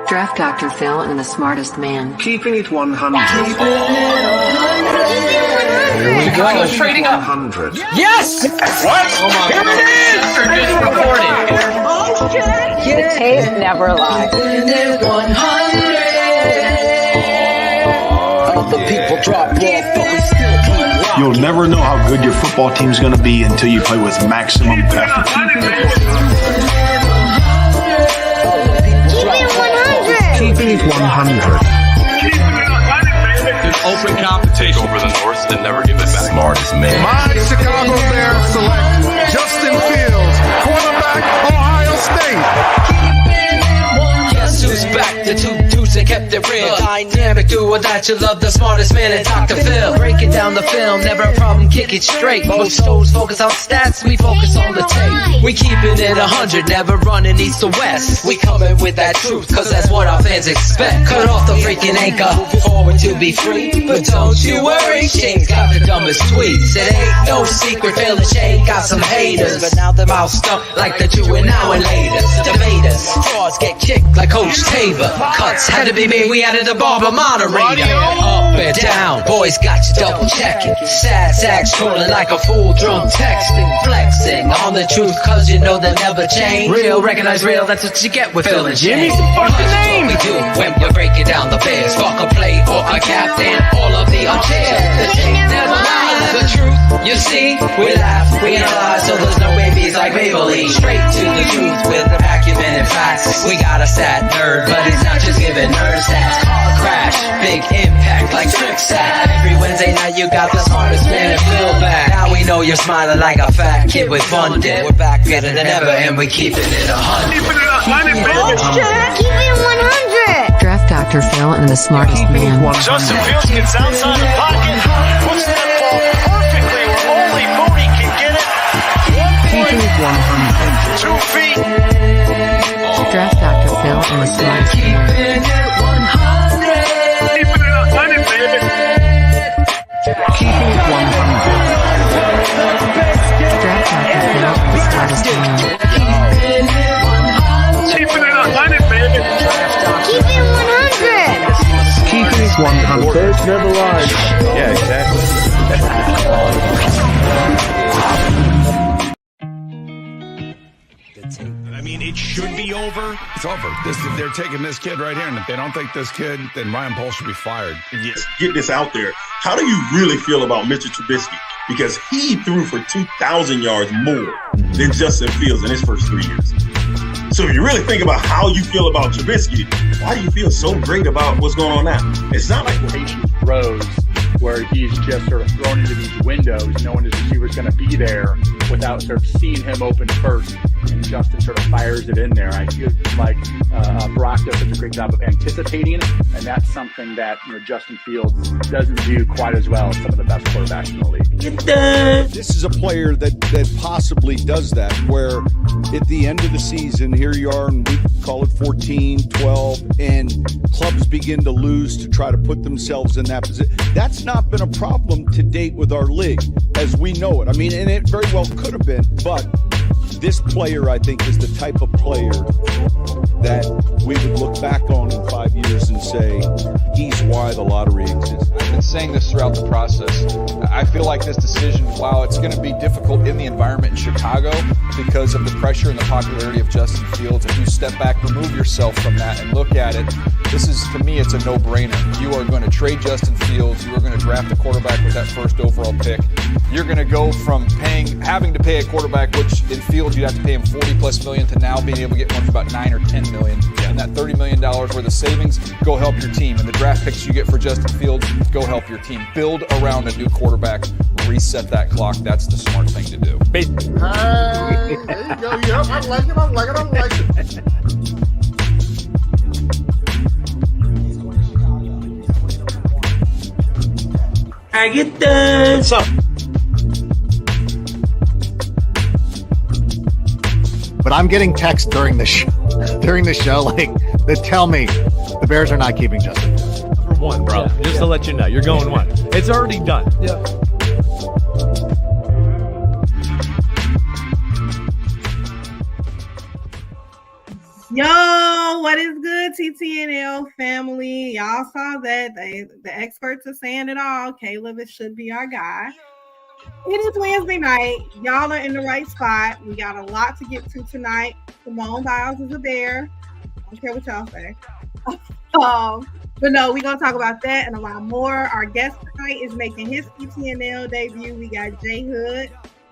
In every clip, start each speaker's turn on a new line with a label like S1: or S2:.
S1: Draft Dr. Phil and the smartest man.
S2: Keeping it 100.
S3: Here we go.
S2: Chicago's trading up. 100.
S3: Yes! What? Oh my God.
S4: Here it is! The tape never lies.
S3: The people drop off, but we still keep rocking.
S5: You'll never know how good your football team's going to be until you play with maximum effort.
S2: Keeping it 100.
S6: Open competition over the North and never give it back.
S7: Smartest man.
S8: My Chicago Bears select Justin Fields, quarterback, Ohio State.
S9: Guess who's back? The two dudes that kept it real. Dynamic duo that you love, the smartest man and Dr. Phil. Breaking down the film, never a problem, kick it straight. Most shows focus on stats, we focus on the tape. We keeping it 100, never running east to west. We coming with that truth, cause that's what our fans expect. Cut off the freaking anchor, forward to be free. But don't you worry, Shane's got the dumbest tweets. It ain't no secret, Phil and Shane got some haters. But now them out stumped like the Jew and now and later. Debaters, frauds get kicked like Coach Tabor. Cuts had to be made, we added a barber moderator. Up and down, boys got you double checking. Sad sacks trolling like a fool, drunk texting, flexing on the truth, cause you know they'll never change. Real, recognize real, that's what you get with Phil and Jimmy. What we do when we're breaking down the Bears. Fuck a play or a captain, all of the unfair. The tape never lies, the truth, you see. We laugh, we analyze, so there's no babies like Maybelline. Straight to the truth with acumen and facts. We got a sad nerd, but he's not just giving nerd stats. Car crash, big impact like Trick Sack. Every Wednesday night you got the smartest man and Phil back. Now we know you're smiling like a fat kid with fun dip. We're back better than ever and we keeping it 100.
S1: Keep it 100. Draft Dr. Phil and the smartest man.
S6: Justin Fields gets outside the pocket, puts that ball perfectly where only Mooney can get it. 1 point, 2 feet.
S1: Draft Dr. Phil and the smartest man.
S2: Keeping it 100, baby. Keeping it 100.
S1: Draft Dr. Phil and the smartest man.
S2: Keeping it 100, baby.
S1: Keep it 100.
S2: Keeping it 100.
S8: Bears never lies.
S7: Yeah, exactly.
S5: I mean, it should be over.
S8: It's over. They're taking this kid right here, and if they don't take this kid, then Ryan Poles should be fired.
S10: Yes, get this out there. How do you really feel about Mitchell Trubisky? Because he threw for 2,000 yards more than Justin Fields in his first 3 years. So if you really think about how you feel about Trubisky, why do you feel so great about what's going on now? It's not like
S11: patient throws where he's just sort of thrown into these windows, knowing his receiver's going to be there without sort of seeing him open first, and Justin sort of fires it in there. I feel like Brock does such a great job of anticipating, and that's something that Justin Fields doesn't do quite as well as some of the best quarterbacks in the league.
S5: This is a player that possibly does that, where at the end of the season, here you are, and we call it 14, 12, and clubs begin to lose to try to put themselves in that position. That's not been a problem to date with our league, as we know it. I mean, and it very well could have been, but this player, I think, is the type of player that we would look back on in 5 years and say, he's why the lottery exists.
S12: I've been saying this throughout the process. I feel like this decision, while it's going to be difficult in the environment in Chicago because of the pressure and the popularity of Justin Fields, if you step back, remove yourself from that and look at it, this is, to me, it's a no-brainer. You are going to trade Justin Fields. You are going to draft a quarterback with that first overall pick. You're going to go from having to pay a quarterback, which in Fields you'd have to pay him $40+ million, to now being able to get one for about $9 or $10 million. And that $30 million worth of savings, go help your team. And the draft picks you get for Justin Fields, go help your team. Build around a new quarterback. Reset that clock. That's the smart thing to do.
S8: There you go. Yep, I like it. I like it. I like it.
S9: I get this.
S7: but I'm getting texts during the show like that tell me the Bears are not keeping Justin.
S13: For one, bro. Just to let you know, you're going one. It's already done.
S3: Yeah.
S14: Yo, what is good, TTNL family? Y'all saw that. The experts are saying it all. Caleb, it should be our guy. It is Wednesday night. Y'all are in the right spot. We got a lot to get to tonight. Simone Biles is a Bear. I don't care what y'all say. But no, we're going to talk about that and a lot more. Our guest tonight is making his TTNL debut. We got JHood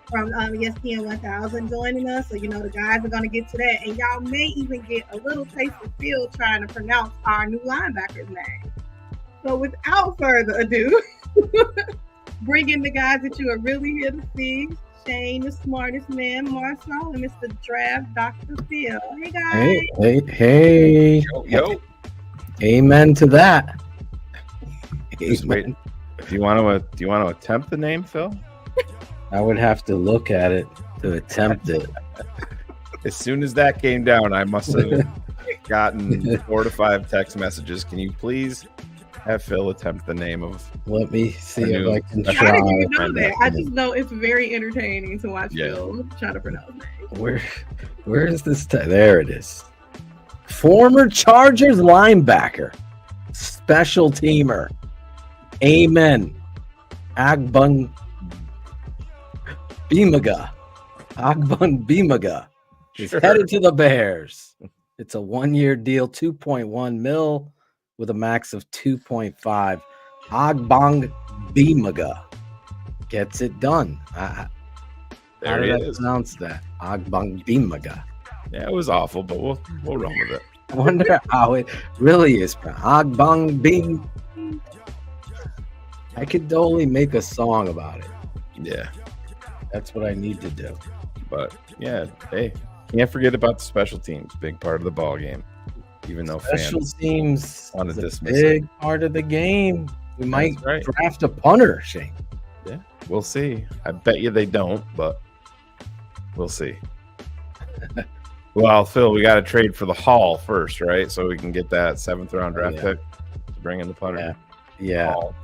S14: from ESPN 1000 joining us. So, the guys are going to get to that. And y'all may even get a little taste of Phil trying to pronounce our new linebacker's name. So without further ado, bringing the guys that you are really here to see, Shane, the smartest man, Marcel, and Mr. Draft Dr. Phil. Hey, guys.
S15: Hey.
S12: Yo.
S15: Amen to that.
S16: Just wait. Do you want to attempt the name, Phil?
S15: I would have to look at it to attempt it.
S16: As soon as that came down, I must have gotten 4 to 5 text messages. Can you please have Phil attempt the name of?
S15: Let me see if I can try.
S14: I didn't even know that. I just know it's very entertaining to watch Phil try to pronounce names.
S15: Where is this? There it is. Former Chargers linebacker, special teamer, Amen Agbun Bimaga. Is headed to the Bears. It's a 1-year deal, $2.1 million with a max of 2.5. Agbang Bimaga gets it done. How did I pronounce that? Agbang Bimaga.
S16: Yeah, it was awful, but we'll run with it.
S15: I wonder how it really is. Agbang Bim. I could only make a song about it.
S16: Yeah.
S15: That's what I need to do.
S16: But yeah, hey, can't forget about the special teams. Big part of the ball game. Even though
S15: special
S16: fans
S15: teams
S16: want to
S15: is a
S16: dismiss
S15: big
S16: it.
S15: part of the game. We might draft a punter, Shane.
S16: Yeah, we'll see. I bet you they don't, but we'll see. Well, Phil, we got to trade for the Hall first, right? So we can get that 7th round draft pick to bring in the punter.
S15: Yeah.
S16: Hall.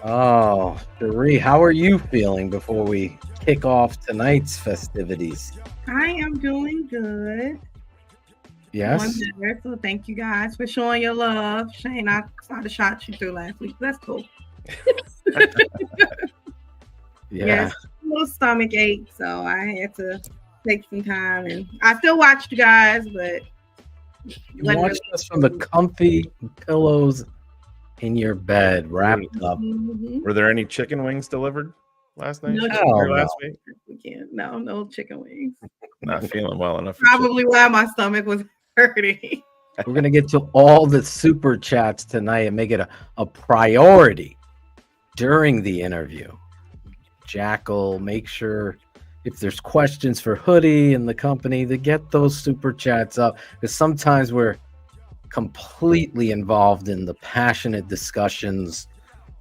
S15: Oh, Sheri, how are you feeling before we kick off tonight's festivities?
S14: I am doing good.
S15: Yes.
S14: So thank you guys for showing your love. Shane, I saw the shot you threw last week. That's cool. Yes, a little stomach ache, so I had to take some time, and I still watched you guys, but
S15: you watched us from the comfy pillows in your bed, wrapped up.
S14: Mm-hmm.
S16: Were there any chicken wings delivered last night?
S14: Last week? No chicken wings.
S16: Not feeling well enough.
S14: Probably why my stomach was hurting.
S15: We're gonna get to all the super chats tonight and make it a priority during the interview. Jackal, make sure if there's questions for Hoodie and the company to get those super chats up, because sometimes we're completely involved in the passionate discussions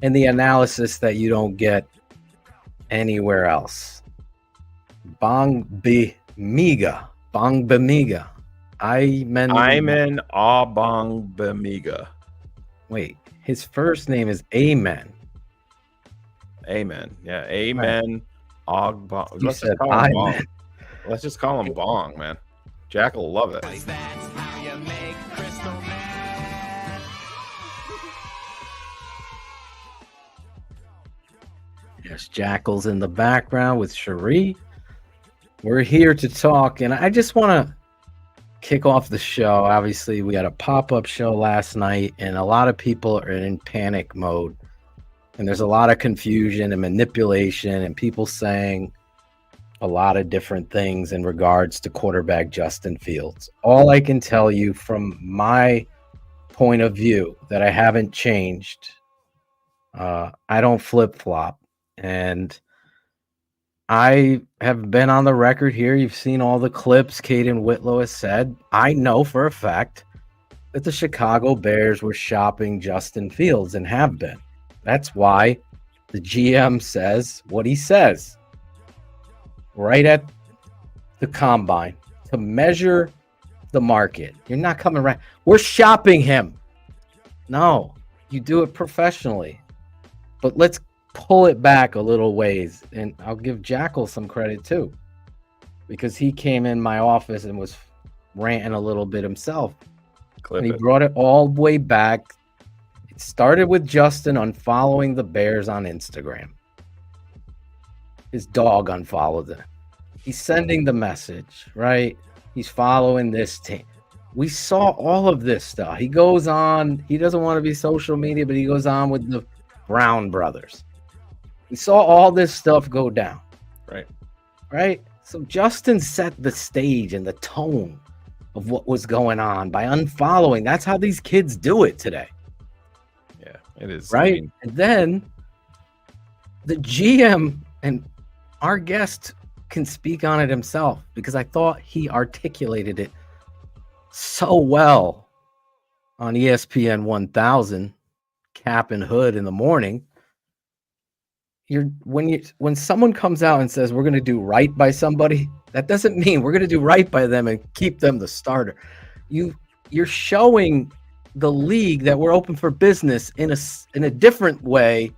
S15: and the analysis that you don't get anywhere else. Bang Bamiga. Imen
S16: Abang Bamiga.
S15: Wait, his first name is Amen.
S16: Amen. Yeah, Amen. Ogbong. Let's just call him Bong, man. Jack will love it.
S15: Yes, Jackal's in the background with Sheri. We're here to talk, and I just want to kick off the show. Obviously, we had a pop-up show last night, and a lot of people are in panic mode. And there's a lot of confusion and manipulation and people saying a lot of different things in regards to quarterback Justin Fields. All I can tell you from my point of view that I haven't changed. I don't flip-flop. And I have been on the record here. You've seen all the clips Caden Whitlow has said. I know for a fact that the Chicago Bears were shopping Justin Fields and have been. That's why the GM says what he says right at the combine to measure the market. You're not coming right. We're shopping him. No, you do it professionally. But let's pull it back a little ways. And I'll give Jackal some credit too, because he came in my office and was ranting a little bit himself. And he brought it all the way back. It started with Justin unfollowing the Bears on Instagram. His dog unfollowed it. He's sending the message, right? He's following this team. We saw all of this stuff. He goes on. He doesn't want to be social media, but he goes on with the Brown brothers. We saw all this stuff go down. Right? So Justin set the stage and the tone of what was going on by unfollowing. That's how these kids do it today.
S16: Yeah, it is.
S15: Right?
S16: I mean,
S15: and then the GM and our guest can speak on it himself, because I thought he articulated it so well on ESPN 1000, Cap and Hood in the morning. When someone comes out and says we're going to do right by somebody, that doesn't mean we're going to do right by them and keep them the starter. You're showing the league that we're open for business in a different way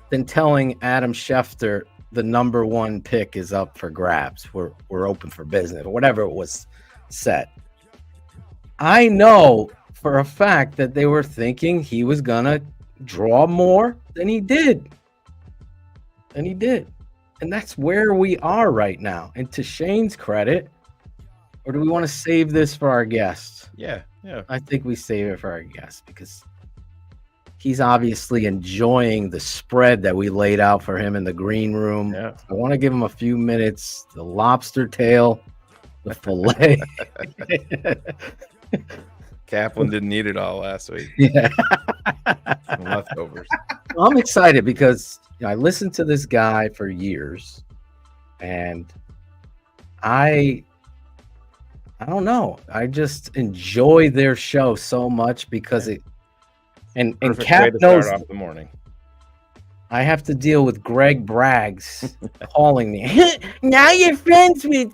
S15: than telling Adam Schefter the number one pick is up for grabs. We're open for business, or whatever it was said. I know for a fact that they were thinking he was gonna draw more than he did. And he did. And that's where we are right now. And to Shane's credit, or do we want to save this for our guests?
S16: Yeah.
S15: I think we save it for our guests, because he's obviously enjoying the spread that we laid out for him in the green room.
S16: Yeah.
S15: I want to give him a few minutes. The lobster tail, the fillet.
S16: Kaplan didn't eat it all last week.
S15: Yeah.
S16: Some leftovers.
S15: Well, I'm excited because I listened to this guy for years, and I don't know. I just enjoy their show so much because it and Cap knows
S16: off the morning.
S15: I have to deal with Greg Braggs calling me. Now you're friends with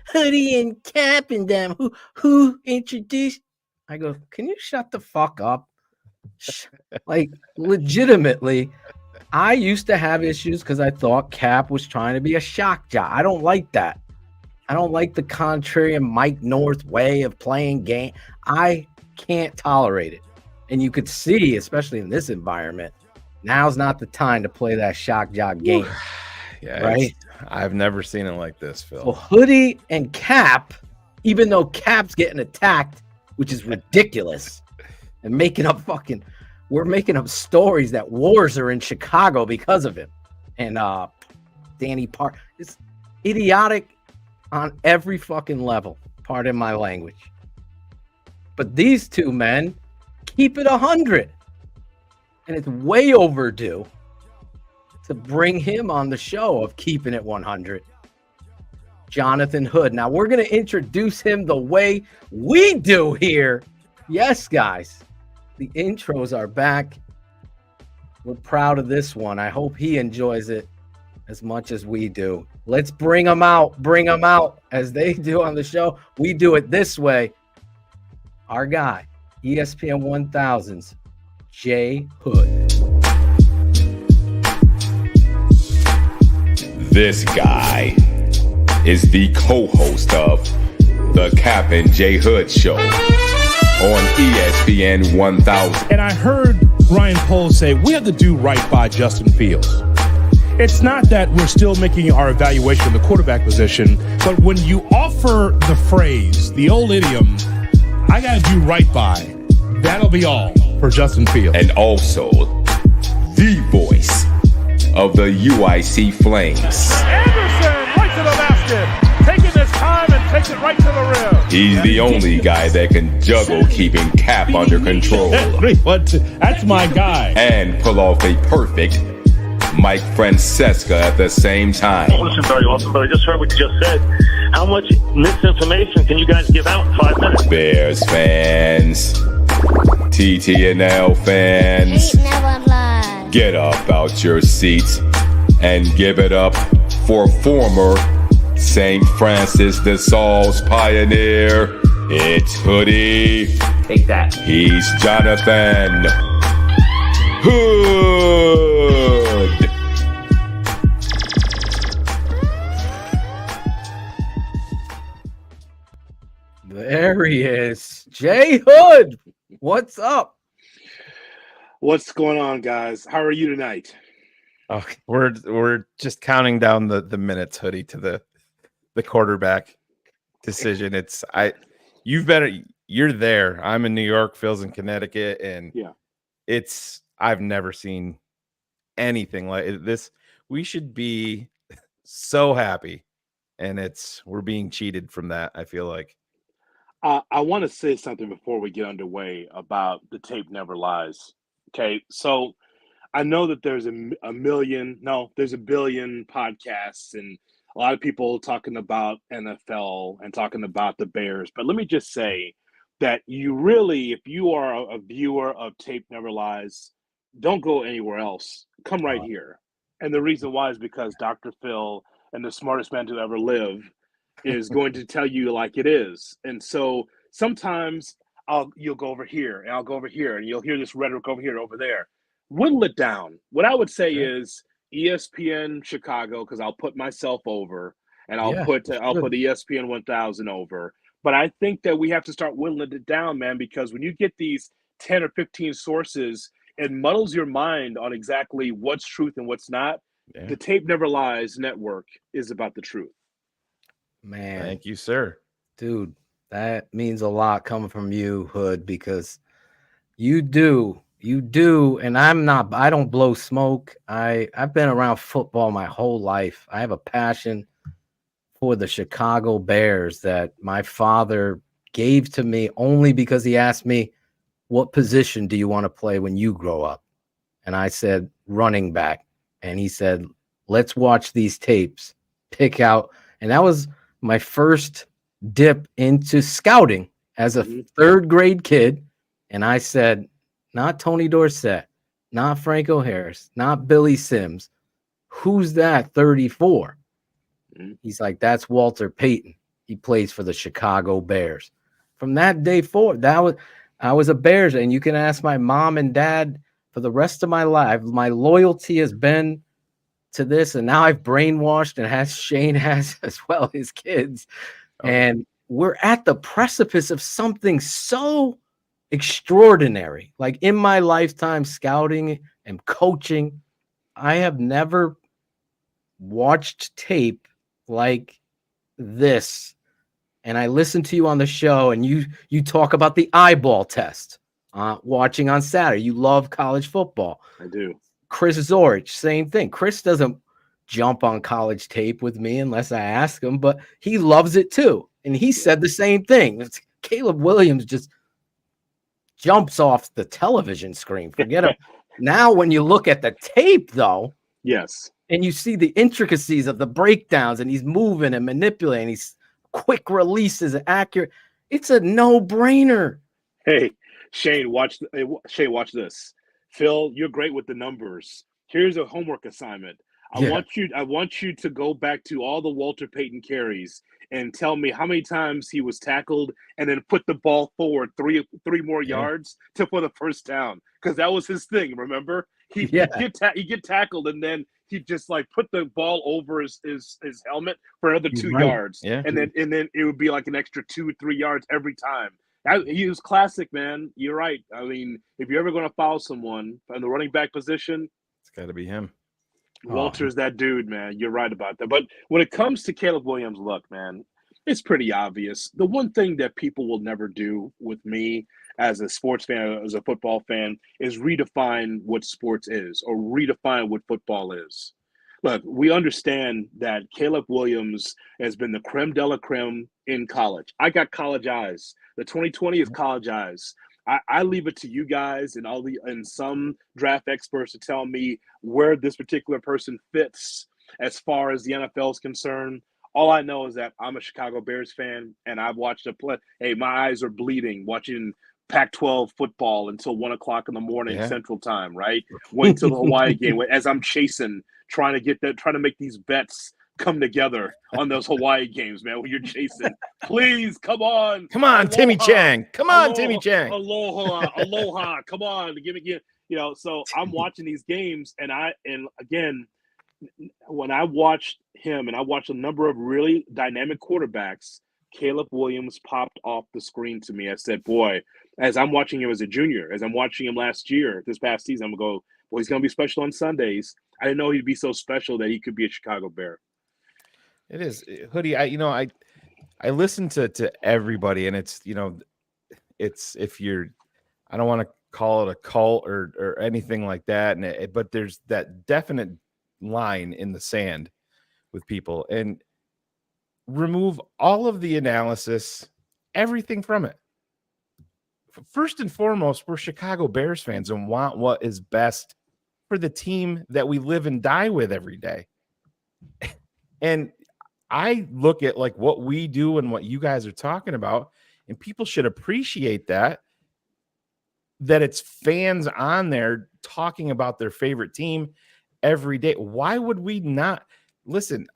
S15: Hoodie and Cap and them who introduced. I go, can you shut the fuck up? Like, legitimately, I used to have issues because I thought Cap was trying to be a shock jock. I don't like that. I don't like the contrarian Mike North way of playing game. I can't tolerate it. And you could see, especially in this environment, now's not the time to play that shock jock game.
S16: Yeah,
S15: right?
S16: I've never seen it like this, Phil.
S15: Well, Hoodie and Cap, even though Cap's getting attacked, which is ridiculous, and we're making up stories that wars are in Chicago because of him. And Danny Park, it's idiotic on every fucking level. Pardon my language. But these two men keep it 100. And it's way overdue to bring him on the show of Keeping It 100. Jonathan Hood. Now, we're going to introduce him the way we do here. Yes, guys. The intros are back. We're proud of this one. I hope he enjoys it as much as we do. Let's bring them out. Bring them out as they do on the show. We do it this way. Our guy, ESPN 1000's JHood.
S17: This guy is the co-host of the Cap and JHood Show on ESPN 1000.
S18: And I heard Ryan Poles say, we have to do right by Justin Fields. It's not that we're still making our evaluation of the quarterback position, but when you offer the phrase, the old idiom, I got to do right by, that'll be all for Justin Fields.
S17: And also, the voice of the UIC Flames.
S18: Anderson, right to the basket, taking his time and takes it right to the rim.
S17: He's the only guy that can juggle keeping Cap under control.
S18: That's my guy.
S17: And pull off a perfect Mike Francesca at the same time.
S19: Listen, very awesome, but I just heard what you just said. How much misinformation can you guys give out in 5 minutes?
S17: Bears fans, TTNL fans, get up out your seats and give it up for former St. Francis de Saul's pioneer. It's Hoodie.
S3: Take that.
S17: He's Jonathan Hood.
S15: There he is. JHood. What's up?
S20: What's going on, guys? How are you tonight?
S16: Oh, we're just counting down the minutes, Hoodie, to the quarterback decision. You're there. I'm in New York, Phil's in Connecticut, and I've never seen anything like this. We should be so happy, and we're being cheated from that, I feel like.
S20: I want to say something before we get underway about the tape never lies. Okay, so I know that there's there's a billion podcasts and a lot of people talking about NFL and talking about the Bears. But let me just say that you really, if you are a viewer of Tape Never Lies, don't go anywhere else. Come right here. And the reason why is because Dr. Phil and the smartest man to ever live is going to tell you like it is. And so sometimes you'll go over here and I'll go over here and you'll hear this rhetoric over here, over there. Whittle it down. What I would say is ESPN Chicago, because I'll put myself over and I'll put ESPN 1000 over. But I think that we have to start whittling it down, man, because when you get these 10 or 15 sources, it muddles your mind on exactly what's truth and what's not. Yeah. The Tape Never Lies network is about the truth.
S15: Man.
S16: Thank you, sir.
S15: Dude, that means a lot coming from you, Hood, because you do, and I don't blow smoke. I've been around football my whole life. I have a passion for the Chicago Bears that my father gave to me only because he asked me, what position do you want to play when you grow up? And I said, running back. And he said, let's watch these tapes, pick out. And that was my first dip into scouting as a third grade kid. And I said, not Tony Dorsett, not Franco Harris, not Billy Sims. Who's that 34? He's like, that's Walter Payton. He plays for the Chicago Bears. From that day forward, I was a Bears. And you can ask my mom and dad for the rest of my life. My loyalty has been to this, and now I've brainwashed, and Shane has as well, his kids. And we're at the precipice of something so extraordinary. Like in my lifetime scouting and coaching, I have never watched tape like this. And I listen to you on the show, and you talk about the eyeball test watching on Saturday. You love college football.
S20: I do.
S15: Chris Zorich, same thing. Chris doesn't jump on college tape with me unless I ask him, but he loves it too. And he said the same thing. Caleb Williams just jumps off the television screen. Forget it. Now, when you look at the tape, though,
S20: yes,
S15: and you see the intricacies of the breakdowns, and he's moving and manipulating, he's quick releases, accurate. It's a no-brainer.
S20: Hey, Shane, watch this. Phil, you're great with the numbers. Here's a homework assignment. I want you to go back to all the Walter Payton carries and tell me how many times he was tackled and then put the ball forward three more yards for the first down, because that was his thing. Remember, he get tackled and then he just like put the ball over his helmet for another 2 yards, and then it would be like an extra 2-3 yards every time. He was classic, man. You're right. I mean, if you're ever going to foul someone in the running back position,
S16: it's got to be him.
S20: Walter's that dude, man. You're right about that. But when it comes to Caleb Williams, look, man, it's pretty obvious. The one thing that people will never do with me as a sports fan, as a football fan, is redefine what sports is or redefine what football is. Look, we understand that Caleb Williams has been the creme de la creme in college. I got college eyes. The 2020 is college eyes. I leave it to you guys and some draft experts to tell me where this particular person fits as far as the NFL is concerned. All I know is that I'm a Chicago Bears fan, and I've watched a play. Hey, my eyes are bleeding watching Pac-12 football until 1 o'clock in the morning Central Time, right? Went to the Hawaii game as I'm chasing, trying to make these bets come together on those Hawaii games, man, when you're chasing. Please, come on.
S16: Come on, Timmy Chang. Come on,
S20: Aloha,
S16: Timmy Chang.
S20: Aloha. Come on, give me. So I'm watching these games, and again, when I watched him, and I watched a number of really dynamic quarterbacks, Caleb Williams popped off the screen to me. I said, boy, as I'm watching him as a junior, as I'm watching him this past season, I'm going to go, well, he's going to be special on Sundays. I didn't know he'd be so special that he could be a Chicago Bear.
S16: It is. Hoodie, I listen to everybody, and it's, if you're, I don't want to call it a cult or anything like that, but there's that definite line in the sand with people, and remove all of the analysis, everything from it. First and foremost, we're Chicago Bears fans and want what is best for the team that we live and die with every day. And I look at like what we do and what you guys are talking about, and people should appreciate that it's fans on there talking about their favorite team every day. Why would we not listen?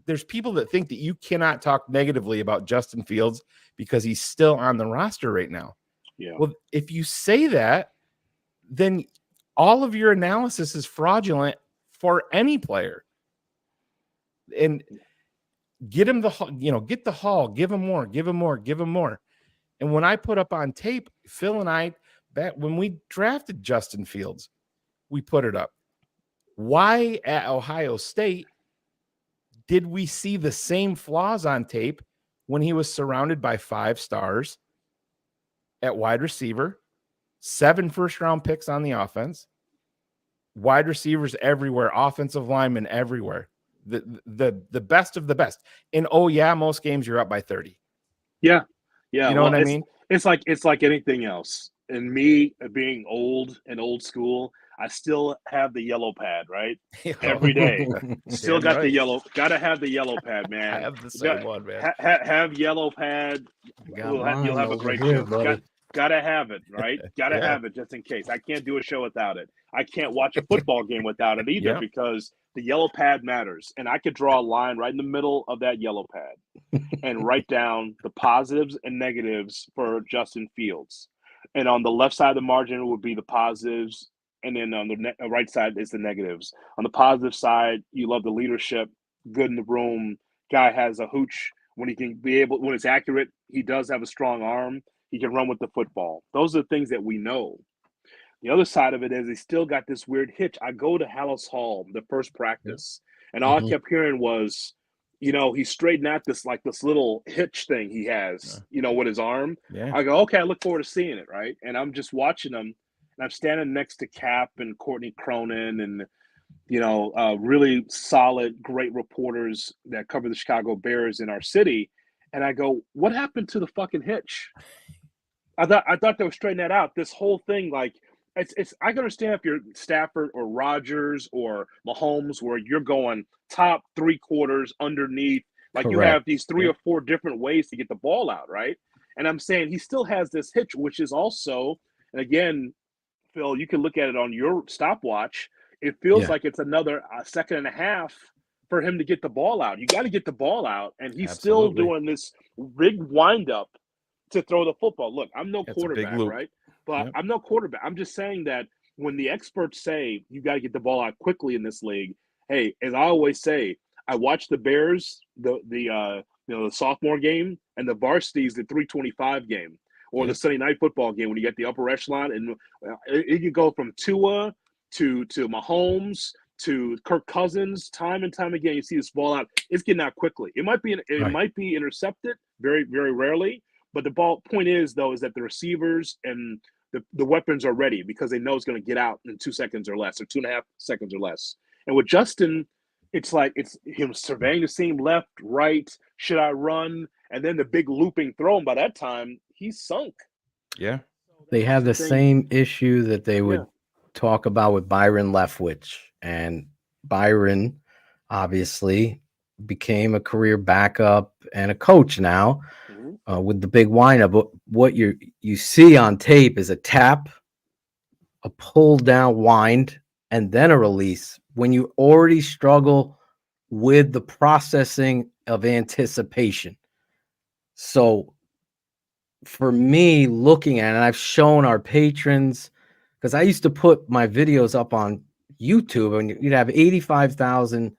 S16: There's people that think that you cannot talk negatively about Justin Fields because he's still on the roster right now.
S20: Yeah.
S16: Well, if you say that, then all of your analysis is fraudulent for any player. And get him get the haul, give him more, give him more, give him more. And when I put up on tape, Phil and I, back when we drafted Justin Fields, we put it up. Why at Ohio State did we see the same flaws on tape when he was surrounded by 5 stars at wide receiver, 7 first-round picks on the offense, wide receivers everywhere, offensive linemen everywhere, the best of the best? And most games you're up by 30.
S20: Yeah.
S16: You know what I mean?
S20: It's like anything else. And me being old and old school, I still have the yellow pad, right? Every day. Still got the yellow. Got to have the yellow pad, man.
S16: I have the same one, man.
S20: Have yellow pad. You'll have a great show. Got to have it, right? Got to have it just in case. I can't do a show without it. I can't watch a football game without it either because the yellow pad matters. And I could draw a line right in the middle of that yellow pad and write down the positives and negatives for Justin Fields. And on the left side of the margin would be the positives, and then on the right side is the negatives. On the positive side, you love the leadership, good in the room. Guy has a hooch when he can be able, when it's accurate. He does have a strong arm. He can run with the football. Those are the things that we know. The other side of it is he still got this weird hitch. I go to Hallis Hall, the first practice, and all I kept hearing was, he straightened out this little hitch thing he has, with his arm.
S16: Yeah.
S20: I go, okay, I look forward to seeing it, right? And I'm just watching him, and I'm standing next to Cap and Courtney Cronin and, really solid, great reporters that cover the Chicago Bears in our city. And I go, what happened to the fucking hitch? I thought they were straightening that out. This whole thing, it's I can understand if you're Stafford or Rodgers or Mahomes, where you're going top 3 quarters underneath, you have these 3 or 4 different ways to get the ball out, right? And I'm saying he still has this hitch, which is also, and again, Phil, you can look at it on your stopwatch. It feels like it's another second and a half for him to get the ball out. You got to get the ball out, and he's still doing this big windup to throw the football. Look, I'm no quarterback, right? But I'm no quarterback. I'm just saying that when the experts say you got to get the ball out quickly in this league, hey, as I always say, I watch the Bears, the sophomore game, and the varsities, the 325 game, or the Sunday night football game when you get the upper echelon, and it can go from Tua to Mahomes to Kirk Cousins, time and time again. You see this ball out; it's getting out quickly. It might be intercepted very, very rarely, but the point is though is that the receivers and the weapons are ready because they know it's going to get out in 2 seconds or less, or 2.5 seconds or less. And with Justin, it's him surveying the seam left, right. Should I run? And then the big looping throw. And by that time, he's sunk.
S16: Yeah.
S15: They have the same issue that they would talk about with Byron Leftwich. And Byron obviously became a career backup and a coach now with the big windup. But what you see on tape is a tap, a pull down wind, and then a release. When you already struggle with the processing of anticipation. So for me, looking at it, I've shown our patrons, because I used to put my videos up on YouTube and you'd have 85,000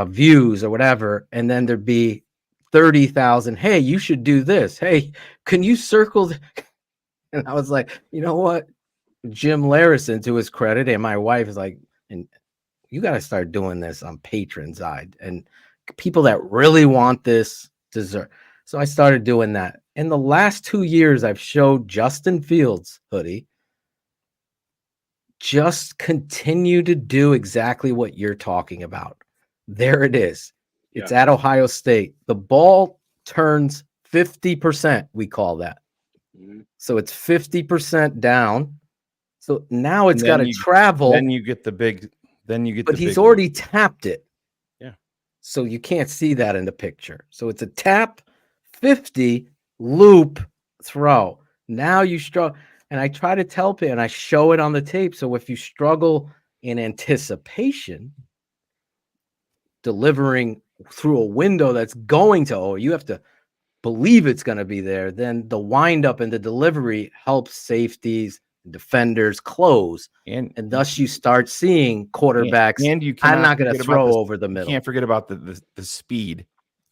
S15: views or whatever, and then there'd be 30,000. Hey, you should do this. Hey, can you circle? And I was like, you know what? Jim Larison, to his credit, and my wife is like, and you got to start doing this on Patreon side, and people that really want this deserve. So I started doing that. In the last 2 years, I've showed Justin Fields hoodie. Just continue to do exactly what you're talking about. There it is. It's at Ohio State. The ball turns 50%, we call that. So it's 50% down. So now it's got to travel.
S16: Then you get the big.
S15: But he's already tapped it.
S16: Yeah.
S15: So you can't see that in the picture. So it's a tap, 50, loop, throw. Now you struggle. And I try to tell people, and I show it on the tape. So if you struggle in anticipation, delivering through a window that's going to, you have to believe it's going to be there, then the windup and the delivery helps safeties, defenders close, and thus you start seeing quarterbacks.
S16: And you
S15: I'm not going to throw over the middle.
S16: You can't forget about the speed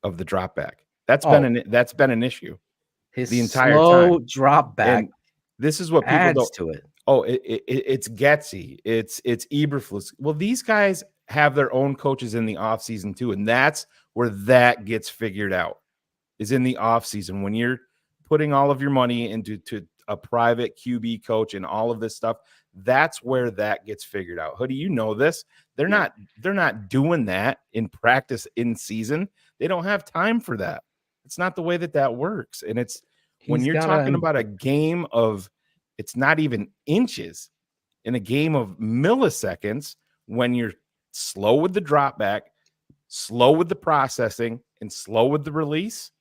S16: of the drop back. That's been an issue. The entire
S15: slow
S16: time.
S15: Drop back.
S16: And this is what people
S15: adds
S16: don't,
S15: to it.
S16: Oh, it's Getsy. It's Eberflus. Well, these guys have their own coaches in the offseason too, and that's where that gets figured out, is in the offseason when you're putting all of your money into a private QB coach and all of this stuff. That's where that gets figured out. Hoodie, you know this. They're not doing that in practice in season. They don't have time for that. It's not the way that works. And it's when you're talking about a game of, it's not even inches, in a game of milliseconds, when you're slow with the drop back, slow with the processing, and slow with the release,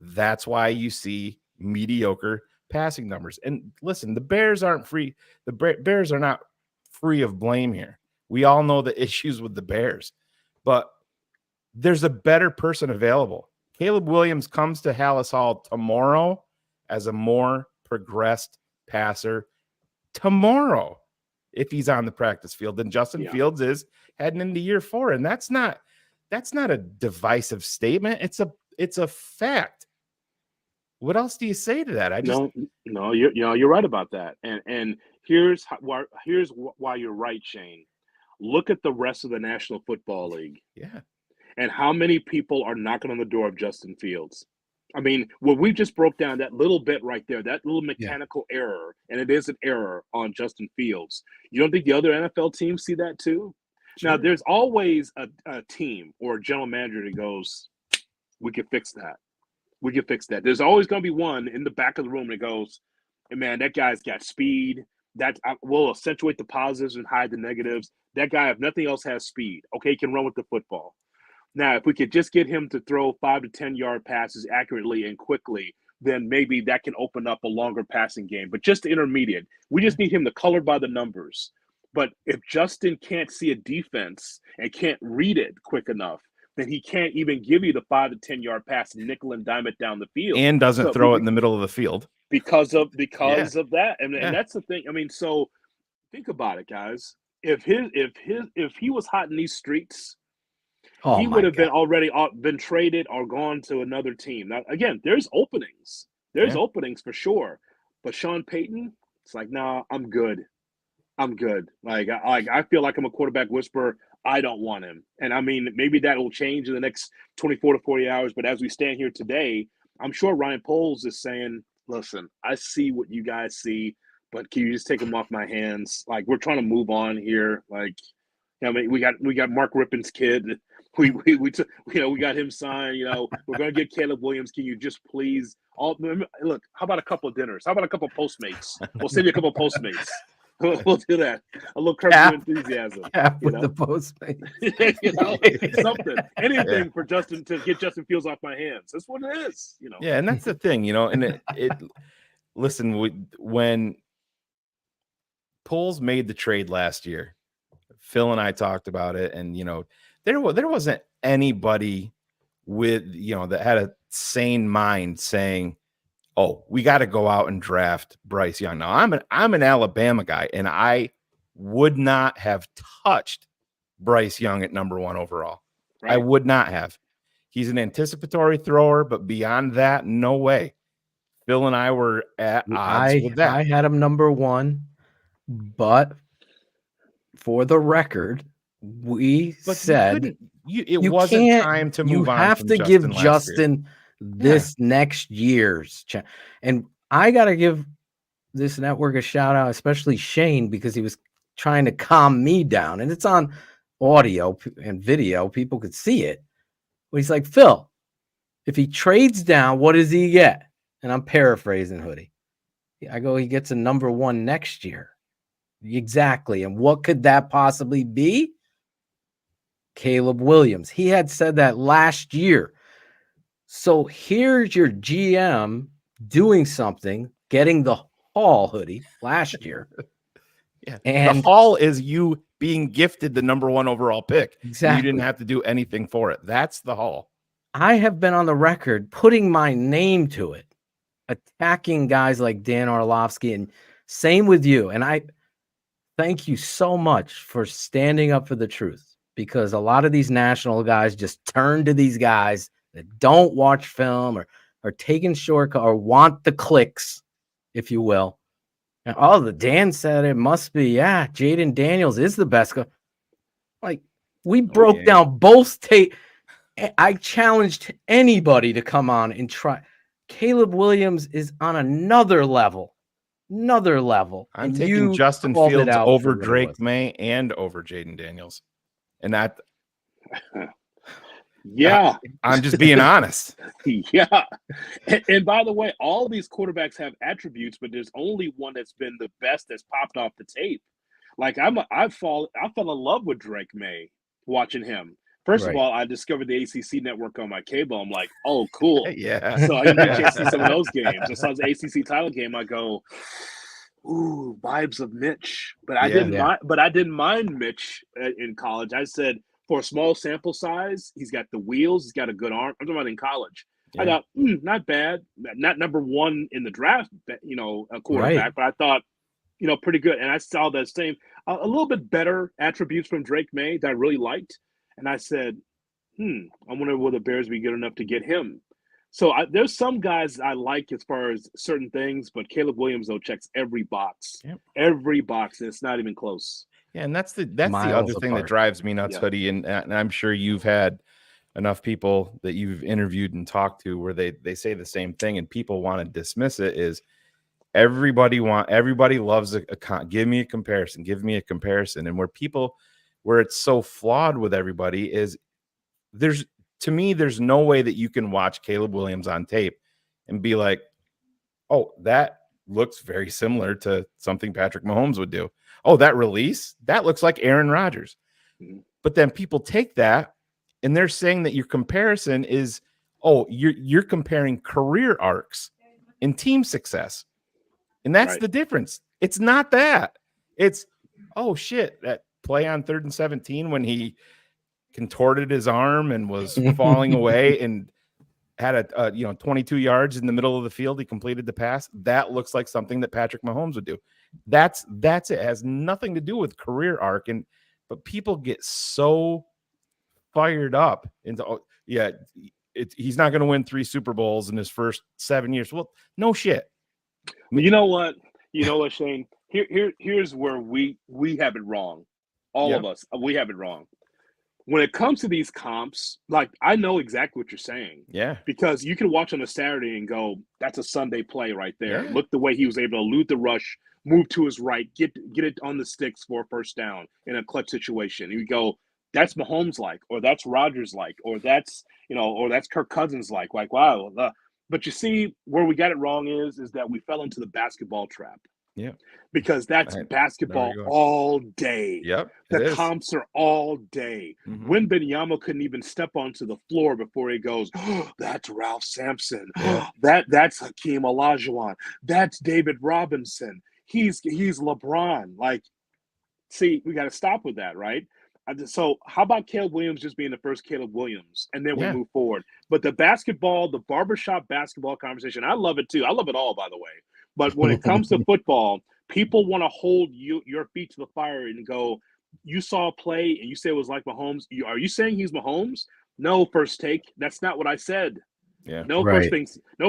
S16: that's why you see mediocre passing numbers. And listen, the Bears aren't free. The Bears are not free of blame here. We all know the issues with the Bears, but there's a better person available. Caleb Williams comes to Hallis Hall tomorrow as a more progressed passer tomorrow, if he's on the practice field, than Justin Fields is heading into year 4. And that's not a divisive statement. It's a fact. What else do you say to that?
S20: No, you're right about that. And here's why you're right, Shane. Look at the rest of the National Football League.
S16: Yeah.
S20: And how many people are knocking on the door of Justin Fields? I mean, what we just broke down, that little bit right there, that little mechanical error, and it is an error on Justin Fields. You don't think the other NFL teams see that too? Sure. Now, there's always a team or a general manager that goes, we can fix that. We can fix that. There's always going to be one in the back of the room that goes, hey, man, that guy's got speed. That will accentuate the positives and hide the negatives. That guy, if nothing else, has speed. Okay, he can run with the football. Now, if we could just get him to throw 5 to 10 yard passes accurately and quickly, then maybe that can open up a longer passing game. But just intermediate, we just need him to color by the numbers. But if Justin can't see a defense and can't read it quick enough, then he can't even give you the 5 to 10 yard pass, nickel and dime it down the field,
S16: and doesn't throw it in the middle of the field
S20: because of that. And that's the thing. I mean, so think about it, guys. If he was hot in these streets, he would have been traded or gone to another team. Now, again, there's openings. There's openings for sure. But Sean Payton, it's like, nah, I'm good. Like I feel like I'm a quarterback whisperer. I don't want him. And I mean, maybe that will change in the next 24 to 40 hours. But as we stand here today, I'm sure Ryan Poles is saying, listen, I see what you guys see, but can you just take them off my hands? Like, we're trying to move on here. Like, I mean, we got Mark Rippon's kid. We got him signed. We're gonna get Caleb Williams. Can you just please look? How about a couple of dinners? How about a couple of Postmates? We'll send you a couple of Postmates. We'll do that. A little Curb Your Enthusiasm.
S15: With the Postmates.
S20: Something, anything for Justin to get Justin Fields off my hands. That's what it is.
S16: Yeah, and that's the thing. And it listen, when Poles made the trade last year, Phil and I talked about it, and there wasn't anybody with, you know, that had a sane mind saying, oh, we got to go out and draft Bryce Young. Now, I'm an Alabama guy, and I would not have touched Bryce Young at number 1 overall. Right. I would not have. He's an anticipatory thrower, but beyond that, no way. Phil and I were at odds with that.
S15: I had him number 1, but for the record, we said
S16: it wasn't time to move on.
S15: You have to give Justin this next year's chance. And I got to give this network a shout out, especially Shane, because he was trying to calm me down. And it's on audio and video. People could see it. But he's like, Phil, if he trades down, what does he get? And I'm paraphrasing Hoodie. I go, he gets a number 1 next year. Exactly. And what could that possibly be? Caleb Williams. He had said that last year. So here's your GM doing something, getting the haul, Hoodie, last year.
S16: Yeah. And the haul is you being gifted the number 1 overall pick.
S15: Exactly.
S16: You didn't have to do anything for it. That's the haul.
S15: I have been on the record putting my name to it, attacking guys like Dan Orlovsky, and same with you. And I thank you so much for standing up for the truth, because a lot of these national guys just turn to these guys that don't watch film or are taking shortcut or want the clicks, if you will. And the Dan said it must be, Jaden Daniels is the best guy. Like, we broke down both tape. I challenged anybody to come on and try. Caleb Williams is on another level.
S16: I'm taking Justin Fields over Drake Maye and over Jaden Daniels. And that, I'm just being honest.
S20: Yeah. And by the way, all these quarterbacks have attributes, but there's only one that's been the best that's popped off the tape. Like I fell in love with Drake Maye watching him. First of all, I discovered the ACC network on my cable. I'm like, oh, cool.
S16: Yeah.
S20: So I get a chance to see some of those games. I saw the ACC title game. I go, ooh, vibes of Mitch. But I didn't mind Mitch in college. I said, for a small sample size, he's got the wheels. He's got a good arm. I'm talking about in college. Yeah. I thought, not bad. Not number 1 in the draft, a quarterback. But I thought, pretty good. And I saw that same, a little bit better attributes from Drake Maye that I really liked. And I said, I wonder will the Bears be good enough to get him? So there's some guys I like as far as certain things, but Caleb Williams, though, checks every box. Yep. Every box, and it's not even close.
S16: Yeah, and that's the other thing that drives me nuts, Hoodie. And I'm sure you've had enough people that you've interviewed and talked to where they say the same thing, and people want to dismiss it. Is everybody loves give me a comparison, and where it's so flawed with everybody is there's no way that you can watch Caleb Williams on tape and be like, oh, that looks very similar to something Patrick Mahomes would do. Oh, that release, that looks like Aaron Rodgers. But then people take that and they're saying that your comparison is, you're comparing career arcs in team success. And that's the difference. It's not that. It's, oh shit, that play on 3rd and 17 when he contorted his arm and was falling away and had a 22 yards in the middle of the field. He completed the pass. That looks like something that Patrick Mahomes would do. That's it. It has nothing to do with career arc. But people get so fired up into, he's not going to win 3 Super Bowls in his first 7 years. Well, no shit.
S20: You know what, Shane? Here's where we have it wrong. All of us, we have it wrong. When it comes to these comps, like, I know exactly what you're saying.
S16: Yeah.
S20: Because you can watch on a Saturday and go, that's a Sunday play right there. Yeah. Look the way he was able to elude the rush, move to his right, get it on the sticks for a first down in a clutch situation. You go, that's Mahomes like, or that's Rodgers like, or that's Kirk Cousins like wow. But you see where we got it wrong is that we fell into the basketball trap.
S16: Yeah.
S20: Because that's basketball all day.
S16: Yep.
S20: The comps are all day. Mm-hmm. Wembanyama couldn't even step onto the floor before he goes, that's Ralph Sampson. Yeah. That's Hakeem Olajuwon. That's David Robinson. He's LeBron. Like, see, we got to stop with that, right? So how about Caleb Williams just being the first Caleb Williams, and then we
S16: Yeah.
S20: move forward? But the basketball, the barbershop basketball conversation, I love it too. I love it all, by the way. But when it comes to football, people want to hold your feet to the fire and go, you saw a play and you say it was like Mahomes. Are you saying he's Mahomes? No, First Take. That's not what I said.
S16: Yeah.
S20: No
S15: Right.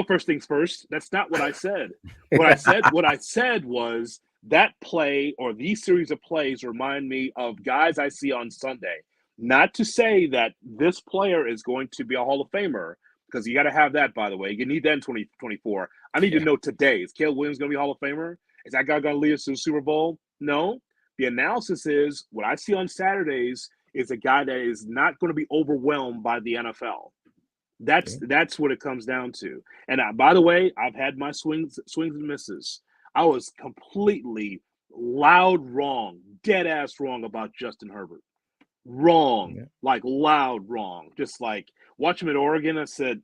S20: first things first. That's not what I said. What I said was that play or these series of plays remind me of guys I see on Sunday. Not to say that this player is going to be a Hall of Famer, because you got to have that, by the way. You need that in 2024. I need to know today. Is Caleb Williams going to be a Hall of Famer? Is that guy going to lead us to the Super Bowl? No. The analysis is what I see on Saturdays is a guy that is not going to be overwhelmed by the NFL. That's what it comes down to. And by the way, I've had my swings and misses. I was completely loud wrong, dead ass wrong about Justin Herbert. Wrong, like loud wrong. Just like watch him at Oregon. I said,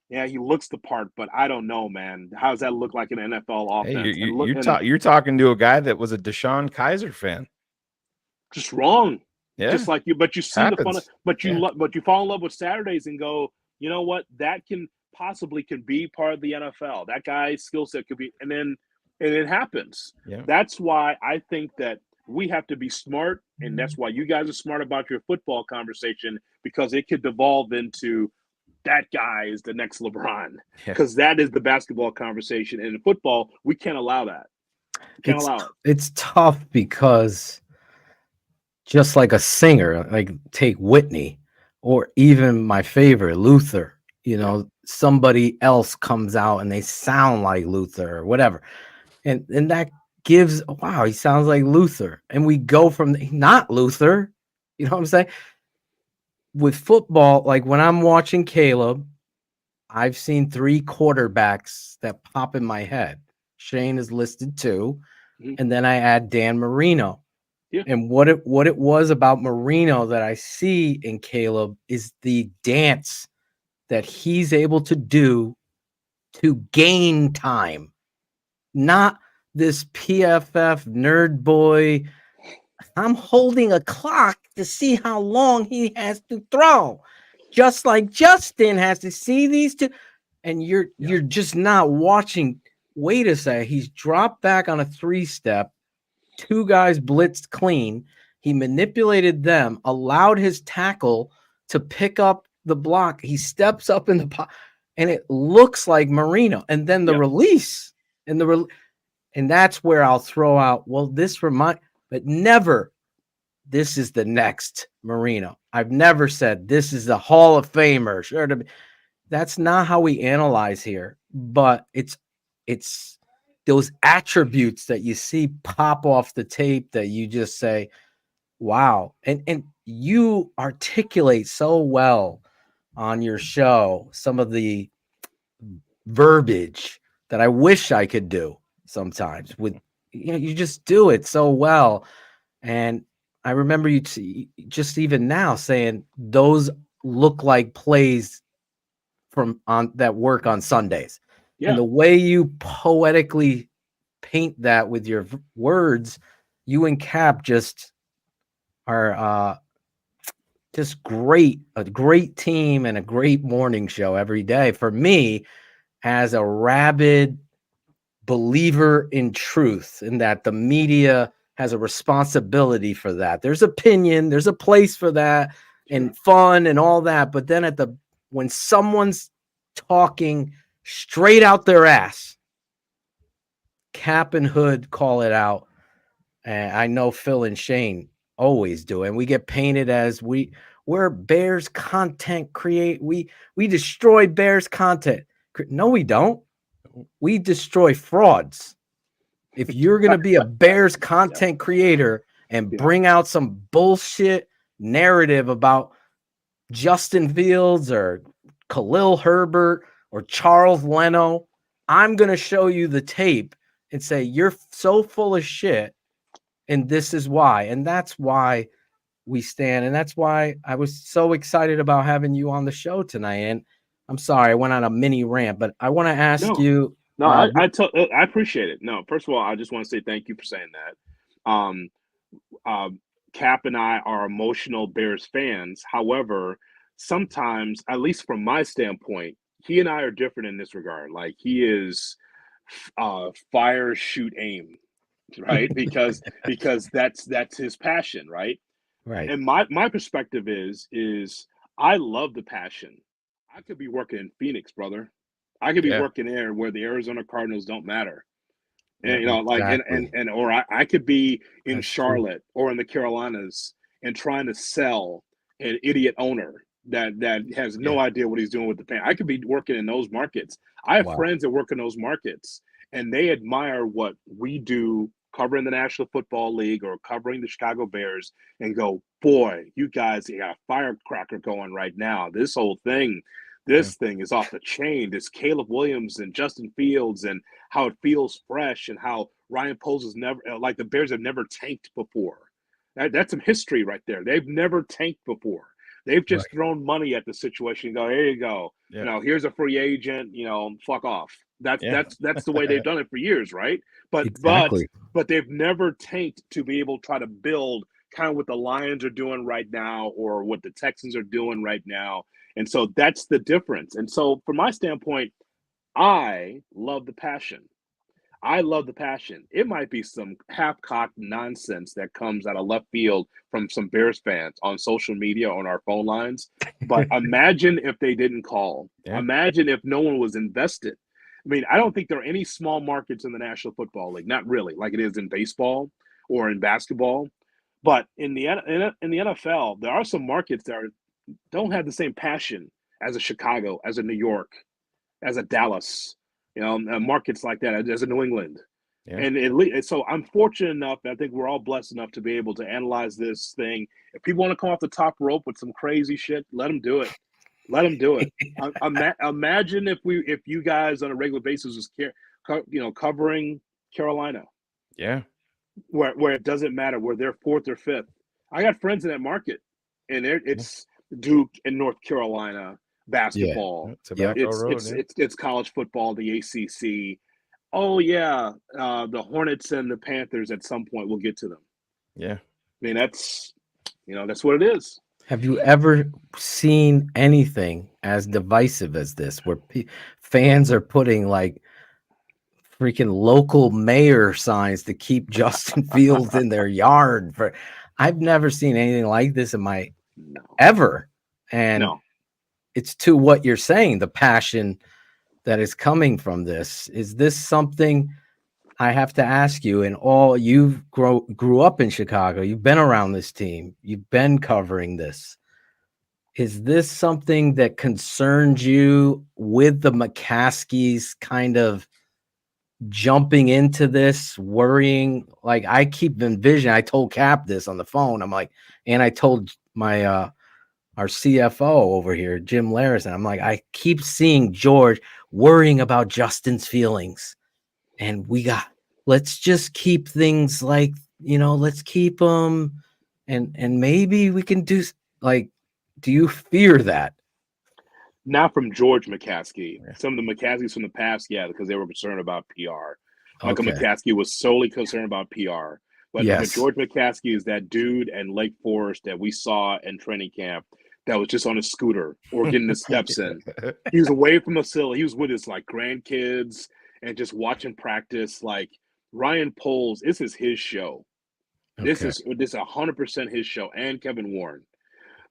S20: yeah, he looks the part, but I don't know, man. How does that look like an NFL offense?
S16: Hey, you're talking to a guy that was a Deshaun Kaiser fan.
S20: Just wrong.
S16: Yeah.
S20: Just like you, but you see
S16: Happens.
S20: the fun, but you fall in love with Saturdays and go, you know what? That can be part of the NFL. That guy's skill set could be, and it happens.
S16: Yeah.
S20: That's why I think that we have to be smart, and that's why you guys are smart about your football conversation, because it could devolve into that guy is the next LeBron, because that is the basketball conversation. And in football, we can't allow that.
S15: It's tough because just like a singer, like take Whitney, or even my favorite, Luther, somebody else comes out and they sound like Luther or whatever. And that gives, wow, he sounds like Luther. And we go from not Luther, you know what I'm saying? With football, like when I'm watching Caleb, I've seen 3 quarterbacks that pop in my head. Shane is listed 2, and then I add Dan Marino.
S20: Yeah.
S15: And what it was about Marino that I see in Caleb is the dance that he's able to do to gain time, not this PFF nerd boy. I'm holding a clock to see how long he has to throw, just like Justin has to see these two. And you're just not watching. Wait a second. He's dropped back on a 3-step. 2 guys blitzed clean. He manipulated them, allowed his tackle to pick up the block. He steps up in the pot, and it looks like Marino. And then the release, and that's where I'll throw out, well, but never, this is the next Marino. I've never said this is the Hall of Famer. Sure, that's not how we analyze here. But it's those attributes that you see pop off the tape that you just say, wow. And you articulate so well on your show some of the verbiage that I wish I could do sometimes. With you just do it so well. And I remember you just even now saying those look like plays that work on Sundays.
S20: Yeah.
S15: And the way you poetically paint that with your words, you and Cap just are just great, a great team and a great morning show every day. For me, as a rabid believer in truth, in that the media has a responsibility for that. There's opinion, there's a place for that, and fun and all that. But then when someone's talking straight out their ass, Cap and Hood call it out. And I know Phil and Shane always do. And we get painted as we're Bears content create. We destroy Bears content. No, we don't. We destroy frauds. If you're going to be a Bears content creator and bring out some bullshit narrative about Justin Fields or Khalil Herbert or Charles Leno, I'm going to show you the tape and say, you're so full of shit, and this is why. And that's why we stand. And that's why I was so excited about having you on the show tonight. And I'm sorry, I went on a mini rant, but I want to ask you.
S20: No, I appreciate it. No, first of all, I just want to say thank you for saying that. Cap and I are emotional Bears fans. However, sometimes, at least from my standpoint, he and I are different in this regard. Like, he is fire, shoot, aim, right? because that's his passion, right?
S15: Right.
S20: And my perspective is I love the passion. I could be working in Phoenix, brother. I could be working there where the Arizona Cardinals don't matter. And or I could be in Charlotte or in the Carolinas and trying to sell an idiot owner that has no idea what he's doing with the fan. I could be working in those markets. I have friends that work in those markets, and they admire what we do covering the National Football League or covering the Chicago Bears and go, boy, you guys got a firecracker going right now. This whole thing, this thing is off the chain. This Caleb Williams and Justin Fields and how it feels fresh and how Ryan Poles has never, like the Bears have never tanked before. That's some history right there. They've never tanked before. They've just thrown money at the situation and go, here you go.
S16: Yeah.
S20: You know, here's a free agent, you know, fuck off. That's the way they've done it for years, right? But they've never tanked to be able to try to build kind of what the Lions are doing right now or what the Texans are doing right now. And so that's the difference. And so from my standpoint, I love the passion. I love the passion. It might be some half-cocked nonsense that comes out of left field from some Bears fans on social media, on our phone lines. But imagine if they didn't call. Yeah. Imagine if no one was invested. I mean, I don't think there are any small markets in the National Football League, not really, like it is in baseball or in basketball. But in the NFL, there are some markets that don't have the same passion as a Chicago, as a New York, as a Dallas, you know, markets like that, as a New England. Yeah. And so I'm fortunate enough, I think we're all blessed enough to be able to analyze this thing. If people want to come off the top rope with some crazy shit, let them do it. Let them do it. Imagine if you guys on a regular basis was covering Carolina.
S16: Yeah.
S20: Where it doesn't matter, where they're fourth or fifth. I got friends in that market, and it's Duke and North Carolina basketball.
S16: Yeah.
S20: It's college football, the ACC. Oh yeah, the Hornets and the Panthers at some point we'll get to them.
S16: Yeah.
S20: I mean that's what it is.
S15: Have you ever seen anything as divisive as this, where fans are putting like freaking local mayor signs to keep Justin Fields in their yard? I've never seen anything like this in my ever. And it's to what you're saying, the passion that is coming from this. Is this something I have to ask you? And all you grew up in Chicago, you've been around this team, you've been covering this. Is this something that concerns you with the McCaskies kind of jumping into this, worrying? Like, I keep envisioning, I told Cap this on the phone. I'm like, and I told my our CFO over here, Jim Larison, I'm like, I keep seeing George worrying about Justin's feelings. And let's just keep things like, let's keep them. And maybe we can do, like, do you fear that?
S20: Not from George McCaskey. Some of the McCaskies from the past, because they were concerned about PR. Michael McCaskey was solely concerned about PR. But George McCaskey is that dude in Lake Forest that we saw in training camp that was just on a scooter or getting the steps in. He was away from the facility. He was with his grandkids and just watching practice. Like, Ryan Poles, this is his show. This is 100% his show, and Kevin Warren.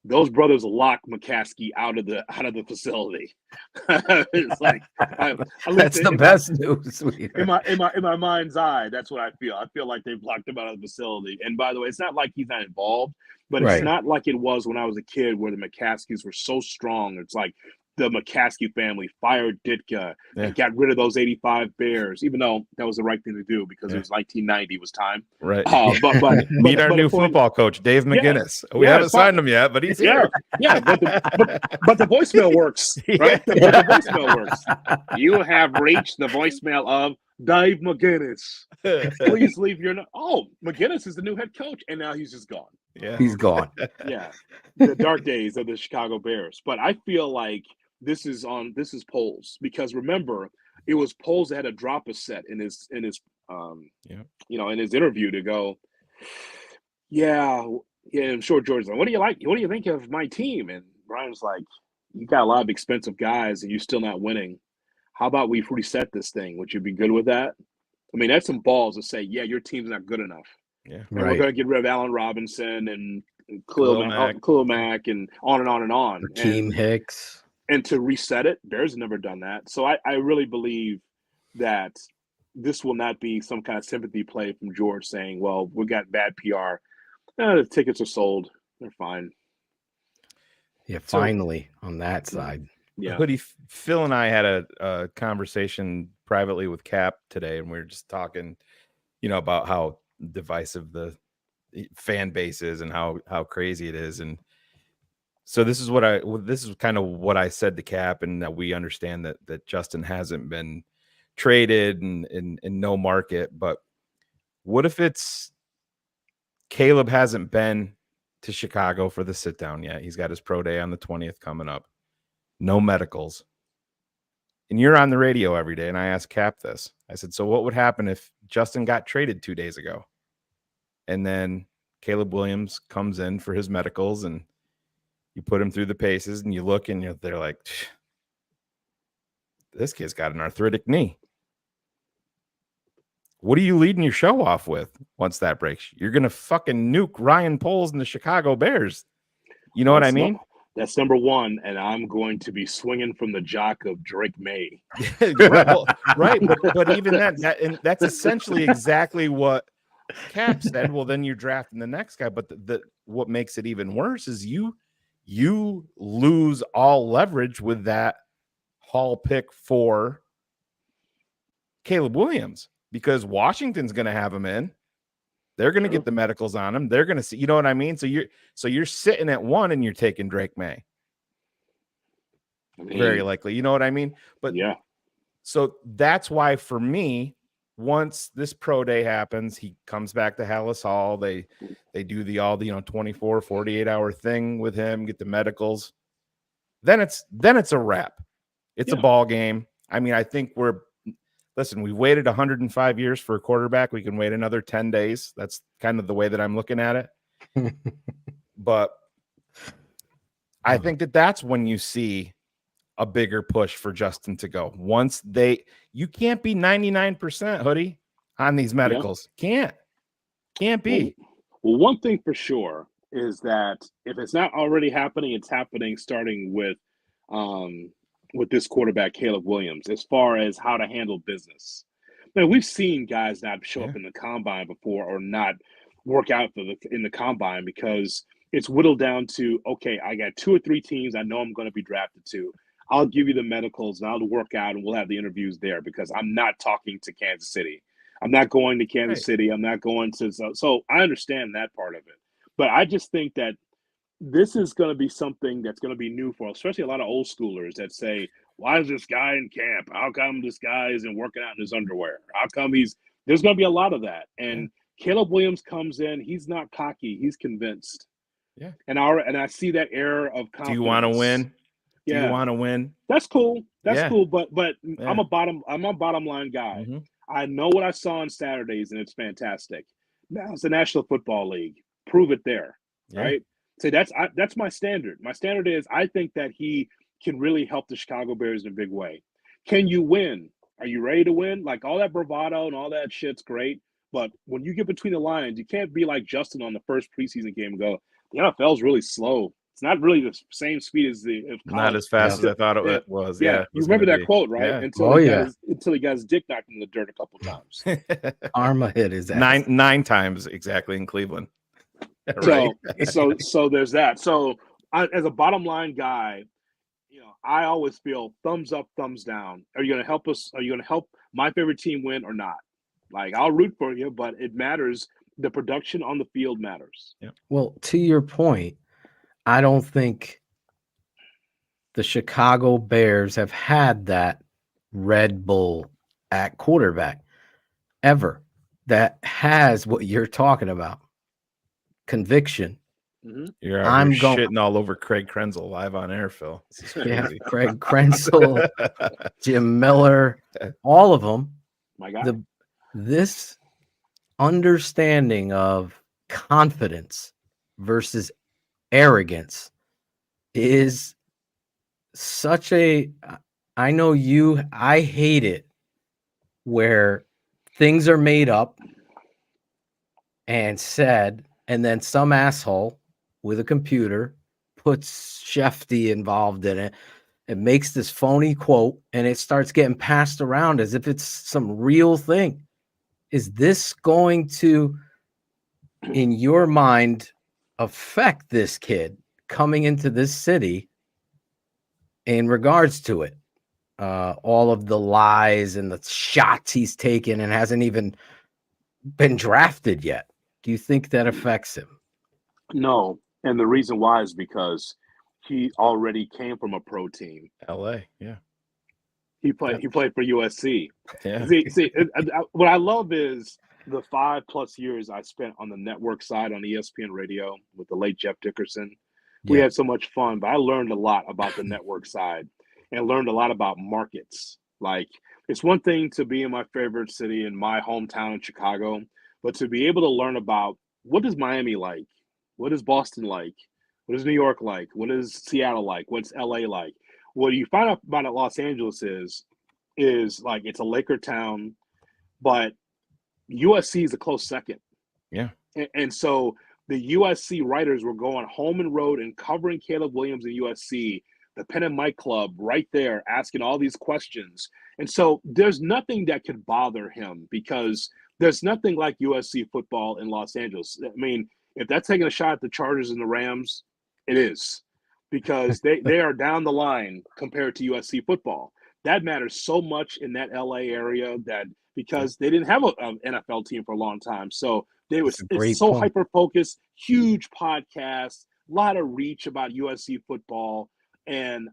S20: Those brothers lock McCaskey out of the facility. It's like
S15: that's the best news.
S20: In my mind's eye, that's what I feel. I feel like they've locked him out of the facility. And by the way, it's not like he's not involved, but it's not like it was when I was a kid, where the McCaskies were so strong. It's like the McCaskey family fired Ditka and got rid of those 85 Bears, even though that was the right thing to do because it was 1990 was time.
S16: Right. But meet our new football coach, Dave McGinnis. We haven't signed him yet, but he's here.
S20: Yeah. But the voicemail works, right? But the voicemail works. You have reached the voicemail of Dave McGinnis. Please leave your McGinnis is the new head coach, and now he's just gone.
S16: Yeah,
S15: he's gone.
S20: Yeah, the dark days of the Chicago Bears. But I feel like this is Poles, because remember, it was Poles that had to drop a set in his in his interview to go, Yeah, I'm sure George's like, what do you like? What do you think of my team? And Brian's like, you got a lot of expensive guys and you're still not winning. How about we reset this thing? Would you be good with that? I mean, that's some balls to say, yeah, your team's not good enough.
S16: Yeah.
S20: And we're going to get rid of Allen Robinson and Khalil Mack and on and on and on.
S15: Hakeem Hicks.
S20: And to reset it, Bears have never done that. So I really believe that this will not be some kind of sympathy play from George saying, well, we got bad PR. The tickets are sold. They're fine.
S15: Yeah, finally on that side.
S20: Yeah.
S16: Hoodie, Phil and I had a conversation privately with Cap today, and we were just talking, about how divisive the fan base is and how crazy it is. And so this is kind of what I said to Cap, and that we understand that Justin hasn't been traded and in no market. But what if it's Caleb hasn't been to Chicago for the sit down yet? He's got his pro day on the 20th coming up. No medicals. And you're on the radio every day. And I asked Cap this. I said, so what would happen if Justin got traded 2 days ago? And then Caleb Williams comes in for his medicals and you put him through the paces and you look and they're like, this kid's got an arthritic knee. What are you leading your show off with once that breaks? You're going to fucking nuke Ryan Poles and the Chicago Bears. You know what I mean?
S20: That's number one, and I'm going to be swinging from the jock of Drake Maye.
S16: Right, but even that's essentially exactly what Cap said. Well, then you're drafting the next guy, but what makes it even worse is you lose all leverage with that Hall pick for Caleb Williams because Washington's going to have him in. They're going to get the medicals on him. They're going to see, you know what I mean? So you're sitting at 1 and you're taking Drake Maye. Very likely. You know what I mean? But
S20: yeah.
S16: So that's why for me, once this pro day happens, he comes back to Hallis Hall. They do the 24, 48 hour thing with him, get the medicals. Then it's a wrap. It's a ball game. I mean, I think we waited 105 years for a quarterback. We can wait another 10 days. That's kind of the way that I'm looking at it. But I think that's when you see a bigger push for Justin to go. Once you can't be 99% Hoodie on these medicals. Can't be.
S20: Well, one thing for sure is that if it's not already happening, it's happening starting with this quarterback, Caleb Williams, as far as how to handle business. Now, we've seen guys not show up in the combine before or not work out in the combine because it's whittled down to, okay, I got 2 or 3 teams I know I'm going to be drafted to. I'll give you the medicals and I'll work out and we'll have the interviews there because I'm not talking to Kansas City. I'm not going to Kansas City. I'm not going to – so I understand that part of it. But I just think that this is going to be something that's going to be new for especially a lot of old schoolers that say, why is this guy in camp? How come this guy isn't working out in his underwear? How come there's going to be a lot of that. And Caleb Williams comes in. He's not cocky. He's convinced.
S16: Yeah.
S20: And I see that air of confidence.
S16: Do you want to win? Do you want to win?
S20: That's cool. That's cool. But I'm a bottom line guy. Mm-hmm. I know what I saw on Saturdays and it's fantastic. Now it's the National Football League. Prove it there. Right? So that's my standard. My standard is I think that he can really help the Chicago Bears in a big way. Can you win? Are you ready to win? Like all that bravado and all that shit's great. But when you get between the lines, you can't be like Justin on the first preseason game and go, the NFL's really slow. It's not really the same speed as
S16: not as fast as I thought it was.
S20: Yeah. You remember that quote, right?
S16: Yeah.
S20: Until he got his dick knocked in the dirt a couple times.
S15: Arma hit his ass.
S16: Nine times exactly in Cleveland.
S20: Right. So there's that. So as a bottom line guy, I always feel thumbs up, thumbs down. Are you going to help us? Are you going to help my favorite team win or not? Like I'll root for you, but it matters. The production on the field matters.
S16: Yeah.
S15: Well, to your point, I don't think the Chicago Bears have had that Red Bull at quarterback ever that has what you're talking about. Conviction.
S20: Mm-hmm.
S16: You're shitting all over Craig Krenzel live on air, Phil.
S15: Yeah, Craig Krenzel, Jim Miller, all of them.
S20: My God.
S15: This understanding of confidence versus arrogance is such a, I know you, I hate it where things are made up and said, and then some asshole with a computer puts Shefty involved in it. It makes this phony quote and it starts getting passed around as if it's some real thing. Is this going to, in your mind, affect this kid coming into this city in regards to it? All of the lies and the shots he's taken and hasn't even been drafted yet. Do you think that affects him?
S20: No. And the reason why is because he already came from a pro team.
S16: LA, yeah.
S20: He played for USC.
S16: Yeah.
S20: See, what I love is the 5+ years I spent on the network side on ESPN radio with the late Jeff Dickerson. We had so much fun, but I learned a lot about the network side and learned a lot about markets. Like, it's one thing to be in my favorite city in my hometown in Chicago, but to be able to learn about what is Miami like? What is Boston like? What is New York like? What is Seattle like? What's LA like? What you find out about Los Angeles is like it's a Laker town, but USC is a close second.
S16: Yeah.
S20: And so the USC writers were going home and road and covering Caleb Williams and USC, the Pen and Mike Club right there, asking all these questions. And so there's nothing that could bother him because there's nothing like USC football in Los Angeles. I mean, if that's taking a shot at the Chargers and the Rams, it is, because they are down the line compared to USC football. That matters so much in that LA area that because they didn't have an NFL team for a long time. So it's so hyper-focused, huge podcast, a lot of reach about USC football. And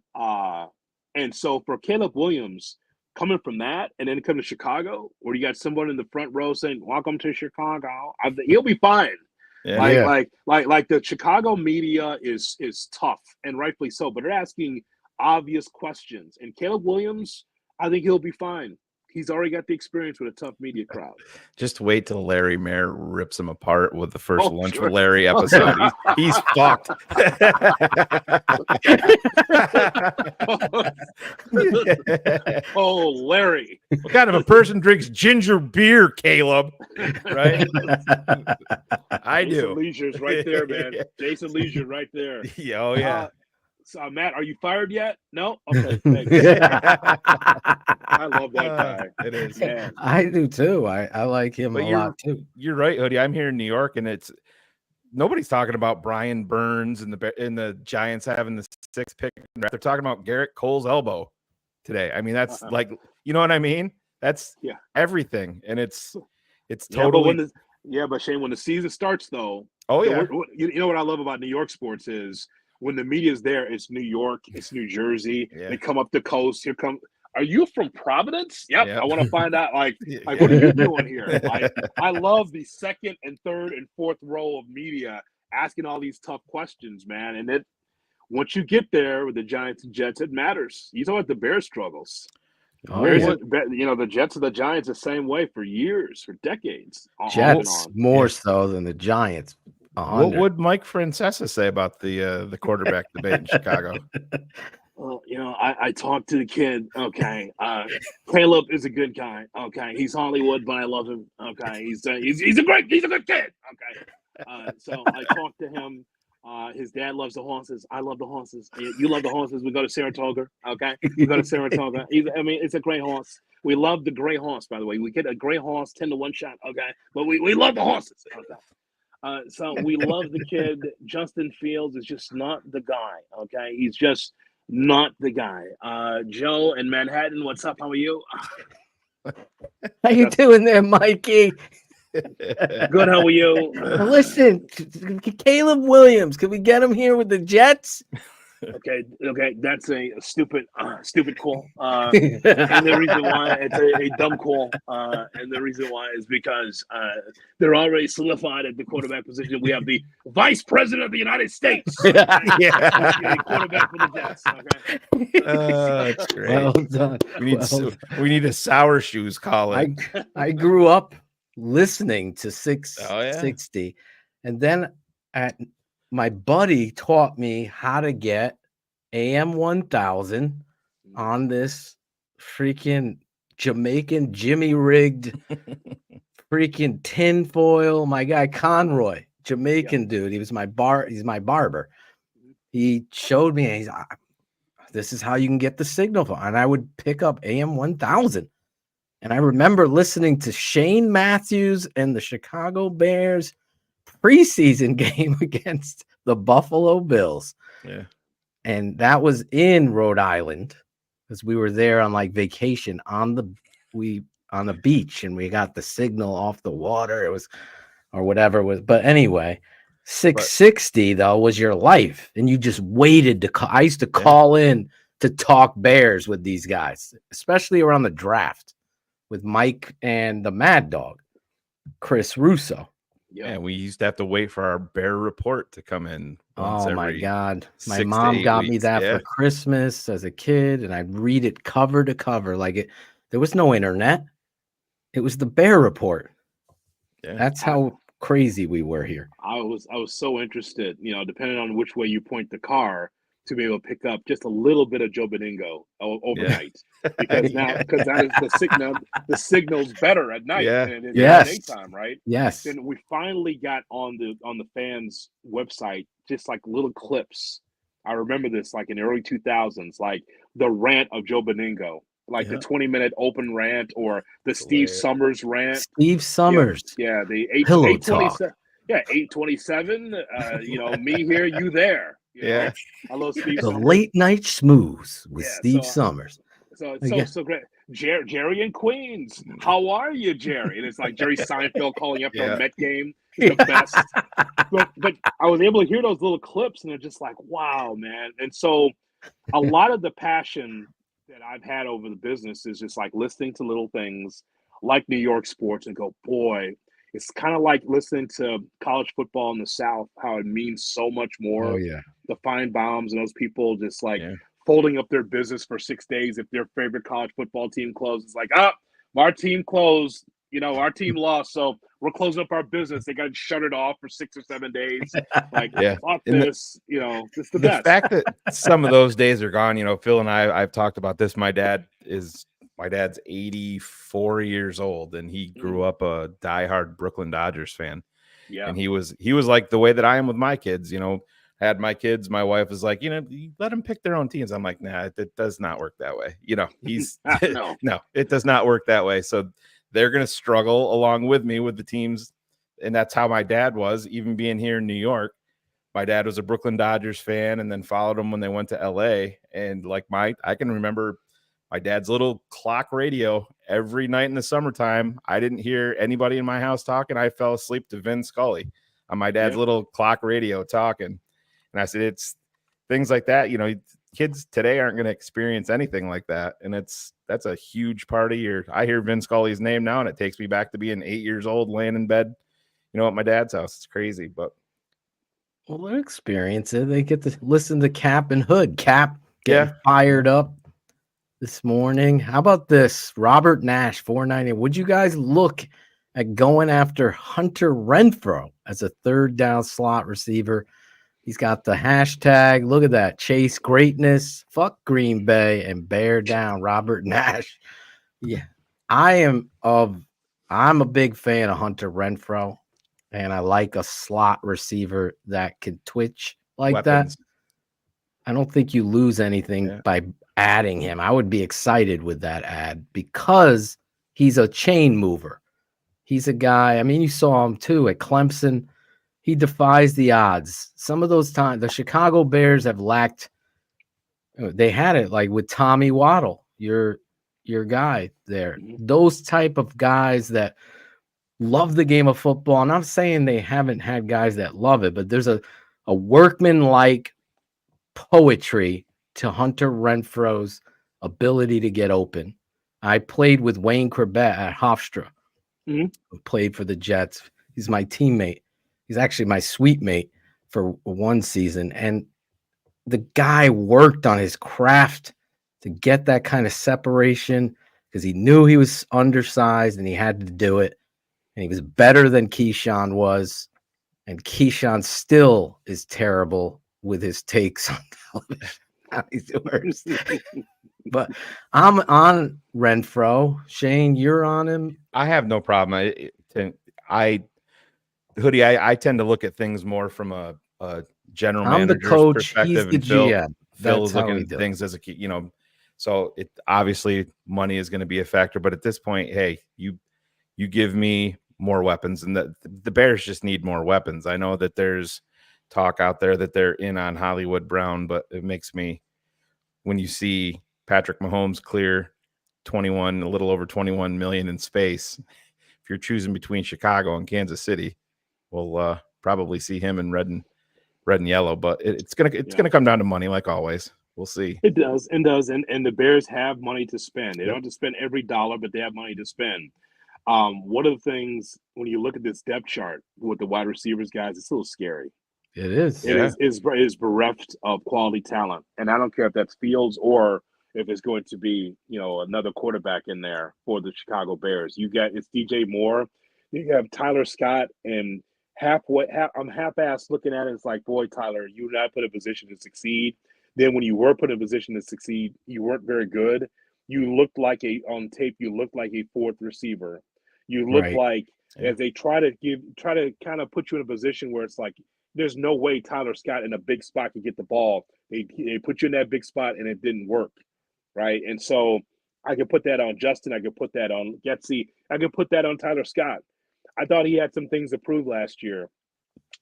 S20: so for Caleb Williams, coming from that and then come to Chicago, where you got someone in the front row saying, "Welcome to Chicago," he'll be fine.
S16: Yeah.
S20: Like the Chicago media is tough, and rightfully so, but they're asking obvious questions. And Caleb Williams, I think he'll be fine. He's already got the experience with a tough media crowd.
S16: Just wait till Larry Mayer rips him apart with the first Lunch with Larry episode. He's fucked.
S20: Oh, Larry.
S16: What kind of a person drinks ginger beer, Caleb? Right? I
S20: Jason
S16: do.
S20: Leisure's right there, man. Jason Leisure right there.
S16: Oh, yeah.
S20: So, Matt, are you fired yet? No? Okay, thanks. I love that guy.
S16: It is.
S20: Man.
S15: I do too. I like him a lot too.
S16: You're right, Hoodie. I'm here in New York, and nobody's talking about Brian Burns and the Giants having the 6th pick. They're talking about Garrett Cole's elbow today. I mean, that's like, you know what I mean? That's everything, and it's totally.
S20: But Shane, when the season starts, though.
S16: Oh yeah.
S20: You know what I love about New York sports is when the media's there, it's New York, it's New Jersey. Yeah. They come up the coast. Are you from Providence? Yep. I want to find out, like what are you doing here? Like, I love the 2nd and 3rd and 4th row of media asking all these tough questions, man. And once you get there with the Giants and Jets, it matters. You know what the Bears struggles. The Jets and the Giants the same way for years, for decades.
S15: Jets more so than the Giants. 100.
S16: What would Mike Francesca say about the quarterback debate in Chicago?
S20: Well, I talked to the kid. Okay, Caleb is a good guy. Okay, he's Hollywood, but I love him. Okay, he's a good kid. Okay, so I talked to him. His dad loves the horses. I love the horses. You love the horses. We go to Saratoga. Okay, we go to Saratoga. It's a gray horse. We love the gray horse. By the way, we get a gray horse 10-to-1 shot. Okay, but we love the horses. Okay. So we love the kid. Justin Fields is just not the guy. Okay, he's just not the guy. Joe in Manhattan, what's up? How are you?
S15: How you doing there, Mikey?
S20: Good. How are you?
S15: Listen, Caleb Williams. Can we get him here with the Jets?
S20: Okay, that's a stupid call. And the reason why it's a dumb call, and the reason why is because they're already solidified at the quarterback position. We have the Vice President of the United States, quarterback for the Jets. Okay,
S16: that's great. Well done. We need a sour shoes Colin.
S15: I grew up listening to 660, and then at my buddy taught me how to get AM 1000 on this freaking Jamaican Jimmy rigged freaking tinfoil. My guy Conroy, Jamaican dude. He's my barber. He showed me, and he's this is how you can get the signal phone. And I would pick up AM 1000. And I remember listening to Shane Matthews and the Chicago Bears preseason game against the Buffalo Bills.
S16: Yeah.
S15: And that was in Rhode Island because we were there on like vacation on the beach, and we got the signal off the water. It was, or whatever it was. But anyway, 660 though was your life, and you just waited to call. I used to call in to talk Bears with these guys, especially around the draft with Mike and the Mad Dog, Chris Russo.
S16: Yeah, we used to have to wait for our Bear report to come in.
S15: Oh my God. My mom got me that for Christmas as a kid, and I'd read it cover to cover. There was no internet. It was the Bear report.
S16: Yeah.
S15: That's how crazy we were here.
S20: I was so interested, depending on which way you point the car, to be able to pick up just a little bit of Joe Beningo overnight. Because now the signal's better at night than it is at daytime, right?
S15: Yes.
S20: And we finally got on the fans' website just like little clips. I remember this like in the early 2000s, like the rant of Joe Beningo, like the 20-minute open rant, or the Steve Summers rant.
S15: Steve Summers.
S20: Yeah, the
S15: Pillow talk.
S20: 827. Me here, you there. I love Steve
S15: The
S20: Summers.
S15: late night smooths with Steve Summers.
S20: So it's so great. Jerry in Queens. How are you, Jerry? And it's like Jerry Seinfeld calling after a Met game. It's the best. But I was able to hear those little clips, and they're just like, wow, man. And so a lot of the passion that I've had over the business is just like listening to little things like New York sports and go, boy, it's kind of like listening to college football in the South, how it means so much more.
S15: Oh, yeah.
S20: The Feinbaums and those people just folding up their business for 6 days if their favorite college football team closed. It's like, our team closed. Our team lost, so we're closing up our business. They got to shut it off for 6 or 7 days. Like, fuck this. It's the best.
S16: The fact that some of those days are gone, Phil and I've talked about this. My dad's 84 years old, and he grew up a diehard Brooklyn Dodgers fan.
S20: Yeah.
S16: And he was like the way that I am with my kids. I had my kids. My wife was like, you let them pick their own teams. I'm like, nah, it does not work that way. He's no, it does not work that way. So they're going to struggle along with me with the teams. And that's how my dad was, even being here in New York. My dad was a Brooklyn Dodgers fan, and then followed them when they went to LA. And I can remember my dad's little clock radio every night in the summertime. I didn't hear anybody in my house talking. I fell asleep to Vin Scully on my dad's little clock radio talking. And I said, it's things like that. Kids today aren't going to experience anything like that. And that's a huge part of I hear Vin Scully's name now, and it takes me back to being 8 years old, laying in bed, at my dad's house. It's crazy, but.
S15: Well, they experience it. They get to listen to Cap and Hood. Cap getting fired up this morning. How about this? Robert Nash, 490. Would you guys look at going after Hunter Renfroe as a third down slot receiver? He's got the hashtag. Look at that. Chase greatness. Fuck Green Bay and bear down Robert Nash. Yeah. I'm a big fan of Hunter Renfroe, and I like a slot receiver that can twitch like that. I don't think you lose anything by adding him. I would be excited with that ad because he's a chain mover. He's a guy, you saw him too at Clemson. He defies the odds. Some of those times, the Chicago Bears have lacked. They had it like with Tommy Waddle, your guy there. Those type of guys that love the game of football. And I'm saying they haven't had guys that love it, but there's a workman-like poetry to Hunter Renfroe's ability to get open. I played with Wayne Corbett at Hofstra, who played for the Jets. He's my teammate. He's actually my suite mate for one season. And the guy worked on his craft to get that kind of separation because he knew he was undersized and he had to do it. And he was better than Keyshawn was. And Keyshawn still is terrible with his takes on television. He's the worst. But I'm on Renfroe. Shane, you're on him.
S16: I have no problem. I tend to look at things more from a general
S15: I'm the
S16: manager's
S15: coach. He's
S16: perspective,
S15: the
S16: and Phil
S15: GM.
S16: is
S15: That's how
S16: looking
S15: we
S16: at
S15: do
S16: things as a key, so it obviously money is going to be a factor, but at this point, hey, you give me more weapons, and the Bears just need more weapons. I know that there's talk out there that they're in on Hollywood Brown, but it makes me, when you see Patrick Mahomes clear a little over 21 million in space, if you're choosing between Chicago and Kansas City, we'll probably see him in red and yellow, but it's gonna come down to money, like always. We'll see.
S20: It does, and the Bears have money to spend. They don't have to spend every dollar, but they have money to spend. One of the things when you look at this depth chart with the wide receivers, guys, it's a little scary.
S15: It is.
S20: It is bereft of quality talent, and I don't care if that's Fields or if it's going to be another quarterback in there for the Chicago Bears. It's DJ Moore. You have Tyler Scott, and I'm half-assed looking at it. It's like, boy, Tyler, you were not put in a position to succeed. Then when you were put in a position to succeed, you weren't very good. You looked like on tape, you looked like a fourth receiver. You looked like as they try to kind of put you in a position where it's like there's no way Tyler Scott in a big spot could get the ball. They put you in that big spot and it didn't work, right? And so I could put that on Justin. I could put that on Getsy. I could put that on Tyler Scott. I thought he had some things to prove last year.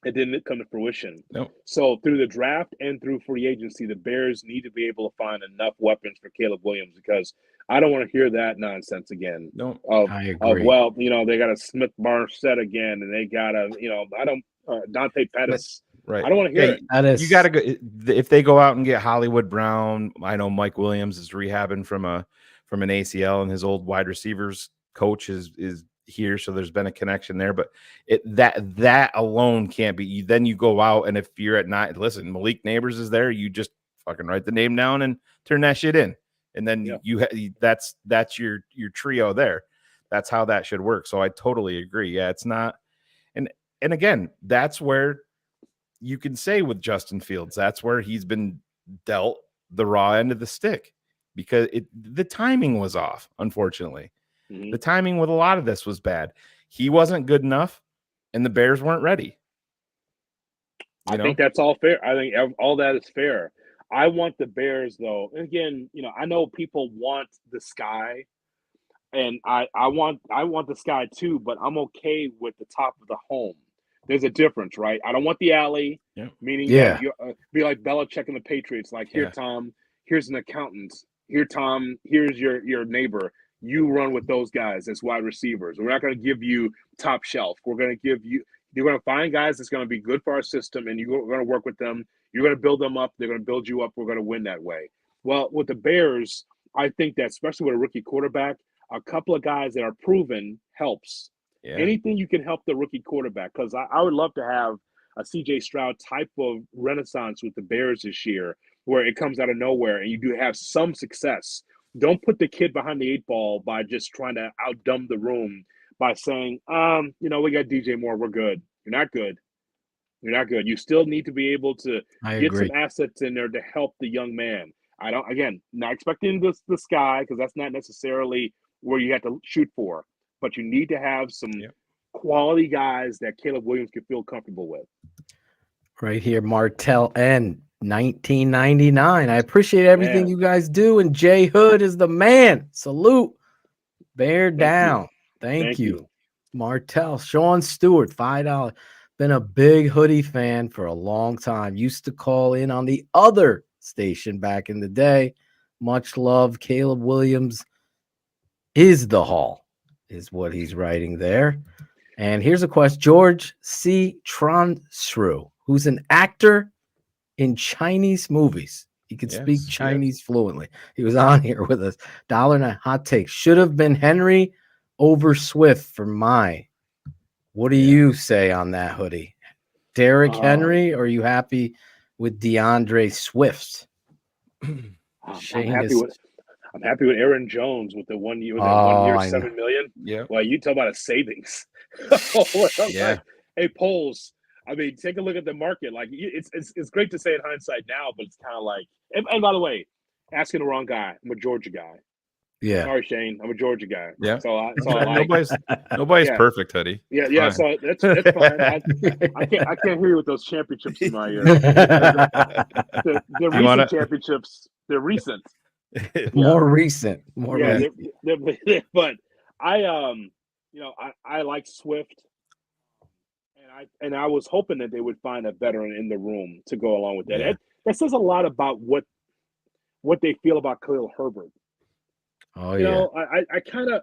S20: It didn't come to fruition.
S16: Nope.
S20: So through the draft and through free agency, the Bears need to be able to find enough weapons for Caleb Williams, because I don't want to hear that nonsense again.
S16: No,
S15: I agree.
S20: They got a Smith Marset again, and they got Dante Pettis.
S16: Right.
S20: I don't want to hear it.
S16: You got to go if they go out and get Hollywood Brown. I know Mike Williams is rehabbing from an ACL, and his old wide receivers coach is here, so there's been a connection there, but that alone can't be. Then you go out, and if you're at night, listen, Malik Neighbors is there, you just fucking write the name down and turn that shit in, and then that's your trio there. That's how that should work. So I totally agree. Yeah, it's not, and again, that's where you can say with Justin Fields, that's where he's been dealt the raw end of the stick, because the timing was off, unfortunately. The timing with a lot of this was bad. He wasn't good enough, and the Bears weren't ready.
S20: I think that's all fair. I think all that is fair. I want the Bears, though. And again, I know people want the sky, and I want the sky too, but I'm okay with the top of the home. There's a difference, right? I don't want the alley, meaning be like Belichick and the Patriots. Like, here, Tom, here's an accountant. Here, Tom, here's your neighbor. You run with those guys as wide receivers. We're not going to give you top shelf. We're going to give you – you're going to find guys that's going to be good for our system, and you're going to work with them. You're going to build them up. They're going to build you up. We're going to win that way. Well, with the Bears, I think that especially with a rookie quarterback, a couple of guys that are proven helps. Yeah. Anything you can help the rookie quarterback, because I would love to have a C.J. Stroud type of renaissance with the Bears this year where it comes out of nowhere and you do have some success. Don't put the kid behind the eight ball by just trying to outdumb the room by saying, we got DJ Moore, we're good. You're not good. You're not good. You still need to be able to get some assets in there to help the young man. Not expecting the sky, because that's not necessarily where you have to shoot for, but you need to have some quality guys that Caleb Williams can feel comfortable with.
S15: Right here, Martell N. 1999. I appreciate everything you guys do, and JHood is the man. Salute. Bear down. Thank you. Martell. Sean Stewart, $5. Been a big hoodie fan for a long time. Used to call in on the other station back in the day. Much love. Caleb Williams is the Hall, is what he's writing there. And here's a question. George C. Tronsru, who's an actor in Chinese movies. He could speak Chinese fluently. He was on here with us. $1.09 hot take. Should have been Henry over Swift for Maye. What do you say on that hoodie? Derrick Henry, or are you happy with Deandre Swift?
S20: I'm happy with Aaron Jones with the 1 year, $7 million.
S16: Yeah.
S20: Well, you talk about a savings. Hey, Poles. I mean, take a look at the market. Like, it's great to say in hindsight now, but it's kind of like. And by the way, asking the wrong guy. I'm a Georgia guy.
S15: Yeah.
S20: Sorry, Shane. I'm a Georgia guy.
S16: Yeah.
S20: So I like.
S16: Nobody's
S20: Yeah.
S16: perfect, Hoodie.
S20: Yeah,
S16: It's
S20: yeah.
S16: fine.
S20: So that's fine. I can't hear you with those championships in my ear. They're recent championships. They're recent.
S15: More recent.
S20: But I like Swift, and I was hoping that they would find a veteran in the room to go along with that.
S16: Yeah.
S20: That says a lot about what they feel about Khalil Herbert.
S15: Oh,
S20: you know, I kind of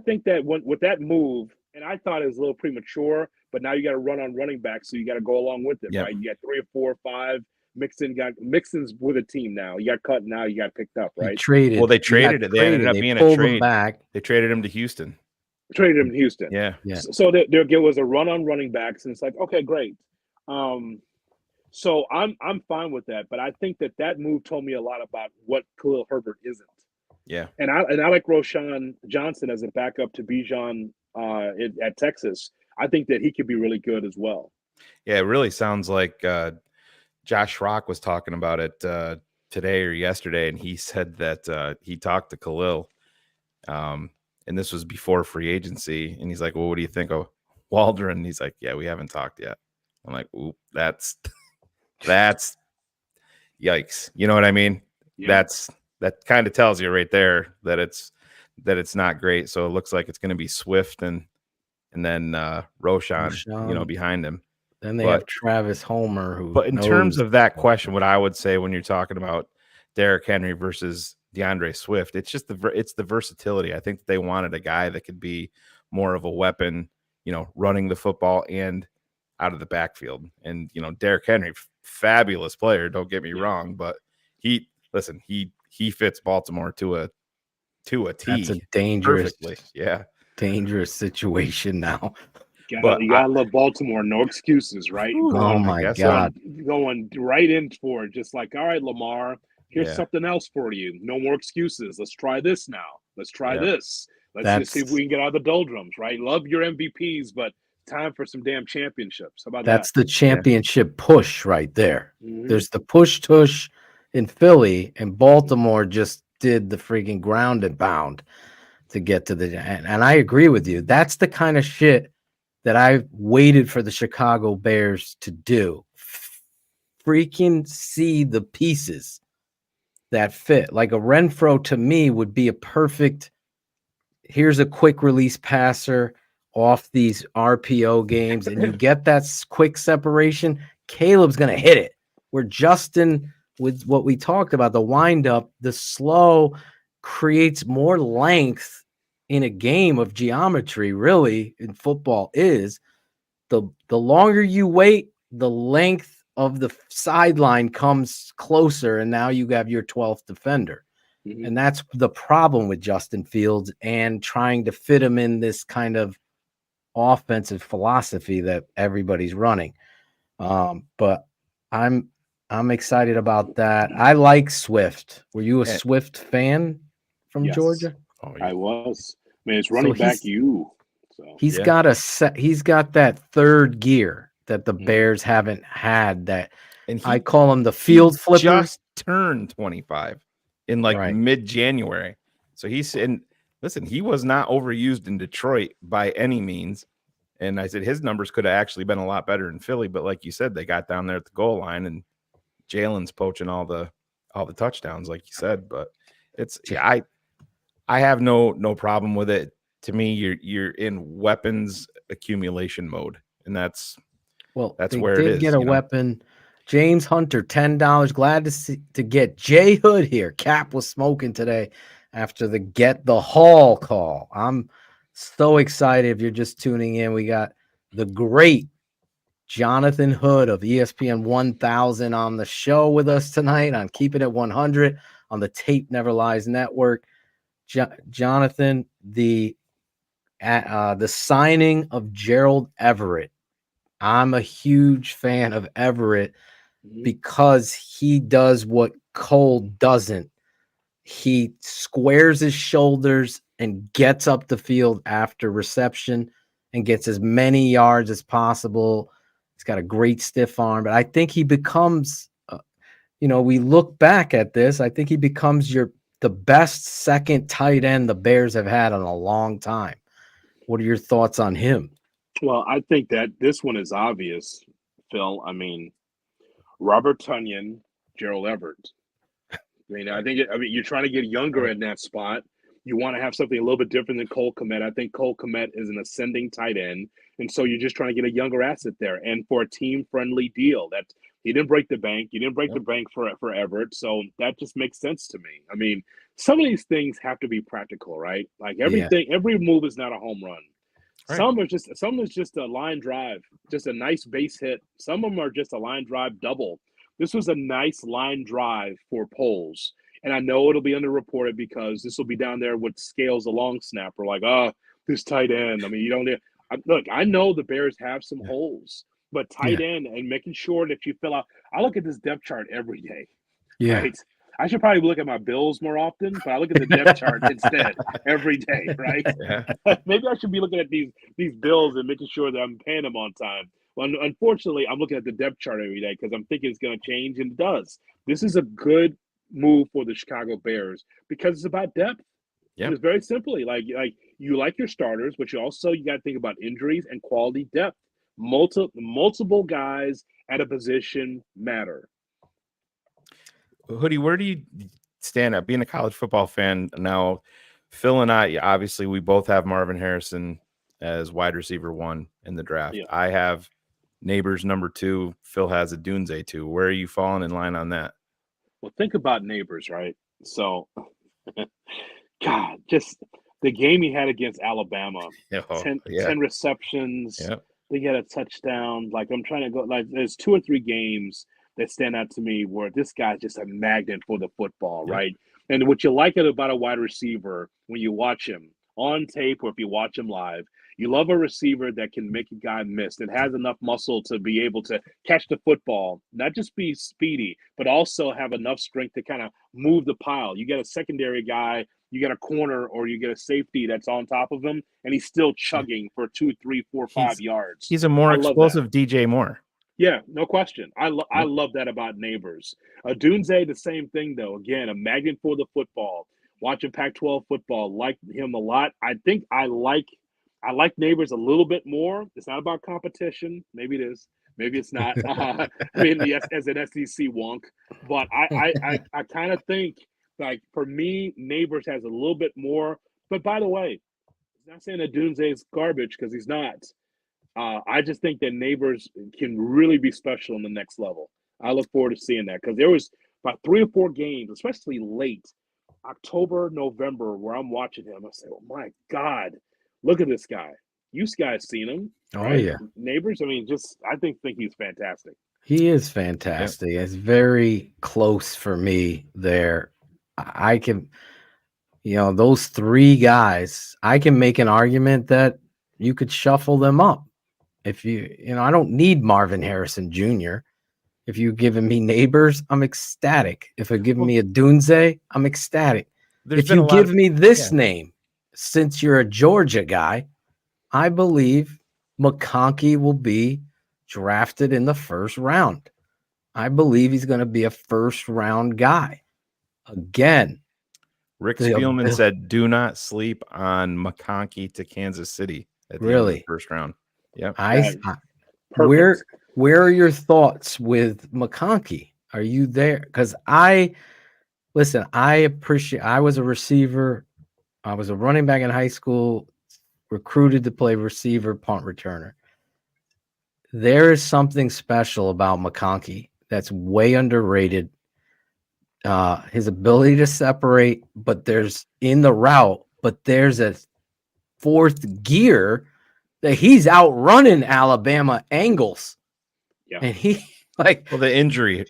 S20: think that with that move, and I thought it was a little premature, but now you got to run on running back, so you got to go along with it, right? You got 3 or 4 or 5. Mixon's with a team now. You got cut now. You got picked up, right?
S16: They traded it. They ended up being a trade. They traded him to Houston.
S20: Traded him to Houston.
S16: Yeah.
S20: So there was a run on running backs, and it's like, okay, great. So I'm fine with that, but I think that move told me a lot about what Khalil Herbert isn't.
S16: Yeah.
S20: And I like Roschon Johnson as a backup to Bijan at Texas. I think that he could be really good as well.
S16: Yeah, it really sounds like Josh Schrock was talking about it today or yesterday, and he said that he talked to Khalil, and this was before free agency, and he's like, well, what do you think of Waldron? And he's like, yeah, we haven't talked yet. I'm like, ooh, that's yikes. You know what I mean? Yeah. That kind of tells you right there that it's not great. So it looks like it's going to be Swift and then Roschon, behind him.
S15: Then they have Travis Homer.
S16: But in terms of that question, what I would say when you're talking about Derrick Henry versus DeAndre Swift, it's just it's the versatility. I think that they wanted a guy that could be more of a weapon, running the football and out of the backfield. And Derrick Henry, fabulous player. Don't get me wrong, but he fits Baltimore to a T.
S15: That's a dangerous,
S20: dangerous
S15: situation now.
S20: You gotta love Baltimore. No excuses, right?
S15: Oh my God.
S20: Going right in for it. Just like, all right, Lamar, here's something else for you. No more excuses. Let's try this now. Let's try this. Let's just see if we can get out of the doldrums, right? Love your MVPs, but time for some damn championships. How about that?
S15: That's the championship push right there.
S20: Mm-hmm.
S15: There's the push-tush in Philly, and Baltimore just did the freaking ground and pound to get to the end. And I agree with you. That's the kind of shit that I waited for the Chicago Bears to do. Freaking see the pieces that fit. Like a Renfroe to me would be a perfect, here's a quick release passer off these RPO games, and you get that quick separation. Caleb's going to hit it. Where Justin, with what we talked about, the windup, the slow creates more length in a game of geometry, really, in football is the longer you wait, the length of the sideline comes closer, and now you have your 12th defender. Mm-hmm. And that's the problem with Justin Fields and trying to fit him in this kind of offensive philosophy that everybody's running. But I'm excited about that. I like Swift. Were you a Swift fan from Georgia?
S20: Oh, yeah. I was. Man, it's running back you. So
S15: he's got that third gear that the Bears haven't had. That, and I call him the field flipper.
S16: Just turned 25 in mid-January. So listen, he was not overused in Detroit by any means. And I said his numbers could have actually been a lot better in Philly, but like you said, they got down there at the goal line and Jalen's poaching all the touchdowns, like you said. But I have no problem with it. To me, you're in weapons accumulation mode, and that's where it is.
S15: Get a weapon. James Hunter, $10. Glad to get JHood here. Cap was smoking today after the Get the Hall call. I'm so excited. If you're just tuning in, we got the great Jonathan Hood of ESPN 1000 on the show with us tonight on Keepin' It 100 on the Tape Never Lies Network. Jonathan, the signing of Gerald Everett. I'm a huge fan of Everett because he does what Cole doesn't. He squares his shoulders and gets up the field after reception and gets as many yards as possible, He's got a great stiff arm, but I think he becomes, we look back at this. I think he becomes the best second tight end the Bears have had in a long time. What are your thoughts on him?
S20: Well, I think that this one is obvious, Phil. I mean, Robert Tonyan, Gerald Everett. You're trying to get younger in that spot. You want to have something a little bit different than Cole Kmet. I think Cole Kmet is an ascending tight end, and so you're just trying to get a younger asset there. And for a team-friendly deal, that he didn't break the bank. You didn't break the bank for Everett, so that just makes sense to me. I mean, some of these things have to be practical, right? Like every move is not a home run. Right. Some is just a line drive, just a nice base hit. Some of them are just a line drive double. This was a nice line drive for Poles. And I know it'll be underreported because this will be down there with Scales, the long snapper, like, this tight end. I mean, you don't look, I know the Bears have some holes, but tight end and making sure that you fill out. I look at this depth chart every day.
S15: Yeah.
S20: Right? I should probably look at my bills more often, but I look at the depth chart instead every day, right? Yeah. Maybe I should be looking at these bills and making sure that I'm paying them on time. Well, unfortunately, I'm looking at the depth chart every day because I'm thinking it's going to change, and it does. This is a good move for the Chicago Bears because it's about depth. Yeah. It's very simply like you like your starters, but you got to think about injuries and quality depth. Multiple guys at a position matter.
S16: Hoodie, where do you stand at being a college football fan now? Phil and I, obviously, we both have Marvin Harrison as wide receiver 1 in the draft. Yeah. I have Neighbors number 2. Phil has a Dunze 2. Where are you falling in line on that?
S20: Well, think about Neighbors, right? So, God, just the game he had against Alabama, 10 receptions. Yep. They get a touchdown. Like, I'm trying to go, like, there's 2 or 3 games that stand out to me where this guy's just a magnet for the football, right? And what you like about a wide receiver when you watch him on tape or if you watch him live, you love a receiver that can make a guy miss and has enough muscle to be able to catch the football, not just be speedy, but also have enough strength to kind of move the pile. You get a secondary guy, you get a corner, or you get a safety that's on top of him, and he's still chugging for 2, 3, 4, 5 yards.
S16: He's a more explosive DJ Moore.
S20: Yeah, no question. I love that about Neighbors. Dunze, the same thing, though. Again, a magnet for the football. Watching Pac-12 football, like him a lot. I think I like Neighbors a little bit more. It's not about competition. Maybe it is. Maybe it's not. As an SEC wonk. But I kind of think, like, for me, Neighbors has a little bit more. But by the way, I'm not saying that Dunze is garbage because he's not. I just think that Neighbors can really be special in the next level. I look forward to seeing that because there was about 3 or 4 games, especially late October, November, where I'm watching him. I say, oh, my God, look at this guy. You guys seen him.
S15: Oh,
S20: right?
S15: yeah.
S20: Neighbors, I mean, I think he's fantastic.
S15: He is fantastic. Yep. It's very close for me there. I can, those 3 guys, I can make an argument that you could shuffle them up. If I don't need Marvin Harrison Jr. If you're giving me Neighbors, I'm ecstatic. If you're giving me a Dunze, I'm ecstatic. If you give me this name, since you're a Georgia guy, I believe McConkey will be drafted in the first round. I believe he's going to be a first-round guy. Again,
S16: Rick Spielman said, do not sleep on McConkey to Kansas City at the end of the first round. Yeah.
S15: Where are your thoughts with McConkey? Are you there? Because I was a receiver. I was a running back in high school, recruited to play receiver, punt returner. There is something special about McConkey that's way underrated. His ability to separate, but there's a 4th gear that he's outrunning Alabama angles.
S20: Yeah.
S15: And
S16: the injury,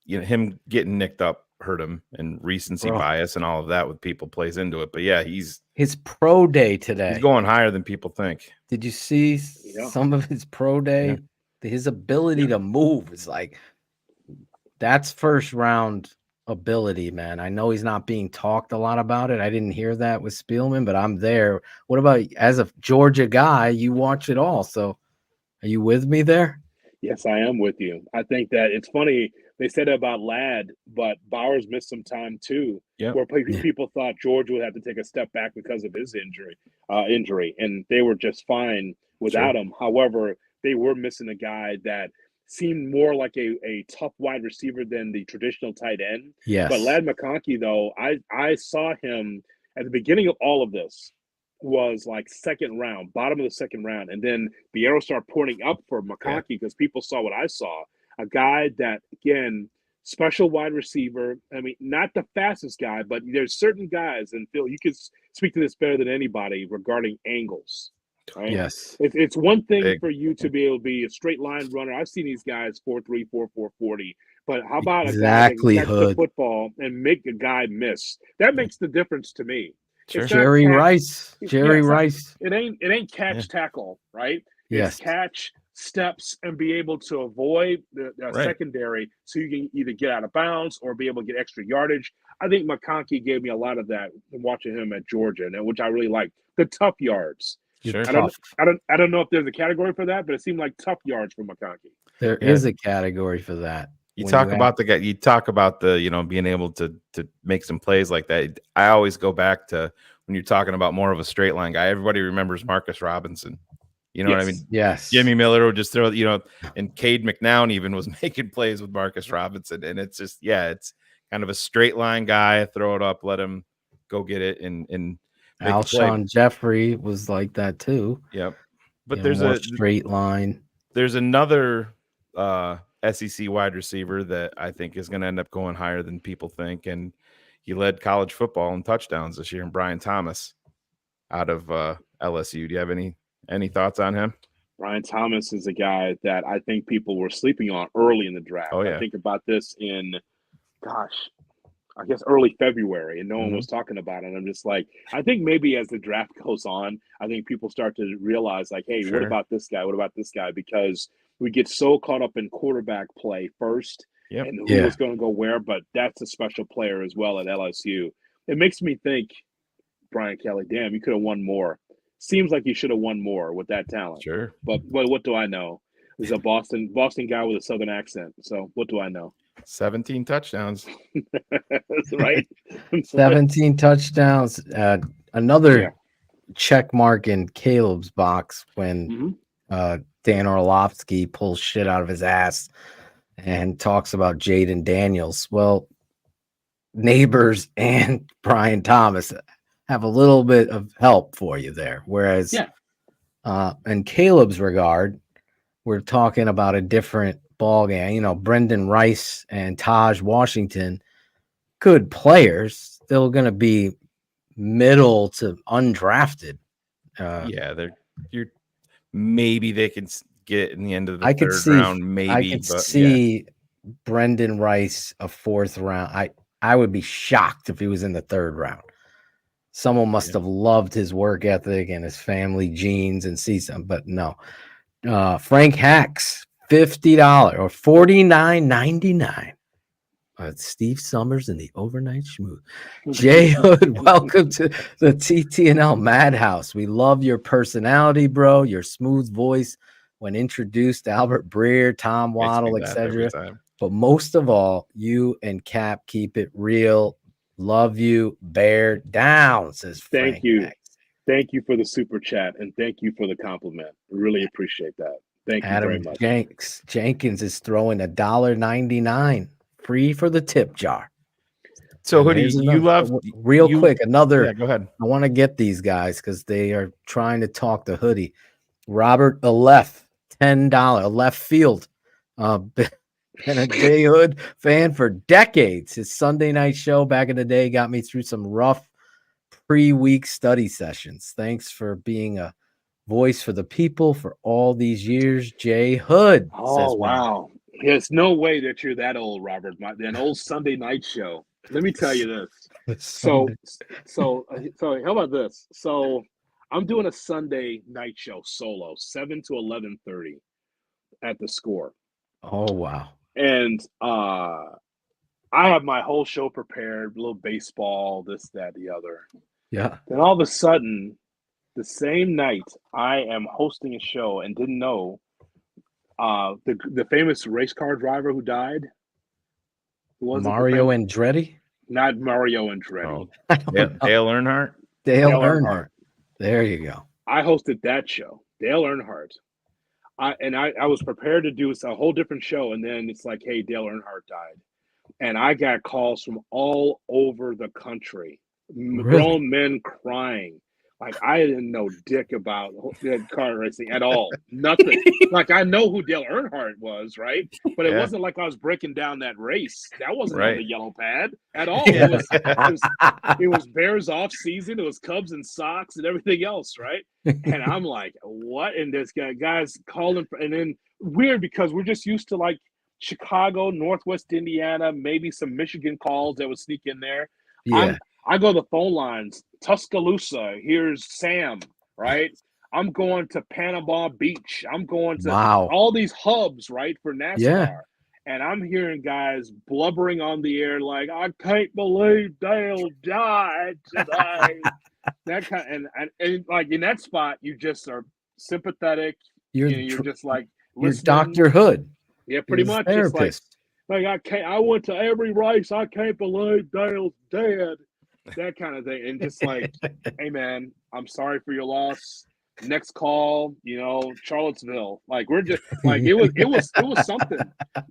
S16: him getting nicked up hurt him, and recency bias and all of that with people plays into it. But yeah,
S15: his pro day today.
S16: He's going higher than people think.
S15: Did you see some of his pro day? Yeah. His ability to move is that's first round ability, man. I know he's not being talked a lot about it. I didn't hear that with Spielman, but I'm there. What about as a Georgia guy? You watch it all, so are you with me there?
S20: Yes, I am with you. I think that it's funny. They said it about Ladd, but Bowers missed some time too,
S16: Yep.
S20: where people thought George would have to take a step back because of his injury, and they were just fine without him. However, they were missing a guy that seemed more like a tough wide receiver than the traditional tight end.
S15: Yes.
S20: But Ladd McConkey, though, I saw him at the beginning of all of this, was like second round, bottom of the second round. And then the arrow started pointing up for McConkey because people saw what I saw. A guy that, again, special wide receiver. I mean, not the fastest guy, but there's certain guys, and Phil, you can speak to this better than anybody regarding angles. Right?
S15: Yes.
S20: It's one thing for you to be able to be a straight line runner. I've seen these guys 4.3, 4.4, 40. But how about a guy that can catch the football and make a guy miss? That makes the difference to me.
S15: Sure. Jerry Rice.
S20: It ain't catch tackle, right?
S15: Yes.
S20: It's catch, steps, and be able to avoid the secondary so you can either get out of bounds or be able to get extra yardage. I think McConkey gave me a lot of that watching him at Georgia, and which I really liked. The tough yards.
S16: Sure.
S20: I don't know if there's a category for that, but it seemed like tough yards for McConkey.
S15: There is a category for that.
S16: You talk about the guy. You talk about the being able to make some plays like that. I always go back to when you're talking about more of a straight line guy. Everybody remembers Marcus Robinson. You know what I mean?
S15: Yes.
S16: Jimmy Miller would just throw, and Cade McNown even was making plays with Marcus Robinson, and it's just it's kind of a straight line guy. Throw it up, let him go get it, and make
S15: Alshon Jeffrey was like that too.
S16: Yep. But there's a
S15: straight line.
S16: There's another SEC wide receiver that I think is going to end up going higher than people think, and he led college football in touchdowns this year. And Brian Thomas out of LSU. Do you have any thoughts on him?
S20: Brian Thomas is a guy that I think people were sleeping on early in the draft.
S16: Oh, yeah.
S20: I think about this in, I guess early February, and no one was talking about it. I'm just like, I think maybe as the draft goes on, I think people start to realize, like, hey, what about this guy? What about this guy? Because we get so caught up in quarterback play first and who was going to go where, but that's a special player as well at LSU. It makes me think, Brian Kelly, damn, you could have won more. Seems like you should have won more with that talent.
S16: Sure.
S20: But what do I know? He's a Boston guy with a Southern accent. So what do I know?
S16: 17 touchdowns.
S20: That's right.
S15: 17 touchdowns. Another check mark in Caleb's box when Dan Orlovsky pulls shit out of his ass and talks about Jaden Daniels. Well, Neighbors and Brian Thomas have a little bit of help for you there. Whereas in Caleb's regard, we're talking about a different ball game. Brendan Rice and Taj Washington, good players, still going to be middle to undrafted.
S16: Maybe they can get in the end of the third round. Maybe
S15: I could see Brendan Rice a fourth round. I would be shocked if he was in the third round. Someone must have loved his work ethic and his family genes and see some, but no. Frank Hacks, $50 or $49.99. Steve Summers and the Overnight Schmoo. JHood, welcome to the TTNL Madhouse. We love your personality, bro, your smooth voice when introduced to Albert Breer, Tom Waddle, etc. But most of all, you and Cap keep it real. Love you. Bear down, says Frank.
S20: Thank you. Thank you for the super chat, and thank you for the compliment. Really appreciate that. Thank you very much.
S15: Jenkins is throwing $1.99 free for the tip jar.
S16: So Hoodie, you love
S15: quick. Another.
S16: Go ahead.
S15: I want to get these guys because they are trying to talk to Hoodie. Robert Aleph, $10 left field. Been a JHood fan for decades. His Sunday night show back in the day got me through some rough pre-week study sessions. Thanks for being a voice for the people for all these years, JHood.
S20: Oh, wow. There's no way that you're that old, Robert. An old Sunday night show. Let me tell you this. So how about this? So I'm doing a Sunday night show solo, 7 to 11:30 at the Score.
S15: Oh, wow.
S20: And I have my whole show prepared, a little baseball, this, that, the other.
S15: Yeah.
S20: Then all of a sudden, the same night I am hosting a show and didn't know, The famous race car driver who died. Who was
S15: Mario Andretti?
S20: Not Mario Andretti.
S16: Oh, Dale Earnhardt.
S15: Dale Earnhardt. There you go.
S20: I hosted that show. Dale Earnhardt. I was prepared to do a whole different show, and then it's like, hey, Dale Earnhardt died. And I got calls from all over the country. Grown men crying. Like, I didn't know dick about car racing at all. Nothing. Like, I know who Dale Earnhardt was, right? But it wasn't like I was breaking down that race. That wasn't on the yellow pad at all. It was Bears off season. It was Cubs and Sox and everything else, right? And I'm like, what? And this guy's calling. And then weird because we're just used to, like, Chicago, Northwest Indiana, maybe some Michigan calls that would sneak in there.
S15: Yeah.
S20: I go to the phone lines, Tuscaloosa, here's Sam, right? I'm going to Panama Beach. I'm going to all these hubs, right, for NASCAR.
S15: Yeah.
S20: And I'm hearing guys blubbering on the air like, I can't believe Dale died today. That kind and like in that spot, you just are sympathetic. You're just like,
S15: you're Dr. Hood.
S20: Yeah, pretty much. Just like I went to every race. I can't believe Dale's dead. That kind of thing. And just like, hey man, I'm sorry for your loss. Next call, Charlottesville. Like we're just like it was something.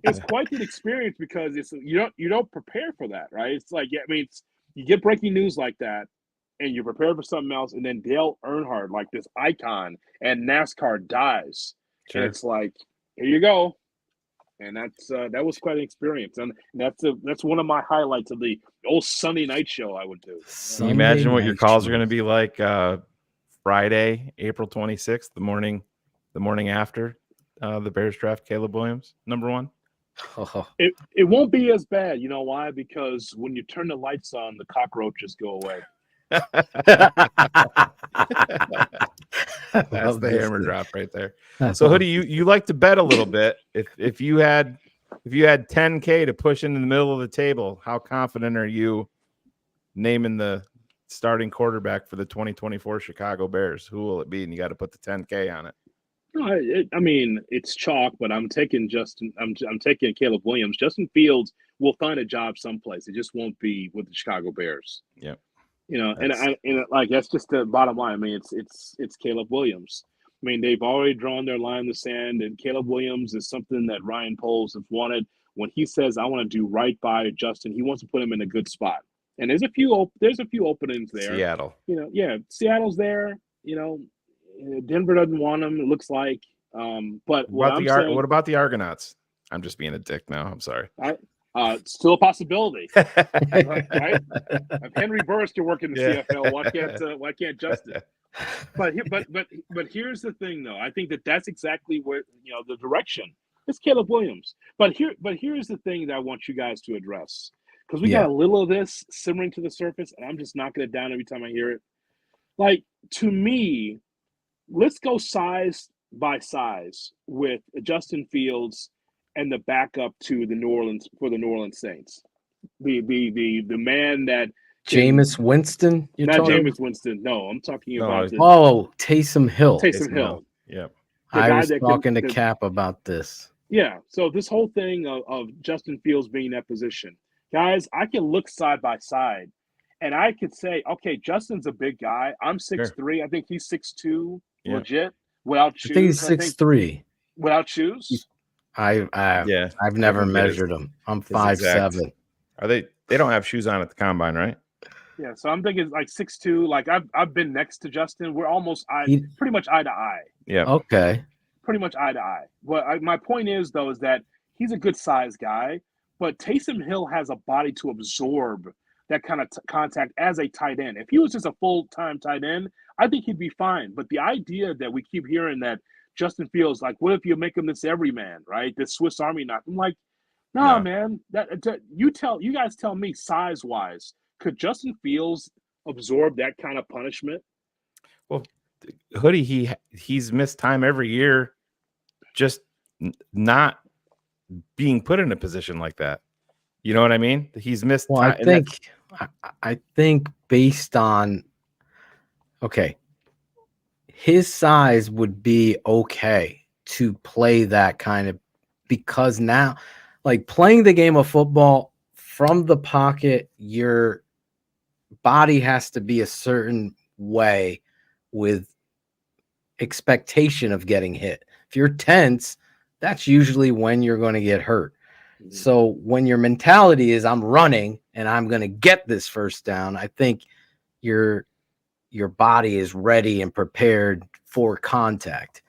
S20: It's quite an experience because it's you don't prepare for that, right? It's like you get breaking news like that and you're prepared for something else, and then Dale Earnhardt, like this icon, and NASCAR dies. Sure. And it's like, here you go. And that was quite an experience, and that's one of my highlights of the old Sunday night show I would do.
S16: Can you imagine what your calls are going to be like Friday, April 26th, the morning after the Bears draft Caleb Williams, number 1?
S20: Oh. It won't be as bad. You know why? Because when you turn the lights on, the cockroaches go away.
S16: That's the hammer drop right there. So Hoodie, you like to bet a little bit. If you had $10K to push into the middle of the table, how confident are you naming the starting quarterback for the 2024 Chicago Bears? Who will it be? And you got to put the $10K on it.
S20: No, it's chalk, but I'm taking I'm taking Caleb Williams. Justin Fields will find a job someplace. It just won't be with the Chicago Bears.
S16: Yep.
S20: That's just the bottom line. I mean, it's Caleb Williams. I mean, they've already drawn their line in the sand, and Caleb Williams is something that Ryan Poles has wanted. When he says, "I want to do right by Justin," he wants to put him in a good spot. And there's a few openings there.
S16: Seattle.
S20: Seattle's there. Denver doesn't want him. It looks like. But what
S16: about the Argonauts? I'm just being a dick now. I'm sorry.
S20: Still a possibility, right? If Henry Burris can work in the CFL, why can't Justin? But here's the thing, though. I think that's exactly where the direction. It's Caleb Williams. But here's the thing that I want you guys to address, because we got a little of this simmering to the surface, and I'm just knocking it down every time I hear it. Like, to me, let's go size by size with Justin Fields and the backup to the New Orleans Saints. The man that
S15: Jameis Winston.
S20: Not Jameis Winston. No, I'm talking about
S15: Taysom Hill.
S20: Taysom Hill.
S16: Yeah.
S15: I was talking to Cap about this.
S20: Yeah. So this whole thing of Justin Fields being in that position, guys, I can look side by side, and I could say, okay, Justin's a big guy. I'm 6'3". Sure. I think he's 6'2", legit, without shoes.
S15: I think he's 6'3".
S20: Without shoes.
S15: I've never measured them. I'm 5'7".
S16: Are they don't have shoes on at the combine, right?
S20: Yeah, so I'm thinking like 6'2". Like I've been next to Justin. We're almost pretty much eye to eye.
S16: Yeah.
S15: Okay.
S20: Pretty much eye to eye. But my point is though is that he's a good size guy, but Taysom Hill has a body to absorb that kind of contact as a tight end. If he was just a full-time tight end, I think he'd be fine. But the idea that we keep hearing that Justin Fields, like, what if you make him this everyman, right? This Swiss Army knife. I'm like, no, man. You guys tell me size-wise, could Justin Fields absorb that kind of punishment?
S16: Well, Hoodie, he's missed time every year, just not being put in a position like that. You know what I mean? He's missed time.
S15: I think based on his size would be okay to play that kind of, because now, like playing the game of football from the pocket, your body has to be a certain way with expectation of getting hit. If you're tense, that's usually when you're going to get hurt. So when your mentality is I'm running and I'm going to get this first down, I think your body is ready and prepared for contact.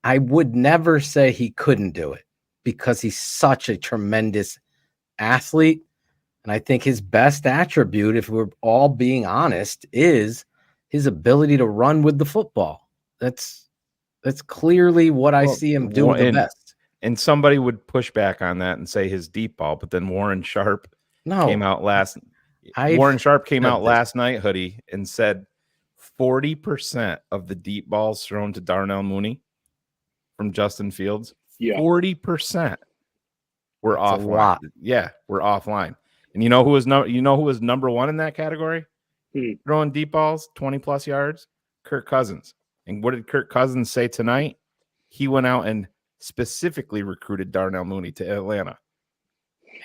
S15: I would never say he couldn't do it because he's such a tremendous athlete. And I think his best attribute, if we're all being honest, is his ability to run with the football. That's clearly what I see him doing the best.
S16: And somebody would push back on that and say his deep ball, but then Warren Sharp came out last. Warren Sharp came out last night, Hoodie, and said 40% of the deep balls thrown to Darnell Mooney from Justin Fields, 40% were offline. Yeah, were offline. And you know who was number one in that category? Throwing deep balls, 20 plus yards? Kirk Cousins. And what did Kirk Cousins say tonight? He went out and specifically recruited Darnell Mooney to Atlanta.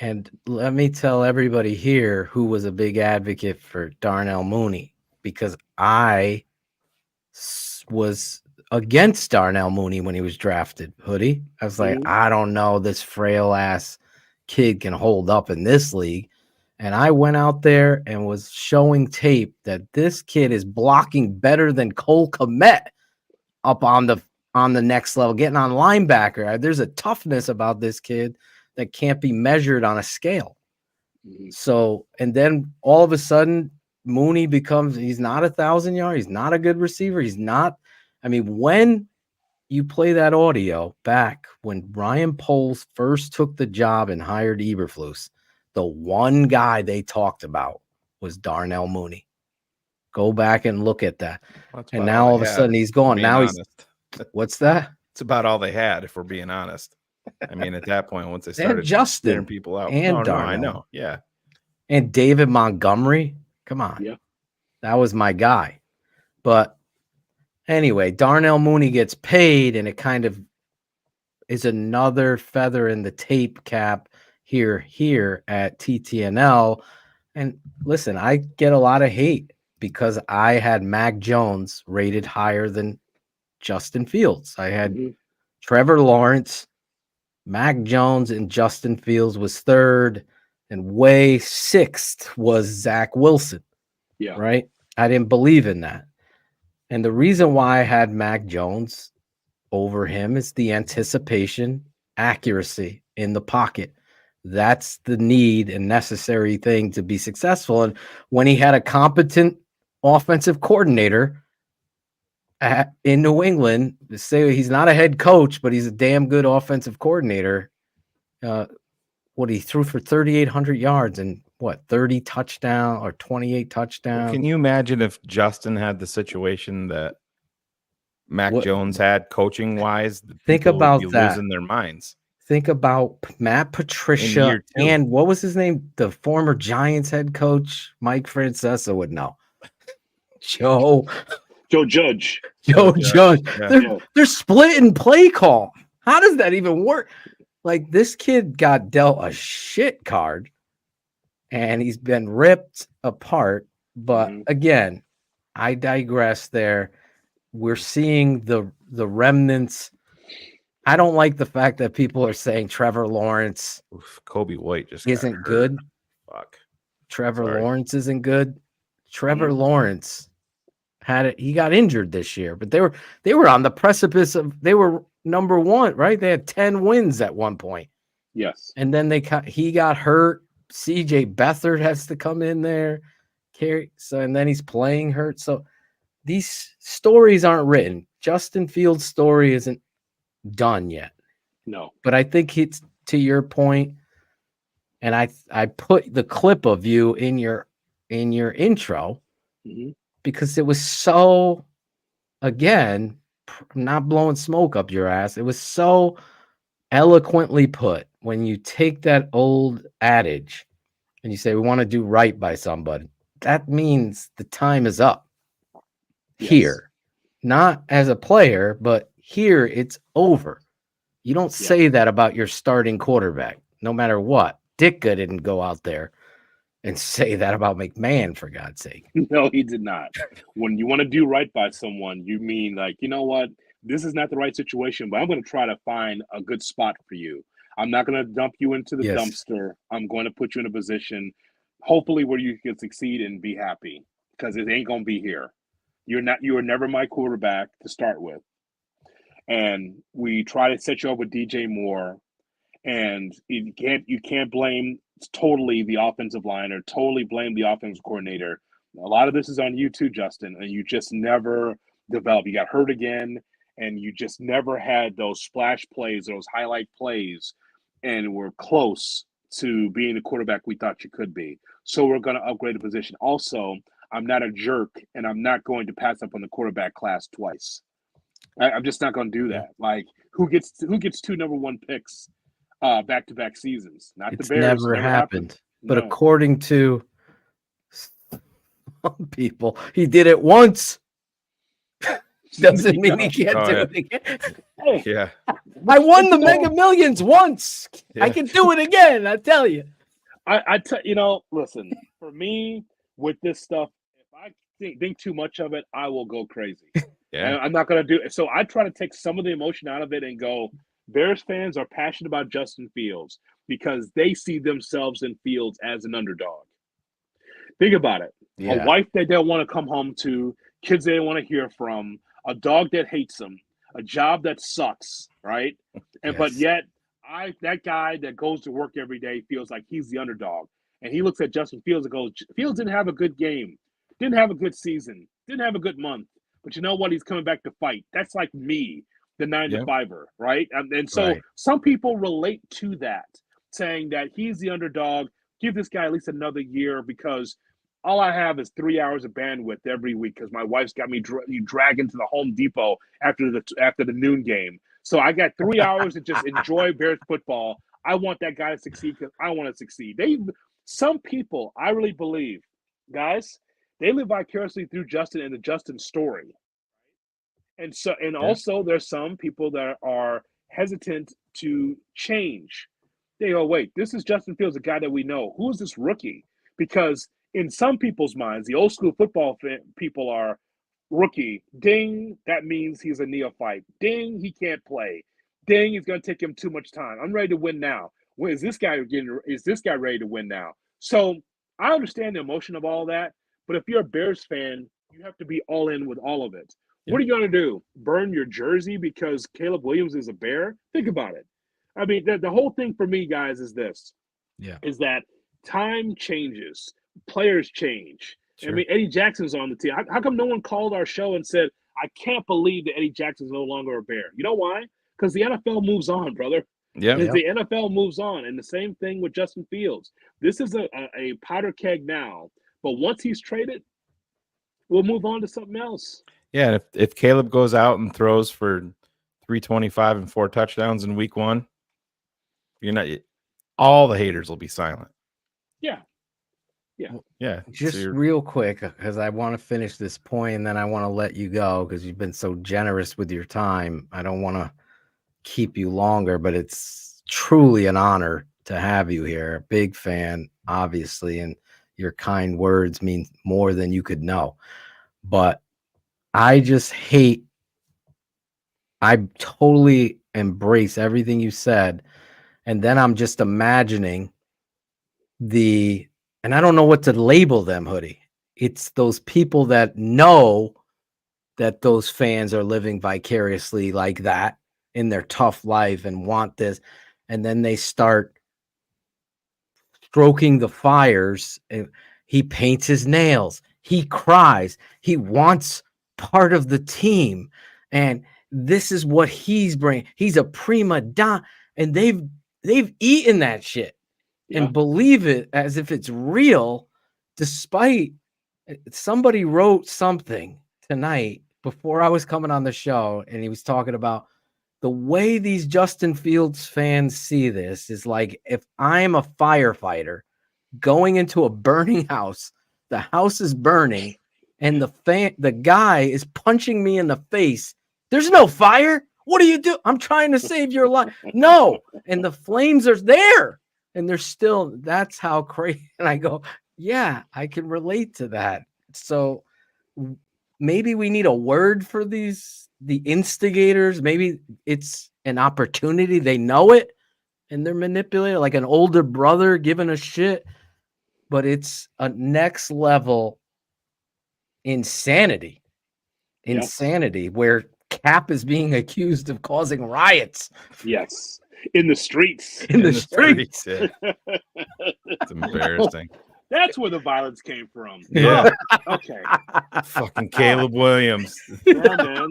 S15: And let me tell everybody here who was a big advocate for Darnell Mooney, because I was against Darnell Mooney when he was drafted, Hoodie. I was like, I don't know, this frail ass kid can hold up in this league. And I went out there and was showing tape that this kid is blocking better than Cole Kmet up on the next level, getting on linebacker. There's a toughness about this kid that can't be measured on a scale. So, and then all of a sudden, Mooney he's not 1,000 yards. He's not a good receiver. He's not. I mean, when you play that audio back when Ryan Poles first took the job and hired Eberflus, the one guy they talked about was Darnell Mooney. Go back and look at that. And now all of a sudden he's gone. Now he's what's that?
S16: It's about all they had, if we're being honest. I mean, at that point, once they started
S15: Justin
S16: people out,
S15: and Darnell.
S16: I know, yeah,
S15: and David Montgomery. Come on, that was my guy. But anyway, Darnell Mooney gets paid, and it kind of is another feather in the tape cap here at TTNL. And listen, I get a lot of hate because I had Mac Jones rated higher than Justin Fields. I had Trevor Lawrence, Mac Jones, and Justin Fields was third, and way sixth was Zach Wilson. Yeah. Right? I didn't believe in that. And the reason why I had Mac Jones over him is the anticipation, accuracy in the pocket. That's the need and necessary thing to be successful. And when he had a competent offensive coordinator in New England, to say he's not a head coach, but he's a damn good offensive coordinator. What he threw for 3,800 yards and 30 touchdowns or 28 touchdowns.
S16: Can you imagine if Justin had the situation that Mac Jones had coaching wise?
S15: Think about that.
S16: Losing their minds.
S15: Think about Matt Patricia and what was his name? The former Giants head coach, Mike Francesca would know. Joe
S20: Judge.
S15: Yeah. They're splitting play call. How does that even work? Like, this kid got dealt a shit card and he's been ripped apart. But again, I digress there. We're seeing the remnants. I don't like the fact that people are saying Trevor Lawrence
S16: Kobe White just
S15: isn't good.
S16: Fuck.
S15: Trevor Lawrence isn't good. Trevor Lawrence he got injured this year, but they were on the precipice of, they were number one, right? They had 10 wins at one point.
S20: Yes.
S15: And then he got hurt. CJ Beathard has to come in there. And then he's playing hurt. So these stories aren't written. Justin Fields' story isn't done yet.
S20: No.
S15: But I think it's to your point, and I put the clip of you in your intro because it was so, again, not blowing smoke up your ass. It was so eloquently put when you take that old adage and you say, we want to do right by somebody. That means the time is up here, not as a player, but here it's over. You don't say that about your starting quarterback, no matter what. Ditka didn't go out there and say that about McMahon, for God's sake.
S20: No, he did not. When you want to do right by someone, you mean like, you know what? This is not the right situation, but I'm going to try to find a good spot for you. I'm not going to dump you into the dumpster. I'm going to put you in a position, hopefully, where you can succeed and be happy, because it ain't going to be here. You were never my quarterback to start with. And we try to set you up with DJ Moore, and you can't blame totally the offensive line or totally blame the offensive coordinator. A lot of this is on you too, Justin, and you just never developed. You got hurt again, and you just never had those splash plays, those highlight plays, and we're close to being the quarterback we thought you could be. So we're going to upgrade the position. Also, I'm not a jerk, and I'm not going to pass up on the quarterback class twice. I'm just not going to do that. Like, who gets 2 number 1 picks back-to-back seasons? Not
S15: It's
S20: the Bears.
S15: never happened. But
S20: No.
S15: according to some people, he did it once. Doesn't mean he can't do it again.
S20: Hey,
S16: Yeah.
S15: I won the Mega Millions once. I can do it again, I tell you.
S20: Listen, for me, with this stuff, if I think too much of it, I will go crazy.
S16: Yeah.
S20: And I'm not going to do it. So I try to take some of the emotion out of it and go, Bears fans are passionate about Justin Fields because they see themselves in Fields as an underdog. Think about it.
S15: Yeah.
S20: A wife that they don't want to come home to, kids they don't want to hear from, a dog that hates them, a job that sucks, right? And But yet, that guy that goes to work every day feels like he's the underdog. And he looks at Justin Fields and goes, Fields didn't have a good game, didn't have a good season, didn't have a good month. But you know what? He's coming back to fight. That's like me, the 9-to-5er, right? And so some people relate to that, saying that he's the underdog. Give this guy at least another year because all I have is 3 hours of bandwidth every week because my wife's got me dragging to the Home Depot after the noon game. So I got 3 hours to just enjoy Bears football. I want that guy to succeed because I want to succeed. Some people, I really believe, guys, they live vicariously through Justin and the Justin story. And also there's some people that are hesitant to change. They go, wait, this is Justin Fields, the guy that we know. Who is this rookie? Because in some people's minds, the old school football people are rookie. Ding, that means he's a neophyte. Ding, he can't play. Ding, it's going to take him too much time. I'm ready to win now. Is this guy ready to win now? So I understand the emotion of all that. But if you're a Bears fan, you have to be all in with all of it. Yeah. What are you going to do? Burn your jersey because Caleb Williams is a Bear? Think about it. I mean, the whole thing for me, guys, is this.
S15: Yeah.
S20: Is that time changes. Players change. Sure. I mean, Eddie Jackson's on the team. How come no one called our show and said, I can't believe that Eddie Jackson's no longer a Bear? You know why? Because the NFL moves on, brother.
S16: Yeah.
S20: The NFL moves on. And the same thing with Justin Fields. This is a powder keg now. But once he's traded, we'll move on to something else.
S16: Yeah, and if Caleb goes out and throws for 325 and 4 touchdowns in week 1, all the haters will be silent.
S20: Yeah. Yeah.
S16: Yeah.
S15: Just real quick, because I want to finish this point and then I want to let you go because you've been so generous with your time. I don't want to keep you longer, but it's truly an honor to have you here. Big fan, obviously, and your kind words mean more than you could know. But I just I totally embrace everything you said. And then I'm just imagining and I don't know what to label them, Hoodie. It's those people that know that those fans are living vicariously like that in their tough life and want this. And then they start stroking the fires. And he paints his nails. He cries. He wants part of the team. And this is what he's bringing. He's a prima donna. And they've eaten that shit and believe it as if it's real, despite somebody wrote something tonight before I was coming on the show. And he was talking about the way these Justin Fields fans see this is like, if I'm a firefighter going into a burning house, the house is burning, and the guy is punching me in the face. There's no fire. What do you do? I'm trying to save your life. No. And the flames are there. And they're still, that's how crazy. And I go, yeah, I can relate to that. So maybe we need a word for the instigators. Maybe it's an opportunity. They know it and they're manipulated like an older brother giving a shit. But it's a next level insanity. Insanity where Cap is being accused of causing riots.
S20: Yes. In the streets.
S15: In the streets.
S16: Yeah. It's embarrassing.
S20: That's where the violence came from.
S16: Yeah.
S20: Oh, okay.
S16: Fucking Caleb Williams.
S20: Yeah, man.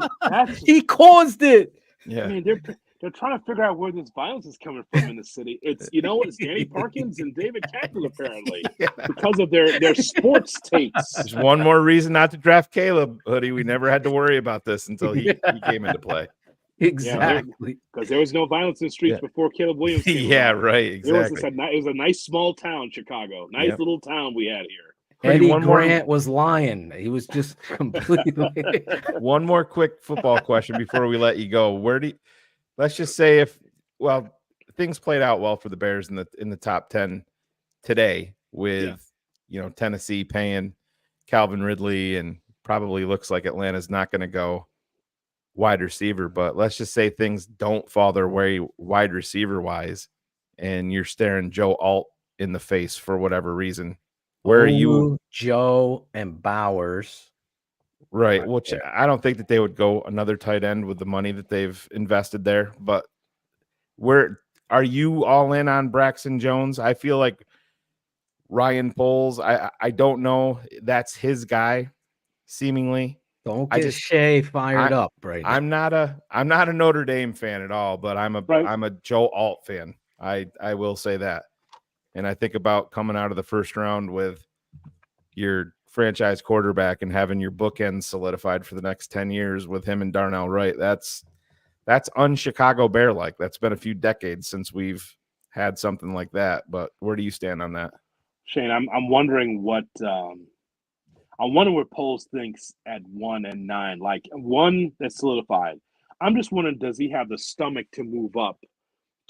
S15: He caused it.
S16: Yeah.
S20: I mean, they're trying to figure out where this violence is coming from in the city. It's it's Danny Parkins and David Kaplan apparently because of their sports takes.
S16: There's one more reason not to draft Caleb, Hoodie. We never had to worry about this until he came into play.
S15: Exactly.
S20: Because there was no violence in the streets before Caleb Williams came around.
S16: Right. Exactly.
S20: It was a nice small town, Chicago. Nice little town we had here.
S15: Eddie Grant was lying. He was just completely.
S16: One more quick football question before we let you go. Let's just say things played out well for the Bears in the top 10 today with Tennessee paying Calvin Ridley, and probably looks like Atlanta's not going to go wide receiver, but let's just say things don't fall their way wide receiver wise, and you're staring Joe Alt in the face for whatever reason. Where are you?
S15: Joe and Bowers.
S16: Right. Which I don't think that they would go another tight end with the money that they've invested there, but where are you all in on Braxton Jones? I feel like Ryan Poles, I don't know. That's his guy, seemingly.
S15: Don't get Shea fired up right now.
S16: I'm not a Notre Dame fan at all, but I'm a Joe Alt fan. I will say that. And I think about coming out of the first round with your franchise quarterback and having your bookends solidified for the next 10 years with him and Darnell Wright. That's un-Chicago Bear like. That's been a few decades since we've had something like that. But where do you stand on that?
S20: Shane, I'm wondering what I wonder what Poles thinks at 1 and 9. Like one that's solidified. I'm just wondering, does he have the stomach to move up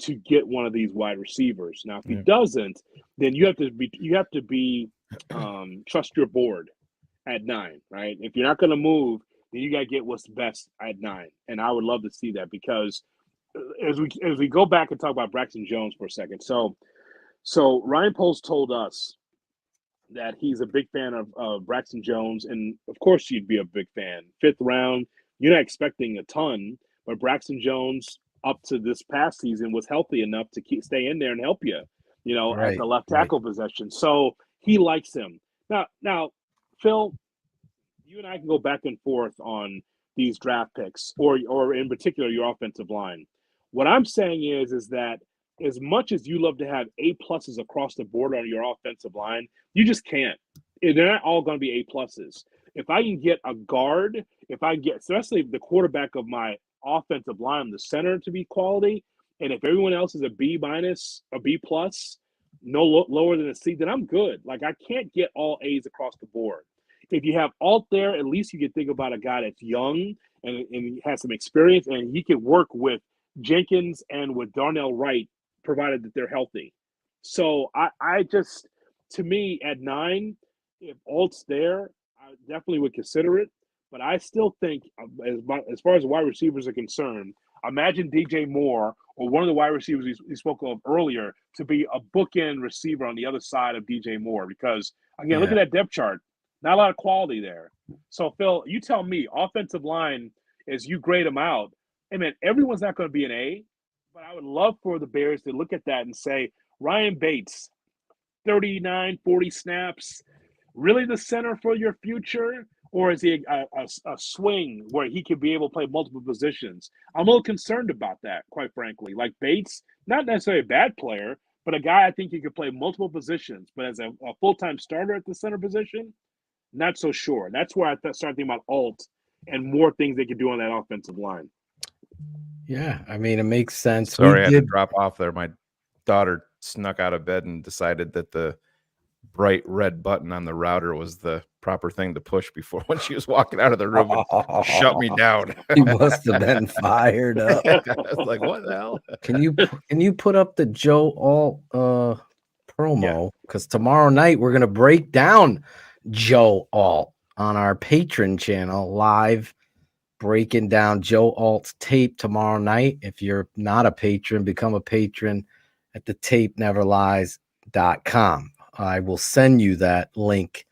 S20: to get one of these wide receivers? Now, if he doesn't, then you have to be trust your board at 9, right? If you're not going to move, then you got to get what's best at 9. And I would love to see that, because as we go back and talk about Braxton Jones for a second. So Ryan Poles told us that he's a big fan of Braxton Jones, and of course you'd be a big fan. 5th round, you're not expecting a ton, but Braxton Jones up to this past season was healthy enough to stay in there and help you, at the left tackle position. So he likes him. Now, Phil, you and I can go back and forth on these draft picks, or in particular your offensive line. What I'm saying is that as much as you love to have A+ across the board on your offensive line, you just can't. They're not all going to be A+. If I can get a guard, especially the quarterback of my offensive line, the center, to be quality, and if everyone else is a B- or B+, no lower than a C, then I'm good. Like, I can't get all A's across the board. If you have Alt there, at least you can think about a guy that's young and has some experience, and he can work with Jenkins and with Darnell Wright, provided that they're healthy. So I just, to me, at 9, if Alt's there, I definitely would consider it. But I still think, as far as wide receivers are concerned, imagine DJ Moore or one of the wide receivers we spoke of earlier to be a bookend receiver on the other side of DJ Moore. Because, again, look at that depth chart. Not a lot of quality there. So, Phil, you tell me, offensive line, as you grade them out, I mean, everyone's not going to be an A. But I would love for the Bears to look at that and say, Ryan Bates, 39, 40 snaps, really the center for your future? Or is he a swing where he could be able to play multiple positions? I'm a little concerned about that, quite frankly. Like Bates, not necessarily a bad player, but a guy I think he could play multiple positions. But as a full-time starter at the center position, not so sure. That's where I start thinking about Alt and more things they could do on that offensive line.
S15: Yeah, I mean, it makes sense.
S16: Sorry, I had to drop off there. My daughter snuck out of bed and decided that the bright red button on the router was the proper thing to push before when she was walking out of the room and shut me down.
S15: You must have been fired up.
S16: I was like, what the hell?
S15: Can you put up the Joe Alt promo? Because tomorrow night we're gonna break down Joe Alt on our Patreon channel live, breaking down Joe Alt's tape tomorrow night. If you're not a patron, become a patron at thetapeneverlies.com. I will send you that link,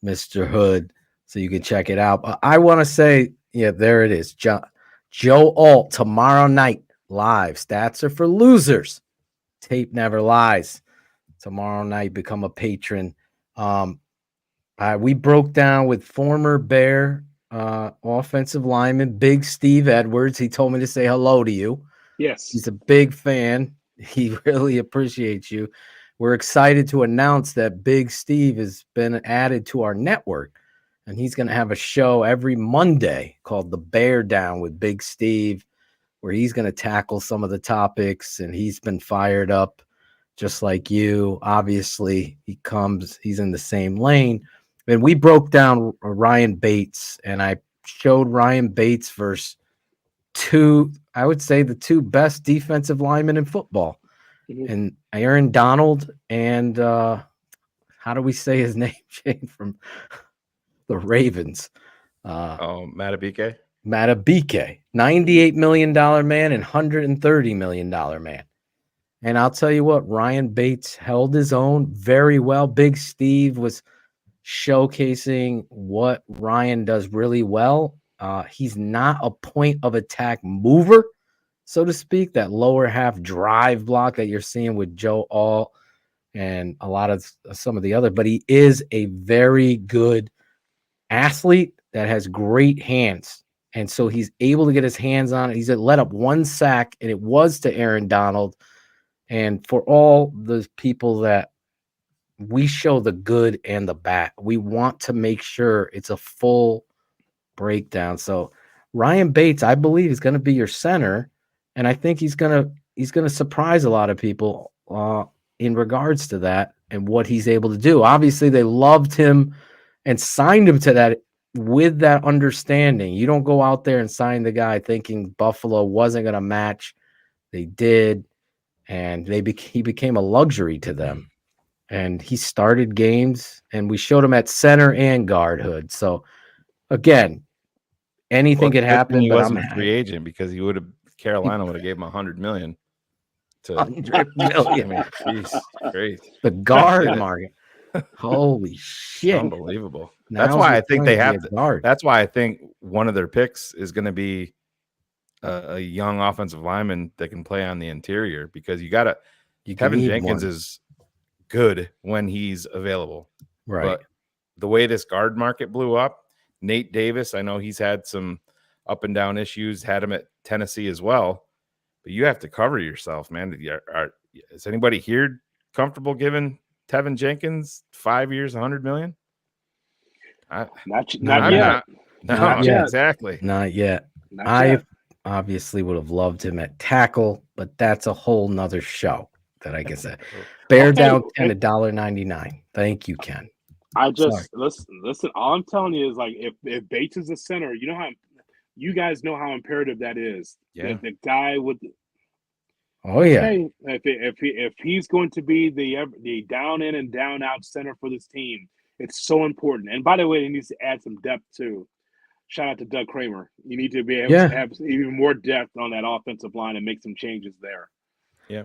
S15: Mr. Hood, so you can check it out. But I want to say, yeah, there it is. Joe Alt tomorrow night live. Stats are for losers. Tape never lies. Tomorrow night, become a patron. We broke down with former Bear offensive lineman, Big Steve Edwards. He told me to say hello to you.
S20: Yes.
S15: He's a big fan. He really appreciates you. We're excited to announce that Big Steve has been added to our network, and he's going to have a show every Monday called The Bear Down with Big Steve, where he's going to tackle some of the topics, and he's been fired up just like you. Obviously, he's in the same lane. And we broke down Ryan Bates, and I showed Ryan Bates versus the two best defensive linemen in football. And Aaron Donald and how do we say his name, Shane, from the Ravens?
S16: Matabike.
S15: Matabike, $98 million man and $130 million man. And I'll tell you what, Ryan Bates held his own very well. Big Steve was showcasing what Ryan does really well. He's not a point of attack mover, so to speak, that lower half drive block that you're seeing with Joe Alt and a lot of some of the other, but he is a very good athlete that has great hands. And so he's able to get his hands on it. He's let up one sack, and it was to Aaron Donald. And for all the people that we show the good and the bad, we want to make sure it's a full breakdown. So Ryan Bates, I believe, is going to be your center. And I think he's gonna surprise a lot of people in regards to that and what he's able to do. Obviously, they loved him and signed him to that with that understanding. You don't go out there and sign the guy thinking Buffalo wasn't going to match. They did, and he became a luxury to them. And he started games, and we showed him at center and guard, Hood. So again, anything could happen.
S16: He
S15: but
S16: wasn't
S15: I'm
S16: a free agent because Carolina would have gave him $100 million.
S15: $100 million.
S16: I mean, geez, great.
S15: The guard market. Holy shit.
S16: Unbelievable. That's why I think they have to. That's why I think one of their picks is going to be a young offensive lineman that can play on the interior, because Kevin Jenkins is good when he's available.
S15: Right.
S16: But the way this guard market blew up, Nate Davis, I know he's had some up and down issues, had him at Tennessee as well, but you have to cover yourself, man. Is anybody here comfortable giving Tevin Jenkins 5 years, $100 million?
S20: Not yet.
S16: Not yet. Exactly.
S15: Not yet. I obviously would have loved him at tackle, but that's a whole nother show that I guess Bear down 10 at $1.99. Thank you, Ken.
S20: Listen. All I'm telling you is, like, if Bates is a center, you guys know how imperative that is.
S16: Yeah.
S20: The guy with.
S15: Oh yeah.
S20: If he's going to be the down in and down out center for this team, it's so important. And by the way, he needs to add some depth too. Shout out to Doug Kramer. You need to be able to have even more depth on that offensive line and make some changes there.
S16: Yeah.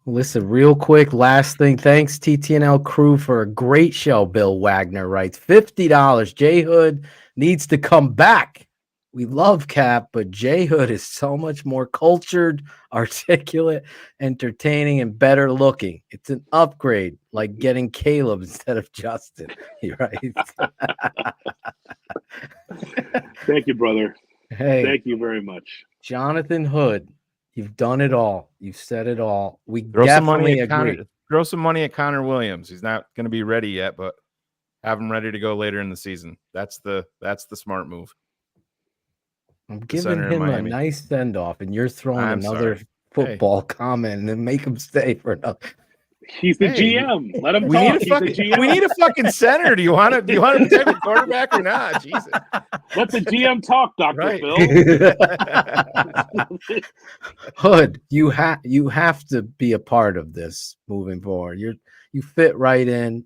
S15: Listen, real quick, last thing. Thanks, TTNL crew, for a great show. Bill Wagner writes, $50. JHood needs to come back. We love Cap, but JHood is so much more cultured, articulate, entertaining, and better looking. It's an upgrade, like getting Caleb instead of Justin. He writes.
S20: Thank you, brother.
S15: Hey,
S20: thank you very much.
S15: Jonathan Hood, you've done it all. You've said it all. We
S16: Throw
S15: definitely agree.
S16: Throw some money at Connor Williams. He's not going to be ready yet, but have him ready to go later in the season. That's the smart move.
S15: I'm giving him a nice send off, and you're throwing another football comment and then make him stay for another.
S20: He's the GM. Let him
S16: we
S20: talk.
S16: need a
S20: He's
S16: fucking
S20: the GM.
S16: we need a fucking center. Do you want to protect the quarterback or not? Jesus.
S20: Let the GM talk, Dr.
S16: Right.
S20: Phil.
S15: Hood, you have to be a part of this moving forward. You fit right in,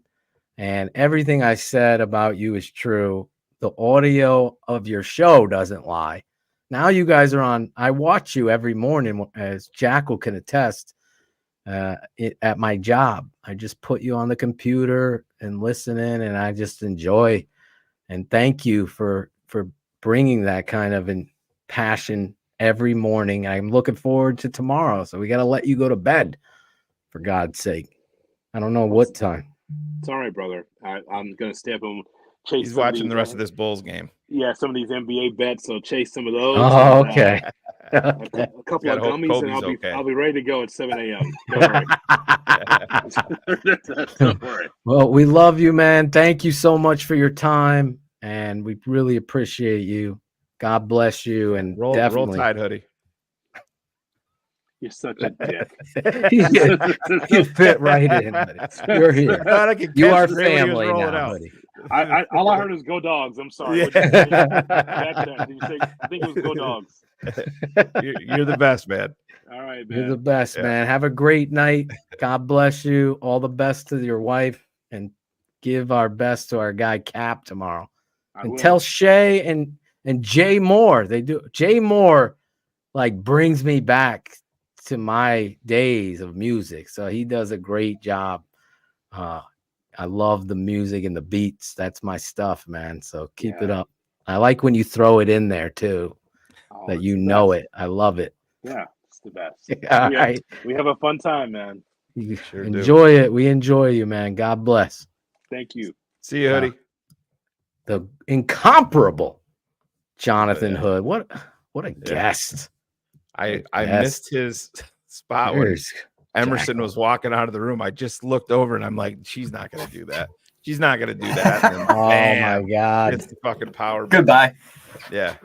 S15: and everything I said about you is true. The audio of your show doesn't lie. Now you guys are on. I watch you every morning, as Jackal can attest. At my job, I just put you on the computer and listen in, and I just enjoy. And thank you for bringing that kind of passion every morning. I'm looking forward to tomorrow, so we got to let you go to bed, for God's sake. I don't know what time.
S20: It's all right, brother. I'm gonna stay up and chase.
S16: He's watching the rest of this Bulls game.
S20: Yeah, some of these NBA bets, so chase some of those.
S15: Oh, okay.
S20: A couple of gummies, and I'll be ready to go at 7 a.m. Don't worry.
S15: Well, we love you, man. Thank you so much for your time, and we really appreciate you. God bless you, and
S16: roll Tide, hoodie.
S20: You're such a dick.
S15: You fit right in. You're here. You are family now, buddy.
S20: All I heard was "Go Dogs." I'm sorry.
S16: Yeah.
S20: Did you say? I think it was "Go Dogs."
S16: You're the best, man.
S20: All right, man.
S15: You're the best, man. Have a great night. God bless you. All the best to your wife, and give our best to our guy Cap tomorrow. And tell Shay and Jay Moore. Jay Moore brings me back to my days of music. So he does a great job. I love the music and the beats. That's my stuff, man. So keep it up. I like when you throw it in there too, that you know it. I love it.
S20: Yeah, it's the best.
S15: All right.
S20: We have a fun time, man.
S15: You enjoy it. We enjoy you, man. God bless.
S20: Thank you.
S16: See you, hoodie.
S15: The incomparable Jonathan Hood. What a guest.
S16: I missed his spot when Emerson was walking out of the room. I just looked over and I'm like, she's not going to do that. She's not going to do that. And
S15: oh my God.
S16: It's the fucking power.
S21: Goodbye.
S16: Yeah.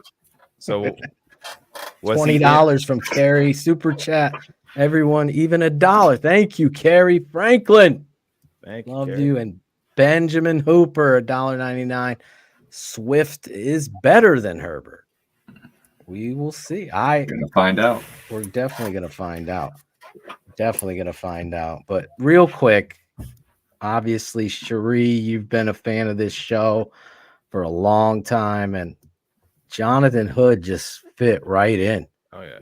S16: So
S15: $20 from Carrie. Super chat. Everyone, even $1. Thank you, Carrie Franklin.
S16: Thank you.
S15: Love you. And Benjamin Hooper, $1.99. Swift is better than Herbert. We will see.
S21: Gonna find out.
S15: We're definitely gonna find out. But real quick, obviously, Sheri, you've been a fan of this show for a long time, and Jonathan Hood just fit right in.
S16: Oh yeah.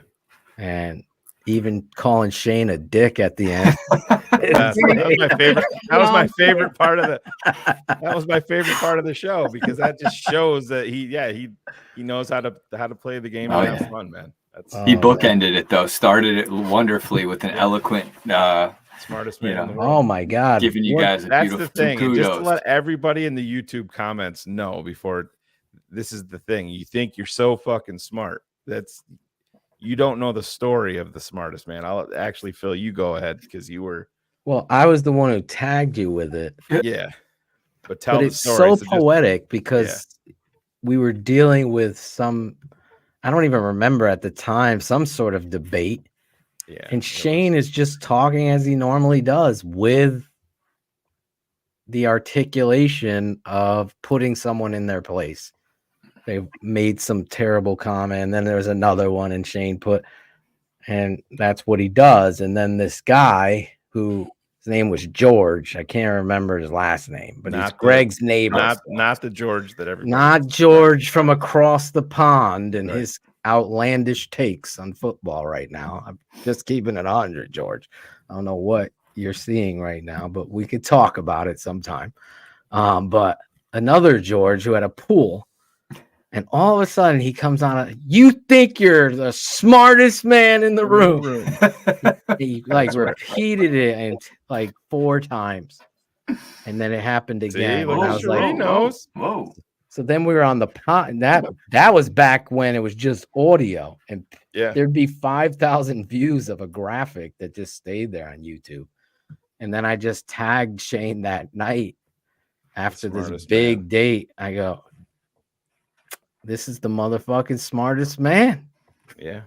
S15: And even calling Shane a dick at the end.
S16: That was my favorite. That was my favorite part of the show, because that just shows that he knows how to play the game and have fun, man.
S21: He bookended it though. Started it wonderfully with an eloquent
S16: smartest man in the
S15: world. Oh my God.
S21: Giving you guys
S16: that's the thing. And just to let everybody in the YouTube comments know before, this is the thing. You think you're so fucking smart. You don't know the story of the smartest man. I'll actually, Phil, you go ahead, because you were.
S15: Well, I was the one who tagged you with it.
S16: Yeah. But tell the
S15: it's
S16: story.
S15: so poetic because we were dealing with some, I don't even remember at the time, some sort of debate.
S16: Yeah.
S15: And Shane is just talking as he normally does, with the articulation of putting someone in their place. They made some terrible comment, and then there was another one, and Shane and that's what he does. And then this guy who his name was George, I can't remember his last name, but he's Greg's neighbor.
S16: Not the George that everybody.
S15: Not George from across the pond and his outlandish takes on football right now. I'm just keeping it 100, George. I don't know what you're seeing right now, but we could talk about it sometime. But another George who had a pool. And all of a sudden, he comes on. You think you're the smartest man in the room? He repeated it and 4 times, and then it happened again. And I was like,
S21: "Whoa!"
S15: So then we were on the pot, and that was back when it was just audio, and there'd be 5,000 views of a graphic that just stayed there on YouTube. And then I just tagged Shane that night after this big date. I go, this is the motherfucking smartest man.
S16: Yeah.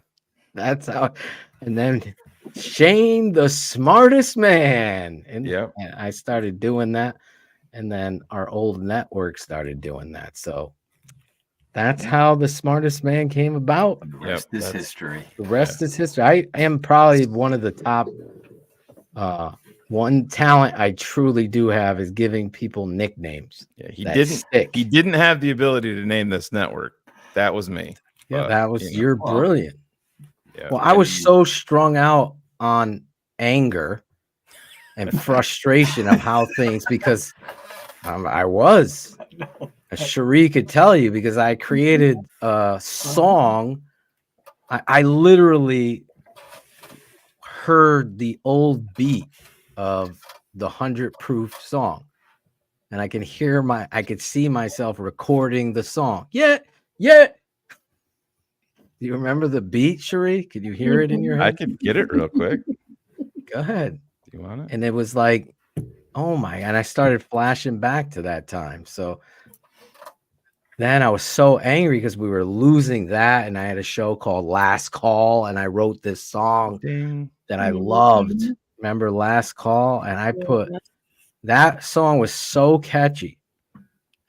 S15: That's how. And then Shane, the smartest man. And
S16: Yep.
S15: I started doing that. And then our old network started doing that. So that's how the smartest man came about.
S21: The rest is history.
S15: The rest is history. I am probably one of the top. One talent I truly do have is giving people nicknames.
S16: Yeah, he didn't have the ability to name this network. That was me.
S15: Yeah,
S16: But,
S15: that was you're brilliant.
S16: Yeah,
S15: Well, I was so strung out on anger and frustration of how things because I was. Sheri could tell you because I created a song. I literally heard the old beat of the 100 Proof song, and I could see myself recording the song. Yeah. Do you remember the beat, Sheri? Could you hear it in your head?
S16: I could get it real quick.
S15: Go ahead.
S16: Do you want it?
S15: And it was like, oh my, and I started flashing back to that time. So then I was so angry because we were losing that, and I had a show called Last Call, and I wrote this song that I loved. Remember Last Call? And I put that song was so catchy,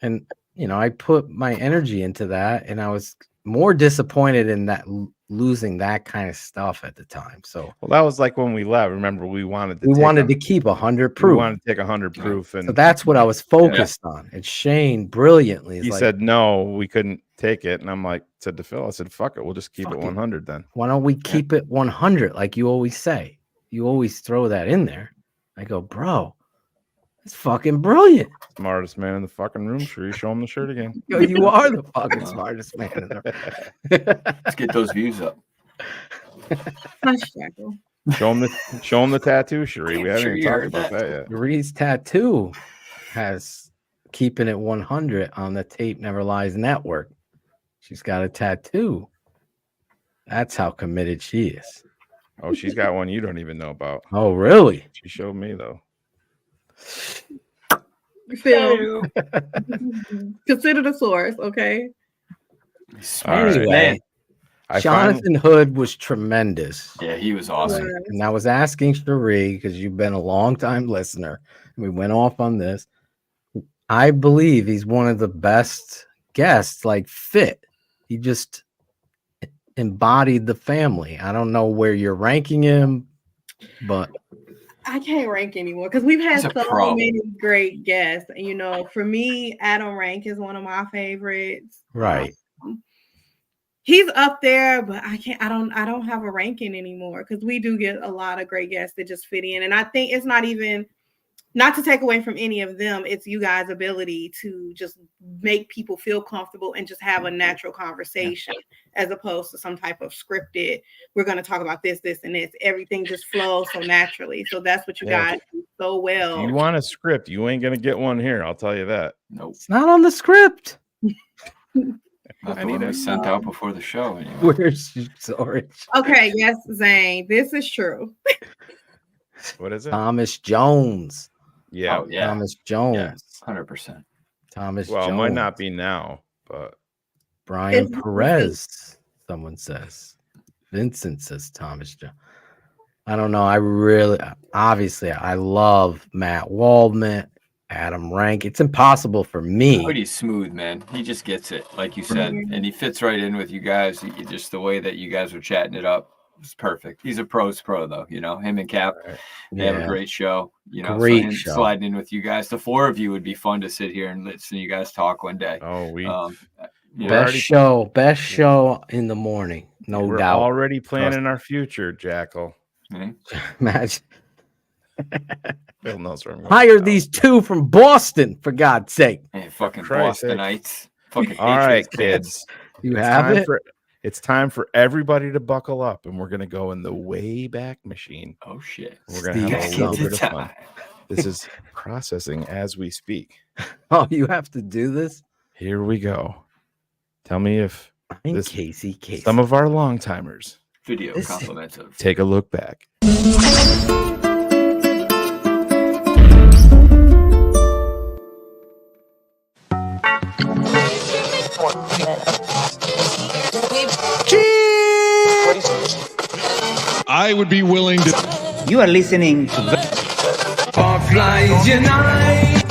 S15: and I put my energy into that, and I was more disappointed in that losing that kind of stuff at the time. So
S16: that was like when we left. Remember, we wanted
S15: to keep 100 Proof.
S16: We wanted to take 100 Proof, and
S15: so that's what I was focused on. And Shane brilliantly
S16: he said no, we couldn't take it, and I'm like said to Phil, I said fuck it, we'll just keep it 100 then.
S15: Why don't we keep it 100 like you always say? You always throw that in there. I go, bro, it's fucking brilliant.
S16: Smartest man in the fucking room. Sheri, show him the shirt again.
S15: Yo, you are the fucking smartest man in the room.
S21: Let's get those views up.
S16: Show him the tattoo, Sheri. We haven't even talked about that yet.
S15: Sheri's tattoo has keeping it 100 on the Tape Never Lies network. She's got a tattoo. That's how committed she is.
S16: Oh, she's got one you don't even know about.
S15: Oh, really?
S16: She showed me though.
S14: Phil, consider the source, okay?
S15: Anyway, Jonathan Hood was tremendous.
S21: Yeah, he was awesome.
S15: And I was asking Sheri, because you've been a long time listener, and we went off on this. I believe he's one of the best guests, like fit. He just embodied the family. I don't know where you're ranking him, but
S14: I can't rank anymore because we've had so many great guests. For me, Adam Rank is one of my favorites.
S15: Right.
S14: He's up there, but I don't have a ranking anymore because we do get a lot of great guests that just fit in. And I think it's not even, not to take away from any of them, it's you guys' ability to just make people feel comfortable and just have a natural conversation as opposed to some type of scripted, we're going to talk about this, this, and this. Everything just flows so naturally. So that's what you guys do so well.
S16: If you want a script, you ain't going to get one here. I'll tell you that.
S21: Nope.
S15: It's not on the script.
S21: Not the one we sent out before the show. Anyway.
S15: Where's storage?
S14: Okay, yes, Zane, this is true.
S16: What is it?
S15: Thomas Jones.
S16: Yeah.
S21: Oh, yeah.
S15: Thomas Jones.
S21: Yeah, 100%.
S15: Thomas
S16: Jones.
S15: Jones.
S16: It might not be now, but
S15: Brian Perez, someone says. Vincent says Thomas Jones. I don't know. Obviously, I love Matt Waldman, Adam Rank. It's impossible for me.
S21: Pretty smooth, man. He just gets it, like you said, and he fits right in with you guys. Just the way that you guys were chatting it up was perfect. He's a pro's pro, though. Him and Cap, they have a great show.
S15: Great show.
S21: Sliding in with you guys, the four of you would be fun to sit here and listen to you guys talk one day.
S16: Oh,
S15: best show in the morning, no doubt.
S16: We're already planning our future, Jackal.
S15: Imagine.
S16: Phil knows where I'm going.
S15: Hire these two from Boston, for God's sake.
S21: Hey, fucking
S16: Christ,
S21: Bostonites. Fucking
S16: all right, kids.
S15: You have it.
S16: It's time for everybody to buckle up, and we're gonna go in the Wayback Machine.
S21: Oh shit!
S16: We're gonna have a little bit of fun. This is processing as we speak.
S15: Oh, you have to do this?
S16: Here we go. Tell me if
S15: Casey.
S16: Some of our long timers.
S21: Video compliments of.
S16: Take a look back.
S8: I would be willing to.
S4: You are listening to
S9: Barflies Unite.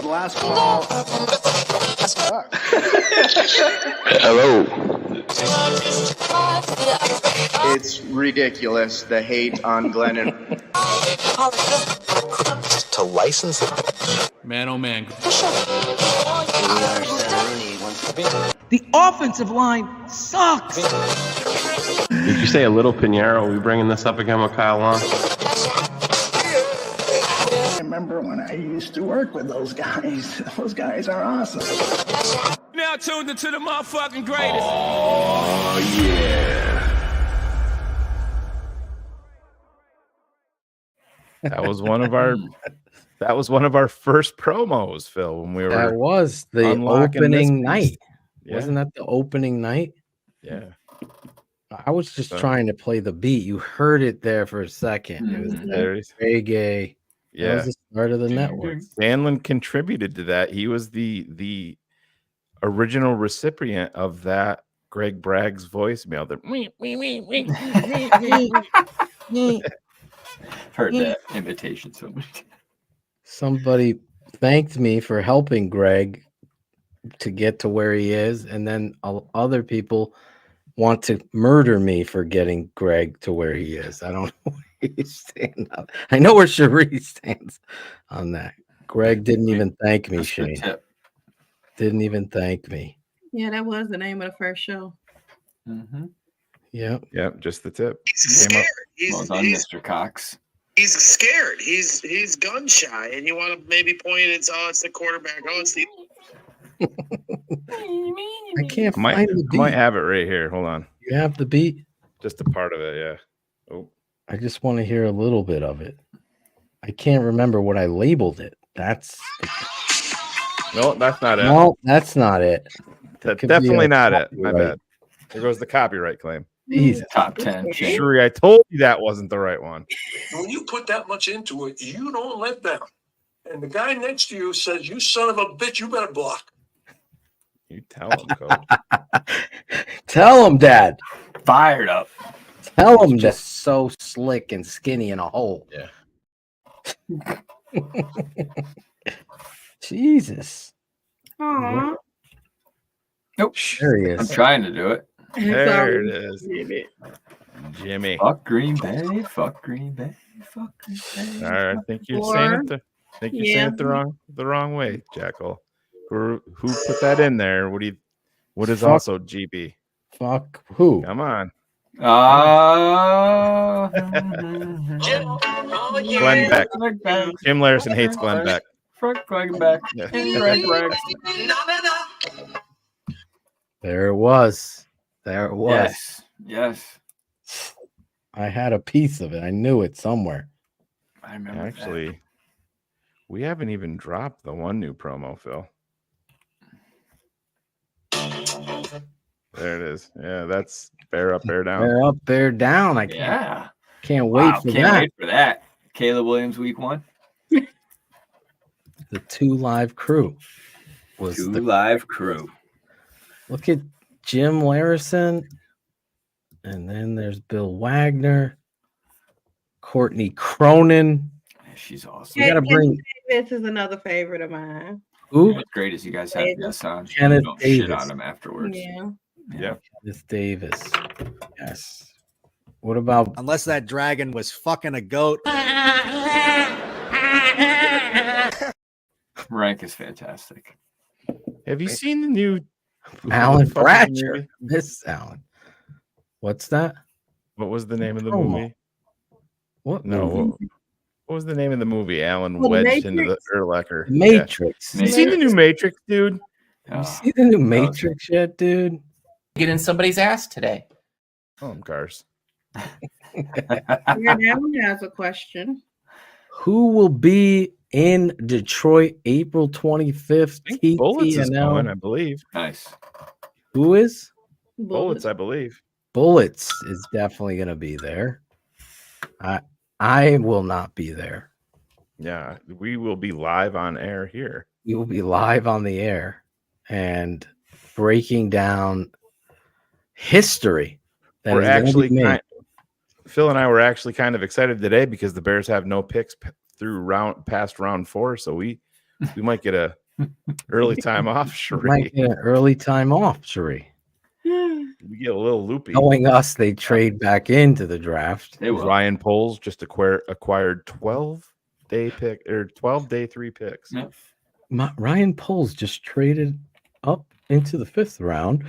S4: Last call.
S22: Hello. It's ridiculous, the hate on Glennon.
S23: To license it.
S24: Man, oh man.
S9: The offensive line sucks.
S23: Did you say a little Pinheiro? Are we bringing this up again with Kyle Long?
S4: I remember when I used to work with those guys. Those guys are awesome.
S9: Now tuned into the motherfucking greatest.
S23: Oh, yeah.
S16: That was one of our first promos, Phil, when we were
S15: That was the
S16: unlocking
S15: opening
S16: this
S15: night.
S16: piece. Yeah.
S15: Wasn't that the opening night?
S16: Yeah.
S15: I was just
S16: So-
S15: trying to play the beat. You heard it there for a second. It was
S16: There it is.
S15: reggae. That
S16: Yeah.
S15: was the start of the network.
S16: Danlin contributed to that. He was the original recipient of that Greg Bragg's voicemail. That
S21: Heard that invitation so much.
S15: Somebody thanked me for helping Greg to get to where he is, and then other people want to murder me for getting Greg to where he is. I don't know where he's standing up. I know where Sheri stands on that. Greg didn't even thank me, Shane. Didn't even thank me.
S14: Yeah, that was the name of the first show.
S21: Mm-hmm.
S15: Yep.
S16: Yep, just the tip.
S25: He's scared.
S21: Well done, Mr. Cox.
S25: He's scared. He's gun shy, and you want to maybe point it. It's the quarterback. Oh, it's the.
S15: I can't
S16: I might
S15: find the beat.
S16: might have it right here. Hold on.
S15: You have the beat?
S16: Just a part of it, yeah. Oh.
S15: I just want to hear a little bit of it. I can't remember what I labeled it.
S16: No, that's not it.
S15: No, that's not it.
S16: That's
S15: could be
S16: definitely
S15: a
S16: not it. My
S15: copyright.
S16: bad. There goes the copyright claim.
S15: Jesus.
S21: Top 10.
S16: Shuri, I told you that wasn't the right one.
S26: When you put that much into it, you don't let down. And the guy next to you says, "You son of a bitch, you better block."
S16: You tell him, Coach.
S15: Tell him, Dad.
S21: Fired up.
S15: Tell him just so slick and skinny in a hole.
S21: Yeah.
S15: Jesus.
S14: Aww.
S21: Nope.
S15: There he is.
S21: I'm trying to do it.
S16: There it is. Jimmy.
S21: Fuck Green Bay. Fuck Green Bay. Fuck Green Bay.
S16: All right, I think you're saying it. Saying it the wrong way, Jackal. Who put that in there? What is
S15: Fuck.
S16: also GB?
S15: Fuck who?
S16: Come on. Glenn Beck. Jim Larson hates Glenn Beck.
S21: Fuck Glenn Beck.
S16: Yeah.
S15: There it was. There it was.
S21: Yes. Yes.
S15: I had a piece of it. I knew it somewhere.
S21: I remember.
S16: Actually, we haven't even dropped the one new promo, Phil. There it is. Yeah, that's bear up, bear down.
S15: Bear up, bear down. I can't wait for
S21: Can't
S15: that.
S21: wait for that. Caleb Williams, week 1.
S15: The 2 Live Crew was the
S21: live crew.
S15: Look at Jim Larison, and then there's Bill Wagner, Courtney Cronin.
S21: She's awesome.
S15: We gotta bring
S14: This is another favorite of mine.
S15: who?
S21: What's great is you guys have guests on.
S15: Kenneth
S21: Don't shit
S15: Davis.
S21: on them afterwards.
S14: Yeah.
S16: Yeah.
S15: Kenneth Davis. Yes. What about
S7: Unless that dragon was fucking a goat.
S21: Rank is fantastic.
S16: Have you seen the new
S15: Alan
S16: fucking
S15: Bratcher?
S16: movie?
S15: Miss Alan. What's that?
S16: What was the name of the
S15: Promo.
S16: movie?
S15: What?
S16: No.
S15: movie?
S16: What was the name of the movie? Alan
S14: Oh, The
S16: wedged into the
S14: Matrix?
S16: Erlecker.
S15: The Matrix.
S16: Yeah. You seen the new Matrix, dude?
S15: You see the new Matrix yet, dude?
S27: Get in somebody's ass today.
S16: Oh, cars.
S14: Yeah, that one has a question.
S15: Who will be in Detroit April 25th?
S16: Bullets is
S15: TTNL.
S16: going, I believe.
S21: Nice.
S15: Who is?
S16: Bullets, I believe.
S15: Bullets is definitely going to be there. I will not be there.
S16: Yeah, we will be live on air here.
S15: We will be live on the air, and breaking down history. That
S16: We're
S15: is gonna
S16: actually
S15: be made.
S16: Phil and I were actually kind of excited today because the Bears have no picks through past round 4, so we might get a early time off, Sheri.
S15: Might get an early time off, Sheri.
S16: We get a little loopy.
S15: Knowing us, they trade back into the draft.
S16: Ryan Poles just acquired 12-day pick or 12-day 3 picks.
S21: Yeah.
S15: Ryan Poles just traded up into the 5th round,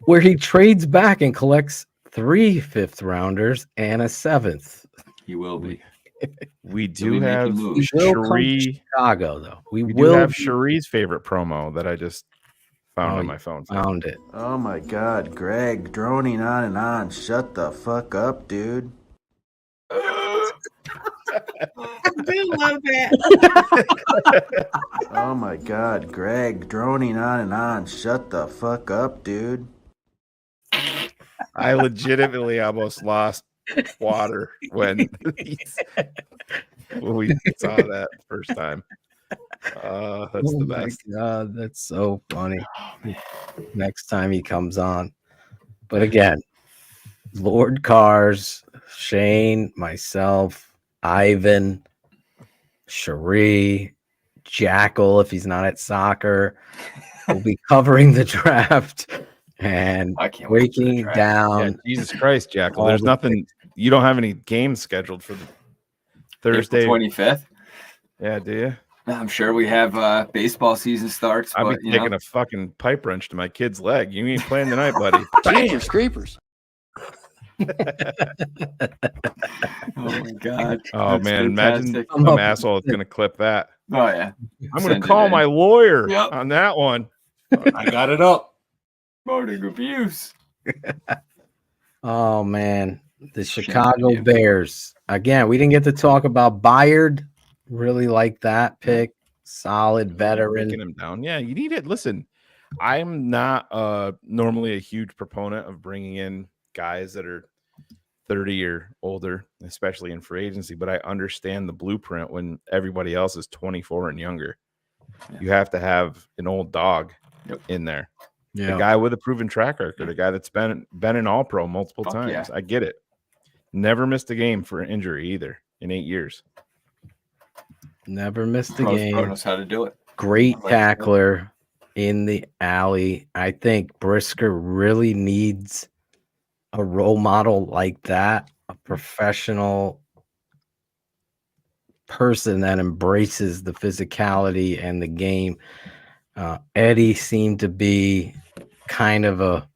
S15: where he trades back and collects 3 5th rounders and a 7th.
S21: He will be.
S16: We
S21: He'll
S16: do
S21: be
S16: have
S21: making moves.
S16: Sheri.
S15: Chicago, though. We
S16: do
S15: will
S16: have
S15: be-
S16: Sheri's favorite promo that I just found on my phone.
S15: Found it.
S1: Oh my God, Greg, droning on and on. Shut the fuck up, dude.
S14: I do love that.
S1: Oh my God, Greg, droning on and on. Shut the fuck up, dude.
S16: I legitimately almost lost water when we saw that first time. That's the best.
S15: God, that's so funny. Next time he comes on. But again, Lord Cars, Shane, myself, Ivan, Sheri, Jackal, if he's not at soccer, will be covering the draft and breaking down.
S16: Yeah, Jesus Christ, Jackal. There's nothing. You don't have any games scheduled for the Thursday
S21: 25th.
S16: Yeah, do you?
S21: I'm sure we have baseball season starts.
S16: I'll
S21: but,
S16: be taking a fucking pipe wrench to my kid's leg. You ain't playing tonight, buddy.
S3: Jeepers creepers.
S21: Oh my God.
S16: Oh
S21: That's
S16: man,
S21: fantastic.
S16: imagine some asshole is gonna clip that.
S21: Oh yeah.
S16: I'm gonna call my lawyer
S21: Yep.
S16: on that one.
S3: I got it up.
S21: Voting abuse.
S15: Oh man, the Chicago Bears. Again, we didn't get to talk about Byard. Really like that pick. Solid veteran.
S16: Breaking him down. Yeah, you need it. Listen, I'm not normally a huge proponent of bringing in guys that are 30 or older, especially in free agency, but I understand the blueprint when everybody else is 24 and younger. Yeah. You have to have an old dog in there.
S15: Yeah.
S16: A guy with a proven track record, a guy that's been an all-pro multiple times.
S21: yeah.
S16: I get it. Never missed a game for injury either in 8 years.
S15: Never missed a
S21: Pro
S15: game.
S21: knows how to do it.
S15: Great tackler in the alley. I think Brisker really needs a role model like that, a professional person that embraces the physicality and the game. Eddie seemed to be kind of a,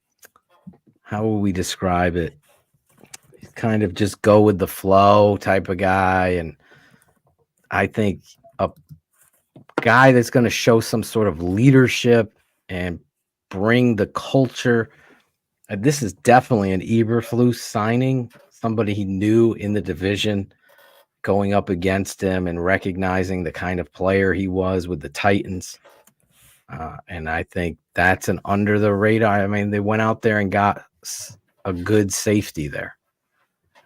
S15: how will we describe it? Kind of just go with the flow type of guy. And I think a guy that's going to show some sort of leadership and bring the culture. This is definitely an Eberflus signing, somebody he knew in the division, going up against him and recognizing the kind of player he was with the Titans. And I think that's an under the radar. I mean, they went out there and got a good safety there.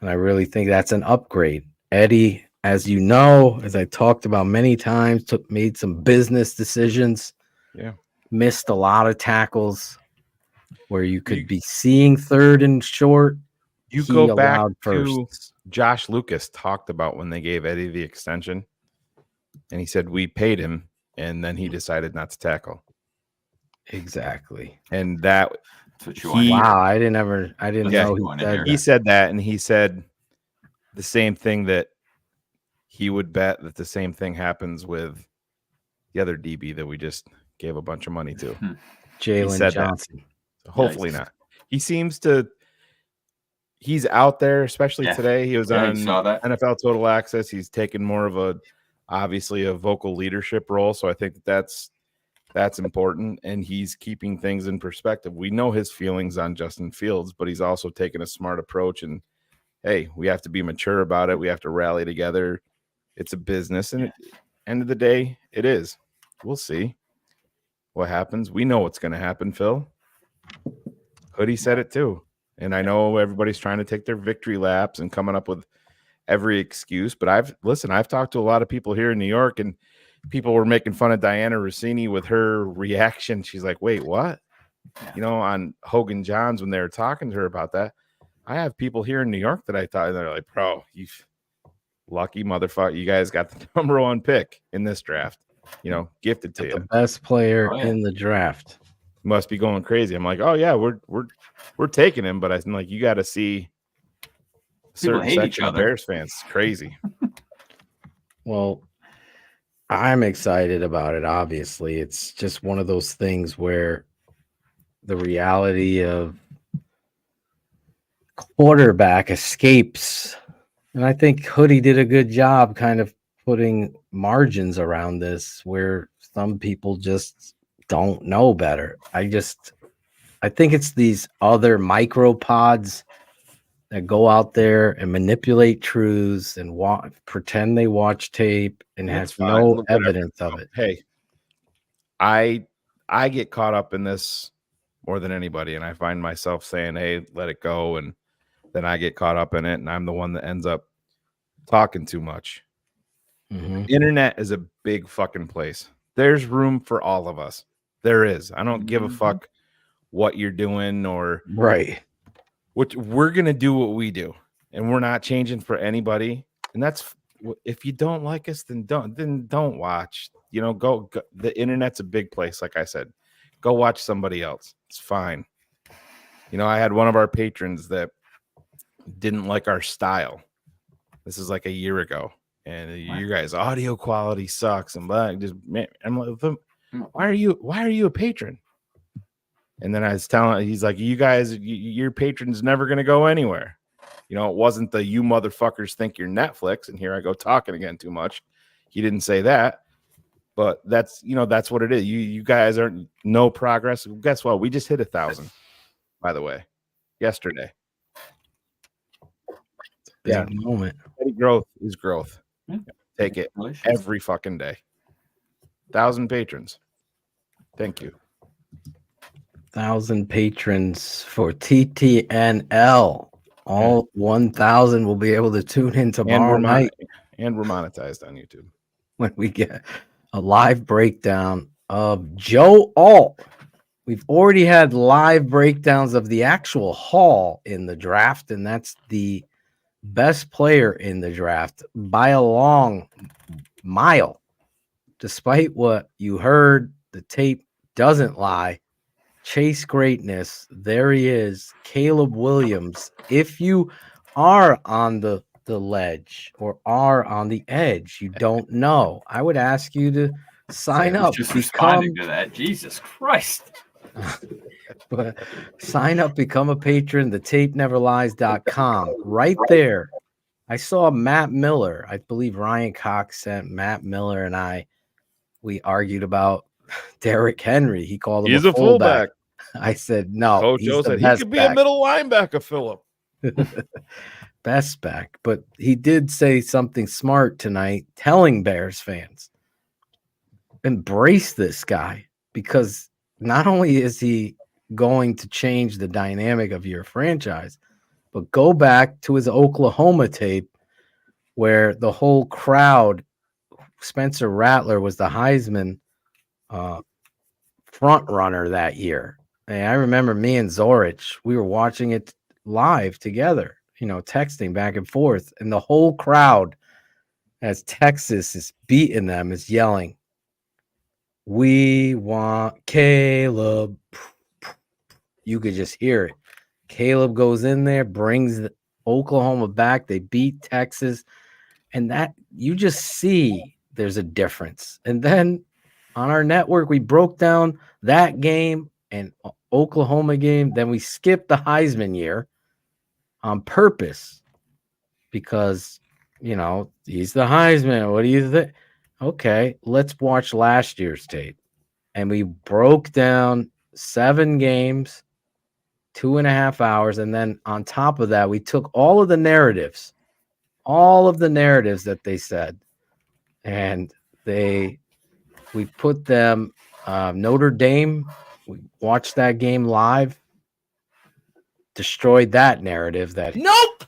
S15: And I really think that's an upgrade. Eddie, as you know, as I talked about many times, made some business decisions.
S16: Yeah.
S15: Missed a lot of tackles where you could be seeing third and short.
S16: You
S15: He
S16: go back
S15: allowed
S16: to Josh Lucas talked about when they gave Eddie the extension, and he said we paid him, and then he decided not to tackle.
S15: Exactly.
S16: And that's
S21: what you want.
S15: Wow, I didn't know he said
S16: he said that, and he said the same thing, that he would bet that the same thing happens with the other DB that we just gave a bunch of money to.
S15: Jalen Johnson.
S16: Hopefully not. He seems to. He's out there, especially today. He was on NFL Total Access. He's taken more of obviously a vocal leadership role. So I think that's important. And he's keeping things in perspective. We know his feelings on Justin Fields, but he's also taken a smart approach. And hey, we have to be mature about it. We have to rally together. It's a business. And at the end of the day, it is. We'll see what happens. We know what's going to happen, Phil. Hoodie said it too. And I know everybody's trying to take their victory laps and coming up with every excuse, but I've talked to a lot of people here in New York, and people were making fun of Diana Rossini with her reaction. She's like, wait, what? You know, on Hogan Johns when they were talking to her about that. I have people here in New York that I thought they're like, bro, you lucky motherfucker. You guys got the number 1 pick in this draft. You know, gifted to you.
S15: The best player in the draft.
S16: Must be going crazy. I'm like, oh yeah, we're taking him, but I'm like, you got to see a certain section of Bears fans. It's crazy.
S15: Well, I'm excited about it. Obviously, it's just one of those things where the reality of quarterback escapes, and I think Hoodie did a good job kind of putting margins around this where some people just don't know better. I think it's these other micropods that go out there and manipulate truths and pretend they watch tape and has no evidence of it.
S16: Hey, I get caught up in this more than anybody, and I find myself saying, hey, let it go, and then I get caught up in it, and I'm the one that ends up talking too much. Internet is a big fucking place. There's room for all of us. There is. I don't give a fuck what you're doing or what we're gonna do. What we do, and we're not changing for anybody. And that's, if you don't like us, then don't watch. You know, go. The internet's a big place. Like I said, go watch somebody else. It's fine. You know, I had one of our patrons that didn't like our style. This is like a year ago. And you guys' audio quality sucks, and just man, I'm like, why are you a patron? And then I was telling, he's like, you guys, your patron's never gonna go anywhere. You know, it wasn't the you motherfuckers think you're Netflix, and here I go talking again too much. He didn't say that, but that's, you know, that's what it is. You guys aren't no progress. Guess what? We just hit 1,000, by the way, yesterday. Yeah,
S15: moment.
S16: Growth is growth. Take it every fucking day. 1,000 patrons. Thank you.
S15: 1,000 patrons for TTNL. All 1,000 will be able to tune in tomorrow night.
S16: And we're monetized on YouTube.
S15: When we get a live breakdown of Joe Alt. We've already had live breakdowns of the actual haul in the draft, and that's the best player in the draft by a long mile. Despite what you heard, the tape doesn't lie. Chase greatness. There he is, Caleb Williams. If you are on the ledge or are on the edge, you don't know, I would ask you to sign up.
S21: Just responding to that. Jesus Christ.
S15: But sign up, become a patron, thetapeneverlies.com. Right there. I saw Matt Miller. I believe Ryan Cox sent Matt Miller and we argued about Derrick Henry. He called him a fullback. I said, no.
S16: Coach Joe said he could be a middle linebacker, Phillip.
S15: Best back. But he did say something smart tonight, telling Bears fans, embrace this guy, because not only is he going to change the dynamic of your franchise, but go back to his Oklahoma tape where the whole crowd, Spencer Rattler was the Heisman front runner that year. And I remember me and Zorich, we were watching it live together, you know, texting back and forth. And the whole crowd, as Texas is beating them, is yelling, "We want Caleb." You could just hear it. Caleb goes in there, brings Oklahoma back. They beat Texas. And that, you just see there's a difference. And then on our network, we broke down that game and Oklahoma game. Then we skipped the Heisman year on purpose because, you know, he's the Heisman. What do you think? Okay, let's watch last year's tape. And we broke down 7 games, 2.5 hours. And then on top of that, we took all of the narratives that they said, and we put them, Notre Dame, we watched that game live, destroyed that narrative that
S27: nope,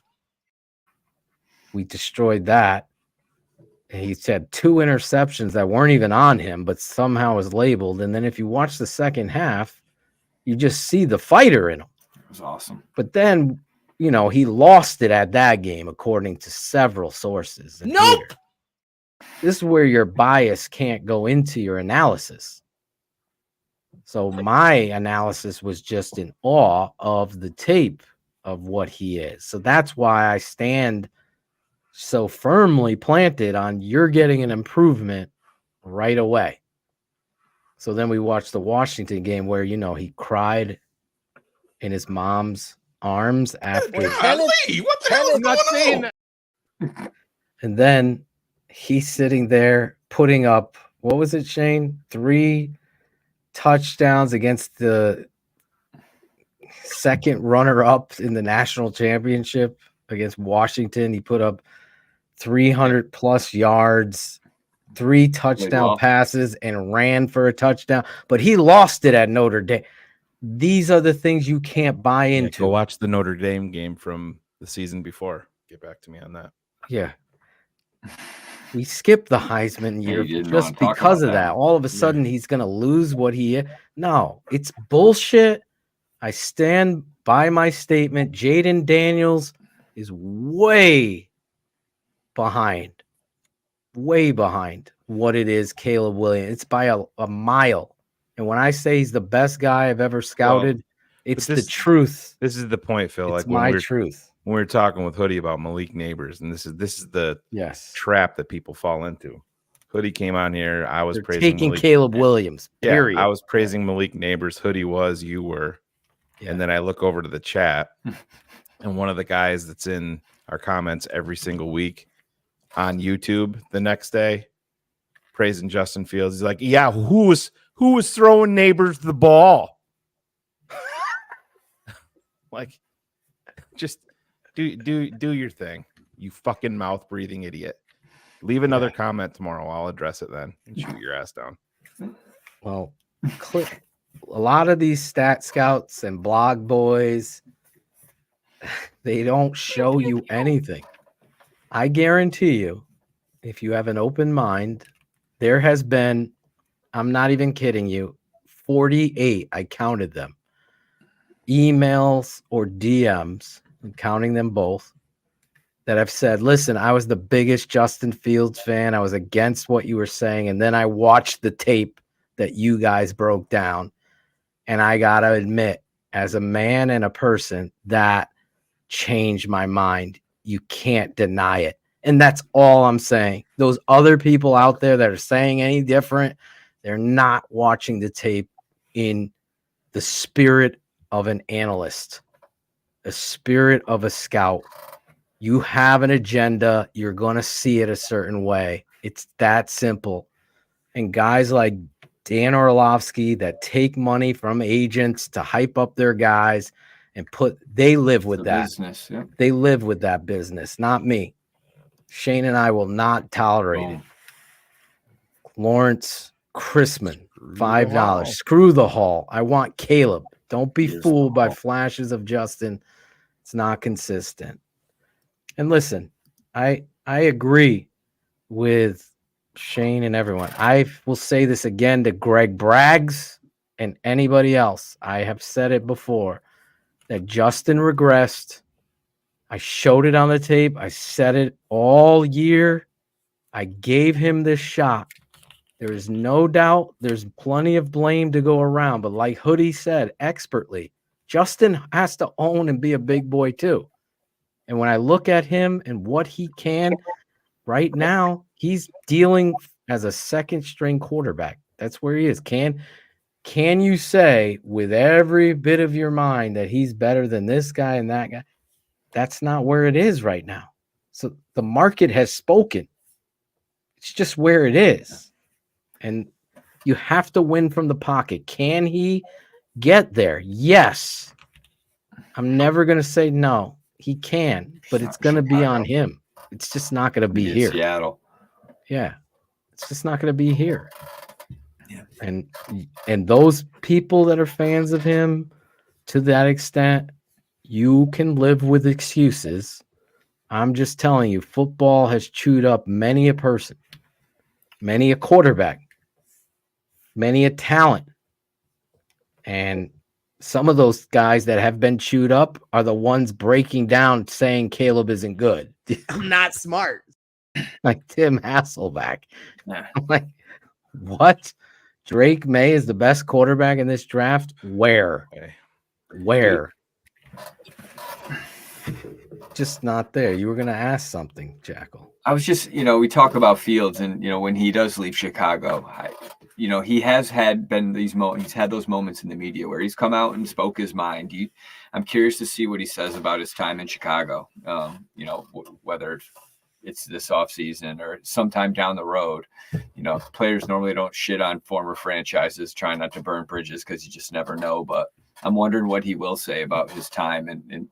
S15: we destroyed that. He's had 2 interceptions that weren't even on him, but somehow is labeled. And then if you watch the second half, you just see the fighter in him.
S21: It was awesome.
S15: But then, he lost it at that game, according to several sources. And
S21: Nope.
S15: this is where your bias can't go into your analysis. So my analysis was just in awe of the tape of what he is. So that's why I stand so firmly planted on you're getting an improvement right away. So then we watched the Washington game where, he cried in his mom's arms after.
S8: What the hell is going on?
S15: And then he's sitting there putting up, what was it, Shane? 3 touchdowns against the second runner-up in the national championship against Washington. He put up 300 plus yards, 3 touchdown passes, and ran for a touchdown. But he lost it at Notre Dame. These are the things you can't buy into.
S16: Go watch the Notre Dame game from the season before. Get back to me on that.
S15: Yeah. We skipped the Heisman year just because of that. All of a sudden, he's going to lose what he is. No, it's bullshit. I stand by my statement. Jaden Daniels is way behind what it is Caleb Williams. It's by a mile. And when I say he's the best guy I've ever scouted, it's the truth.
S16: This is the point, Phil.
S15: It's my truth.
S16: When we were talking with Hoodie about Malik Neighbors, and this is the trap that people fall into. Hoodie came on here. I was praising Malik.
S15: Caleb Williams. Period.
S16: I was praising Malik Neighbors. Hoodie was, you were. Yeah. And then I look over to the chat, and one of the guys that's in our comments every single week on YouTube the next day, praising Justin Fields. He's like, yeah, who was throwing Neighbors the ball? Like, just do your thing, you fucking mouth breathing idiot. Leave another comment tomorrow. I'll address it then and shoot your ass down.
S15: Well, a lot of these stat scouts and blog boys, they don't show you anything. I guarantee you, if you have an open mind, there has been, I'm not even kidding you, 48, I counted them, emails or DMs, I'm counting them both, that have said, listen, I was the biggest Justin Fields fan. I was against what you were saying. And then I watched the tape that you guys broke down. And I got to admit, as a man and a person, that changed my mind. You can't deny it. And that's all I'm saying. Those other people out there that are saying any different, they're not watching the tape in the spirit of an analyst, the spirit of a scout. You have an agenda. You're going to see it a certain way. It's that simple. And guys like Dan Orlovsky that take money from agents to hype up their guys and they live with that.
S21: Business, yeah.
S15: They live with that business, not me. Shane and I will not tolerate it. Lawrence Chrisman, $5. Screw the Hall. I want Caleb. Don't be fooled by flashes of Justin. It's not consistent. And listen, I agree with Shane and everyone. I will say this again to Greg Braggs and anybody else. I have said it before that Justin regressed. I showed it on the tape. I said it all year. I gave him this shot. There is no doubt there's plenty of blame to go around. But like Hoodie said expertly, Justin has to own and be a big boy too. And when I look at him and what he can right now, he's dealing as a second string quarterback. That's where he is. Can you say with every bit of your mind that he's better than this guy and that guy? That's not where it is right now. So the market has spoken. It's just where it is. And you have to win from the pocket. Can he get there? Yes. I'm never going to say no. He can, but it's going to be on him. It's just not going to be here.
S21: Seattle.
S15: Yeah. It's just not going to be here. Yeah. And those people that are fans of him, to that extent, you can live with excuses. I'm just telling you, football has chewed up many a person. many a quarterback, many a talent. And some of those guys that have been chewed up are the ones breaking down saying Caleb isn't good.
S2: I'm not smart.
S15: Like Tim Hasselback.
S21: Yeah.
S15: I'm like, what? Drake Maye is the best quarterback in this draft? Where? Where? Just not there. You were going to ask something, Jackal.
S21: I was just, we talk about Fields, and when he does leave Chicago, he has had these moments. He's had those moments in the media where he's come out and spoke his mind. I'm curious to see what he says about his time in Chicago. Whether it's this offseason or sometime down the road. Players normally don't shit on former franchises, trying not to burn bridges because you just never know. But I'm wondering what he will say about his time and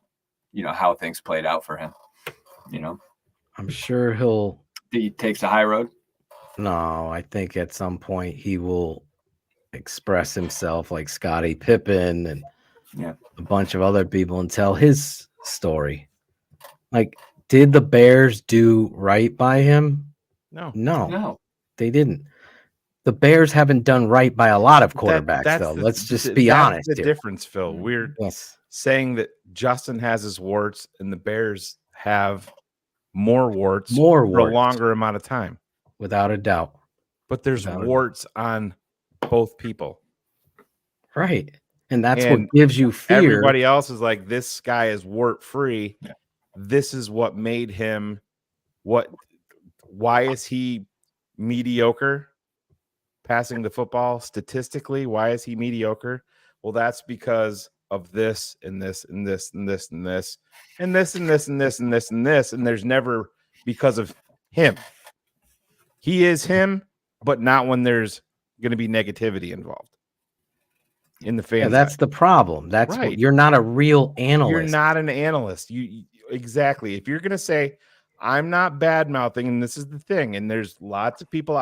S21: how things played out for him.
S15: I'm sure
S21: he takes the high road.
S15: No, I think at some point he will express himself like Scottie Pippen and a bunch of other people and tell his story. Like, did the Bears do right by him? No, they didn't. The Bears haven't done right by a lot of quarterbacks, though. Let's just be honest.
S16: That's the difference, Phil. We're saying that Justin has his warts and the Bears have more warts for a longer amount of time.
S15: Without a doubt.
S16: But there's warts on both people.
S15: Right. And that's what gives you fear.
S16: Everybody else is like, this guy is wart free. Yeah. This is what made him why is he mediocre passing the football statistically? Why is he mediocre? Well, that's because of this and this and this and this and this and this and this and this and this and this. And there's never because of him. He is him, but not when there's going to be negativity involved in the fan.
S15: That's the problem. That's
S16: right.
S15: What, you're not a real analyst.
S16: You're not an analyst. You exactly. If you're going to say, I'm not bad mouthing, and this is the thing, and there's lots of people.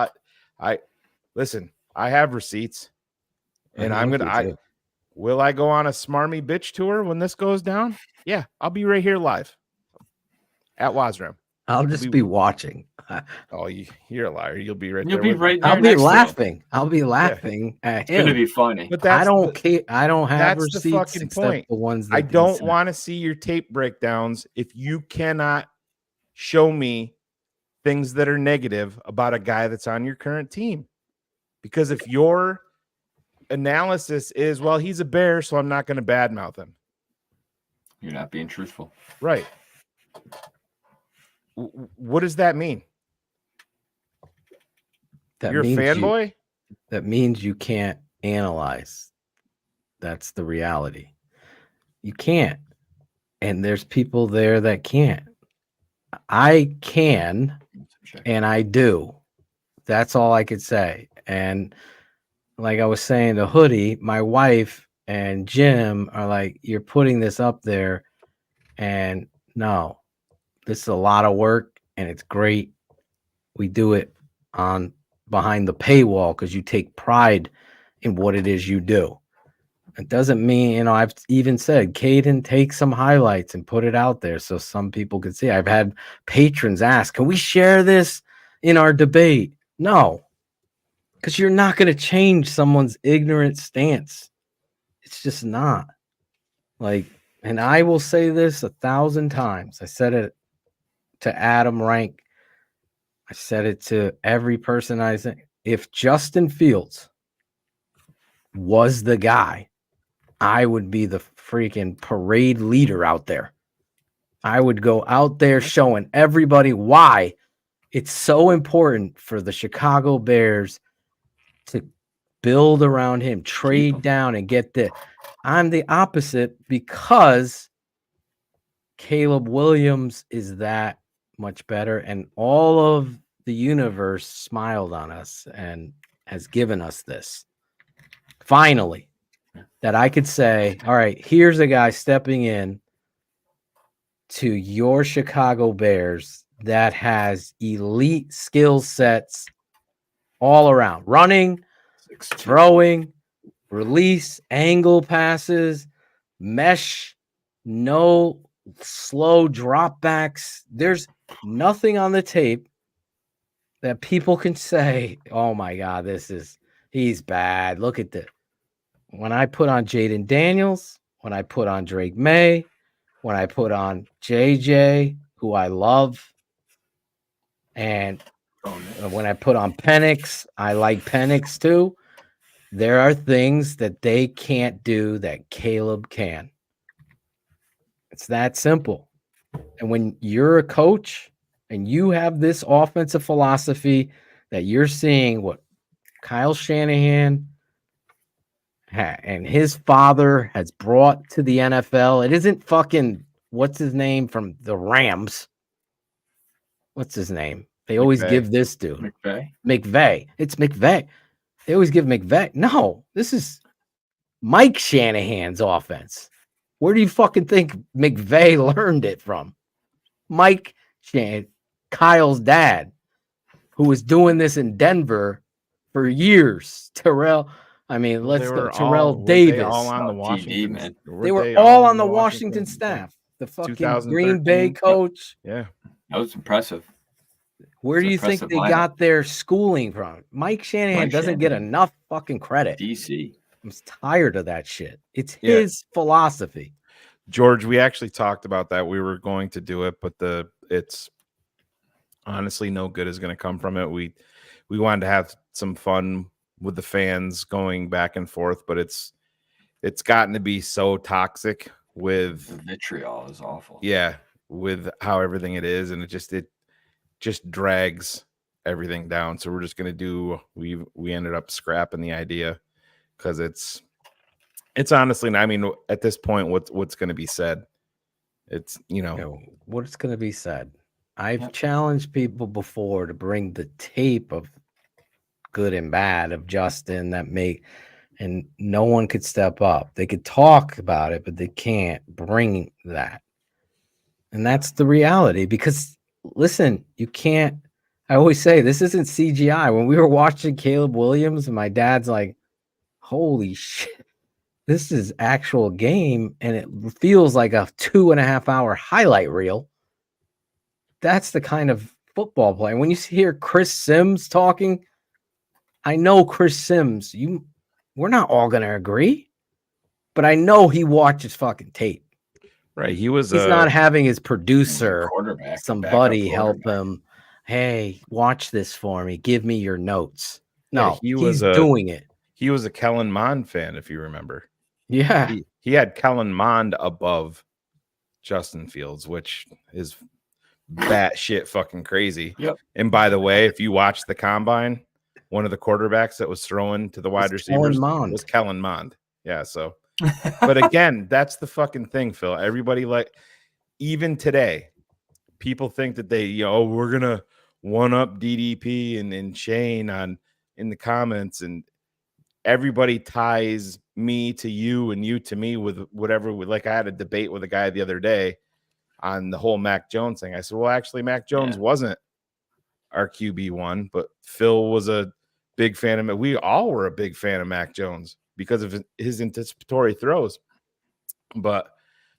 S16: I listen. I have receipts, and will I go on a smarmy bitch tour when this goes down? Yeah, I'll be right here live at Wasram.
S15: I'll just be watching.
S16: Oh, you're a liar. You'll be right
S21: You'll
S16: there.
S21: be right there.
S15: I'll be laughing. I'll be laughing at him.
S21: It's gonna be funny.
S16: But
S15: I don't care. I don't have
S16: that's
S15: receipts
S16: the fucking
S15: except
S16: point.
S15: the ones that
S16: I don't want to see your tape breakdowns if you cannot show me things that are negative about a guy that's on your current team. Because if your analysis is, well, he's a Bear, so I'm not going to badmouth him.
S21: You're not being truthful.
S16: Right. What does that mean? You're a fanboy?
S15: That means you can't analyze. That's the reality. You can't. And there's people there that can't. I can, and I do. That's all I could say. And like I was saying to Hoodie, my wife and Jim are like, you're putting this up there. And no, this is a lot of work and it's great. We do it on behind the paywall because you take pride in what it is you do. It doesn't mean, I've even said, Caden, take some highlights and put it out there so some people can see. I've had patrons ask, can we share this in our debate? No, because you're not going to change someone's ignorant stance. It's just not. Like, and I will say this 1,000 times. I said it to Adam Rank. I said it to every person I said. If Justin Fields was the guy, I would be the freaking parade leader out there. I would go out there showing everybody why it's so important for the Chicago Bears to build around him, trade down, and get this. I'm the opposite because Caleb Williams is that much better, and all of the universe smiled on us and has given us this. Finally. That I could say, all right, here's a guy stepping in to your Chicago Bears that has elite skill sets all around. Running, throwing, release, angle passes, mesh, no slow dropbacks. There's nothing on the tape that people can say, "Oh my God, he's bad." Look at when I put on Jaden Daniels, when I put on Drake Maye, when I put on JJ, who I love, and when I put on Penix, I like Penix too. There are things that they can't do that Caleb can. It's that simple. And when you're a coach and you have this offensive philosophy that you're seeing what Kyle Shanahan and his father has brought to the NFL, it isn't fucking what's his name from the Rams. What's his name? They always give this dude McVay. It's McVay. They always give McVay. No, this is Mike Shanahan's offense. Where do you fucking think McVay learned it from? Mike Shanahan, Kyle's dad, who was doing this in Denver for years. Terrell Davis.
S16: They all on the Washington,
S21: man.
S15: They were all on the Washington staff. The fucking Green Bay coach.
S16: Yeah.
S21: That was impressive.
S15: Where do you think they got their schooling from? Mike Shanahan doesn't get enough fucking credit.
S21: DC.
S15: I'm tired of that shit. It's his philosophy.
S16: George, we actually talked about that. We were going to do it, but it's honestly no good is going to come from it. We wanted to have some fun with the fans going back and forth, but it's gotten to be so toxic with
S21: the vitriol is awful.
S16: Yeah, with how everything it is, and it just drags everything down. So we're just going to do. We ended up scrapping the idea because it's honestly, I mean, at this point, what's going to be said? It's
S15: what's going to be said. I've challenged people before to bring the tape of good and bad of Justin and no one could step up. They could talk about it, but they can't bring that. And that's the reality because listen, you can't. I always say this isn't CGI. When we were watching Caleb Williams, and my dad's like, holy shit, this is actual game, and it feels like a 2.5 hour highlight reel. That's the kind of football play. When you hear Chris Sims talking, I know Chris Sims, we're not all going to agree, but I know he watches fucking tape.
S16: Right.
S15: He's not having his producer, somebody help him. Hey, watch this for me. Give me your notes. No, he's doing it.
S16: He was a Kellen Mond fan, if you remember.
S15: Yeah.
S16: He had Kellen Mond above Justin Fields, which is batshit fucking crazy.
S21: Yep.
S16: And by the way, if you watch the combine, one of the quarterbacks that was throwing to the wide receivers was Kellen Mond. Yeah, so but again, that's the fucking thing, Phil. Everybody, like, even today, people think that we're gonna one up DDP and Shane in the comments, and everybody ties me to you and you to me with whatever. Like, I had a debate with a guy the other day on the whole Mac Jones thing. I said, well, actually, Mac Jones wasn't our QB1, but Phil was a big fan of it. We all were a big fan of Mac Jones because of his anticipatory throws. But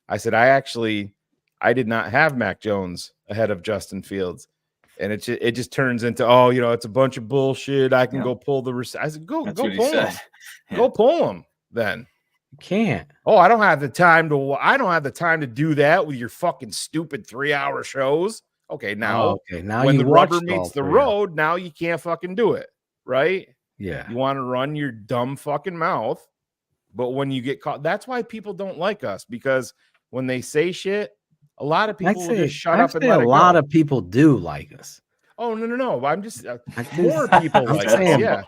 S16: I said, I did not have Mac Jones ahead of Justin Fields. And it just turns into, it's a bunch of bullshit. I can go pull the I said, go pull him. Yeah. Go pull him then.
S15: You can't.
S16: Oh, I don't have the time to do that with your fucking stupid 3-hour shows. Okay, now when the rubber meets the road, now you can't fucking do it, right?
S15: Yeah.
S16: You want to run your dumb fucking mouth, but when you get caught, that's why people don't like us, because when they say shit, a lot of people will just shut up and let it go.
S15: A lot of people do like us.
S16: Oh, no. I'm just more people like us. Yeah.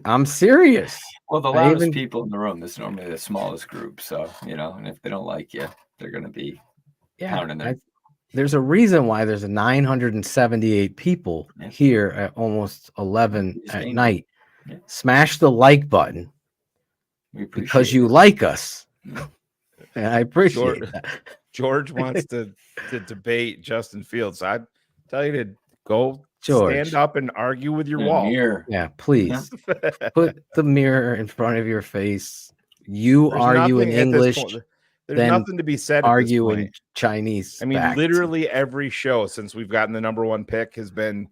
S15: I'm serious.
S21: Well, the loudest people in the room is normally the smallest group. So, and if they don't like you, they're going to be pounding there.
S15: There's a reason why there's 978 people here at almost 11 at night. Yeah. Smash the like button because you like us. And I appreciate that.
S16: George wants to debate Justin Fields. I tell you to go stand up and argue with your wall.
S21: Mirror.
S15: Yeah, please. Put the mirror in front of your face. There's argue in English.
S16: There's nothing to be said.
S15: Argue in Chinese.
S16: I mean, literally every show since we've gotten the number one pick has been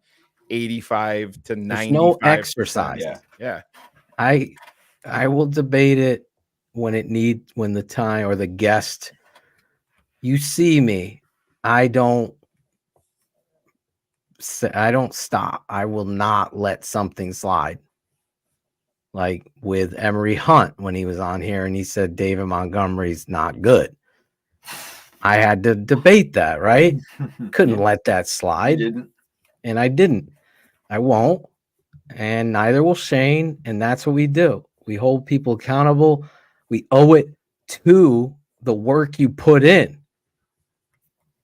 S16: 85 to 95%.
S15: There's no exercise.
S16: Yeah.
S15: I will debate it when the time or the guest. You see me, I don't stop. I will not let something slide. Like with Emery Hunt when he was on here and he said David Montgomery's not good. I had to debate that, right? Couldn't let that slide. And I didn't. I won't. And neither will Shane. And that's what we do. We hold people accountable. We owe it to the work you put in.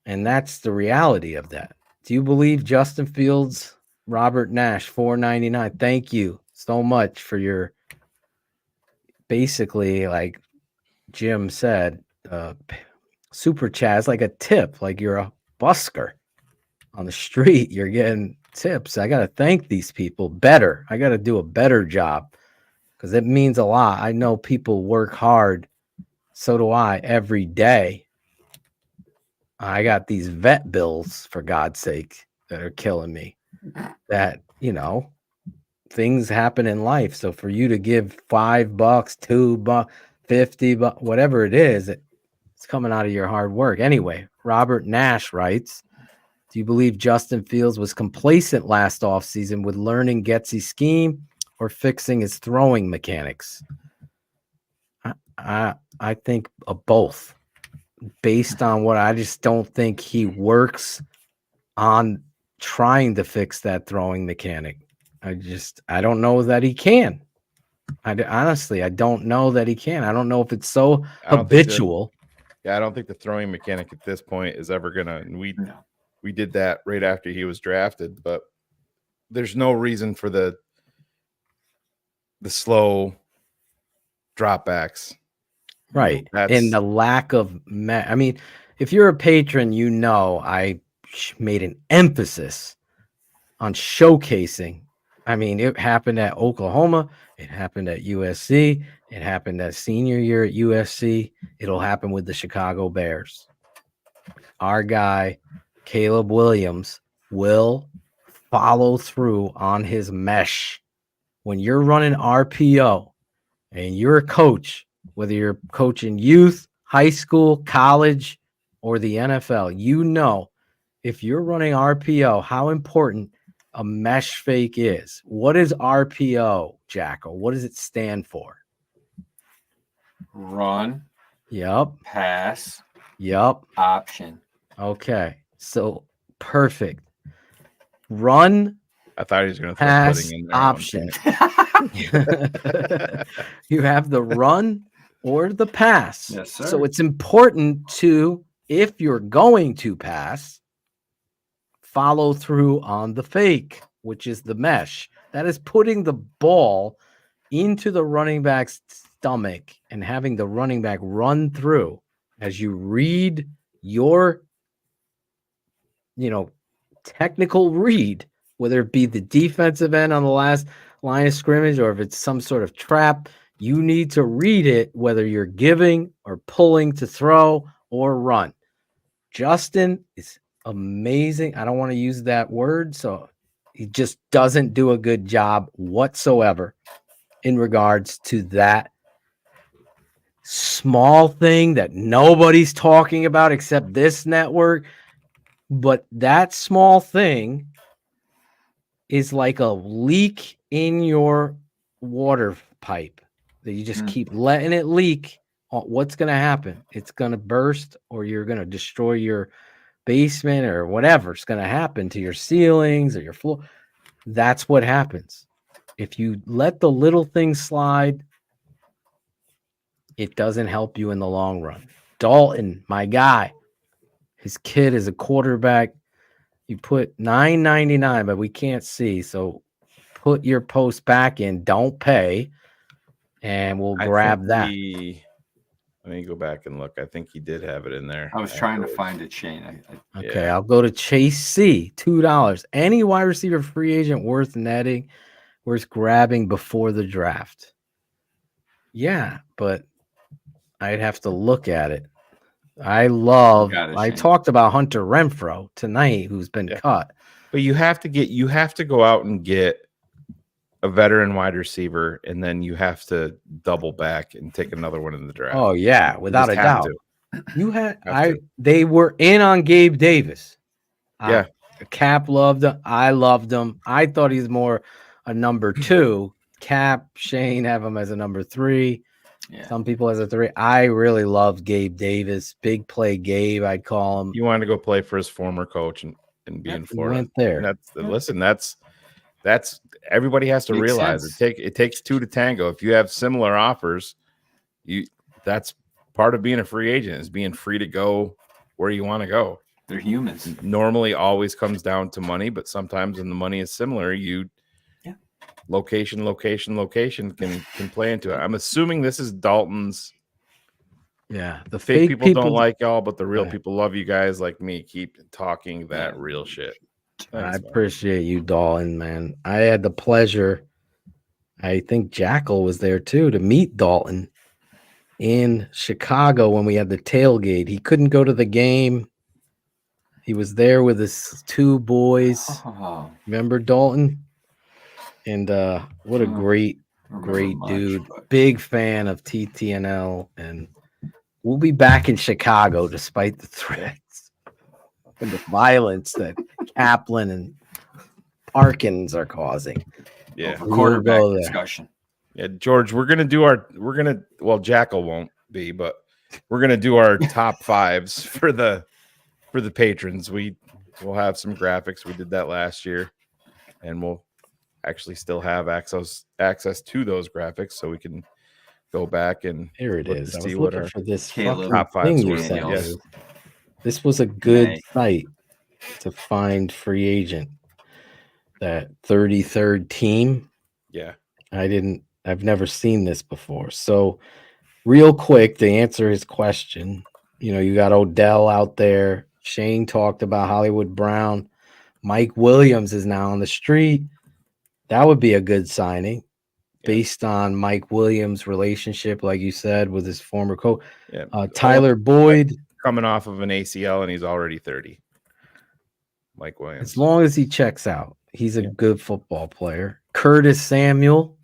S15: And that's the reality of that. Do you believe Justin Fields, Robert Nash, $4.99? Thank you so much for your, basically, like Jim said, super chat is like a tip, like you're a busker on the street. You're getting tips. I got to thank these people better. I got to do a better job because it means a lot. I know people work hard. So do I every day. I got these vet bills, for God's sake, that are killing me. That, things happen in life. So for you to give $5, $2, $50, whatever it is, it's coming out of your hard work. Anyway, Robert Nash writes, do you believe Justin Fields was complacent last offseason with learning Getsy's scheme or fixing his throwing mechanics? I think of both. Based on what I just don't think he works on trying to fix that throwing mechanic. I don't know that he can. Honestly, I don't know that he can. I don't know if it's so habitual.
S16: I don't think the throwing mechanic at this point is ever gonna. We did that right after he was drafted, but there's no reason for the slow dropbacks.
S15: Right. And the lack of I mean, if you're a patron, I made an emphasis on showcasing. I mean, it happened at Oklahoma. It happened at USC. It happened that senior year at USC. It'll happen with the Chicago Bears. Our guy, Caleb Williams, will follow through on his mesh. When you're running RPO and you're a coach, whether you're coaching youth, high school, college, or the NFL, if you're running RPO, how important a mesh fake is. What is RPO, Jackal? What does it stand for?
S21: Run.
S15: Yep.
S21: Pass.
S15: Yep.
S21: Option.
S15: Okay. So perfect. Run.
S16: I thought he was going to
S15: pass
S16: throw pudding in there.
S15: Option. You have the run or the pass.
S21: Yes, sir.
S15: So it's important to, if you're going to pass, follow through on the fake, which is the mesh. That is putting the ball into the running back's stomach and having the running back run through as you read your, technical read, whether it be the defensive end on the last line of scrimmage or if it's some sort of trap. You need to read it, whether you're giving or pulling to throw or run. Justin is amazing. I don't want to use that word. So he just doesn't do a good job whatsoever in regards to that small thing that nobody's talking about except this network. But that small thing is like a leak in your water pipe that you just keep letting it leak. What's going to happen? It's going to burst, or you're going to destroy your basement or whatever's going to happen to your ceilings or your floor. That's what happens. If you let the little things slide, it doesn't help you in the long run. Dalton, my guy, his kid is a quarterback. You put $9.99, but we can't see. So put your post back in. Don't pay. And we'll grab that.
S16: Let me go back and look. I think he did have it in there.
S21: I was trying to find it, Shane.
S15: Okay, I'll go to Chase C, $2. Any wide receiver free agent worth netting, worth grabbing before the draft? Yeah, but I'd have to look at it. I talked about Hunter Renfroe tonight, who's been cut.
S16: But you have to go out and get a veteran wide receiver, and then you have to double back and take another one in the draft.
S15: Oh yeah, without a doubt.
S16: To.
S15: They were in on Gabe Davis.
S16: Yeah.
S15: Cap loved him. I loved him. I thought he's more a number 2. Cap, Shane have him as a number 3.
S21: Yeah.
S15: Some people as a 3. I really loved Gabe Davis. Big play Gabe, I'd call him.
S16: You wanted to go play for his former coach and be in Florida.
S15: Went there.
S16: And that's everybody has to
S21: Makes
S16: realize
S21: sense.
S16: it takes 2 to tango. If you have similar offers, that's part of being a free agent, is being free to go where you want to go.
S21: They're humans.
S16: Normally always comes down to money, but sometimes when the money is similar, location can play into it. I'm assuming this is Dalton's.
S15: Yeah, the
S16: fake people don't like y'all, but the real people love you guys like me. Keep talking that real shit.
S15: I appreciate you, Dalton, man. I had the pleasure, I think Jackal was there too, to meet Dalton in Chicago when we had the tailgate. He couldn't go to the game. He was there with his 2 boys.
S21: Oh.
S15: Remember Dalton? And what a great dude. Big fan of TTNL. And we'll be back in Chicago despite the threats and the violence that Kaplan and Parkins are causing.
S16: Yeah.
S21: Quarterback discussion.
S16: Yeah, George, Jackal won't be, but we're gonna do our top 5s for the patrons. We'll have some graphics. We did that last year, and we'll actually still have access to those graphics, so we can go back and
S15: here it is.
S16: See what our
S15: for this
S16: top 5s were.
S15: Yes. This was a good site to find free agent. That 33rd team.
S16: Yeah.
S15: I've never seen this before. So real quick to answer his question, you got Odell out there. Shane talked about Hollywood Brown. Mike Williams is now on the street. That would be a good signing based on Mike Williams' relationship, like you said, with his former coach.
S16: Yeah.
S15: Tyler Boyd.
S16: Coming off of an ACL, and he's already 30. Mike Williams.
S15: As long as he checks out, he's a good football player. Curtis Samuel.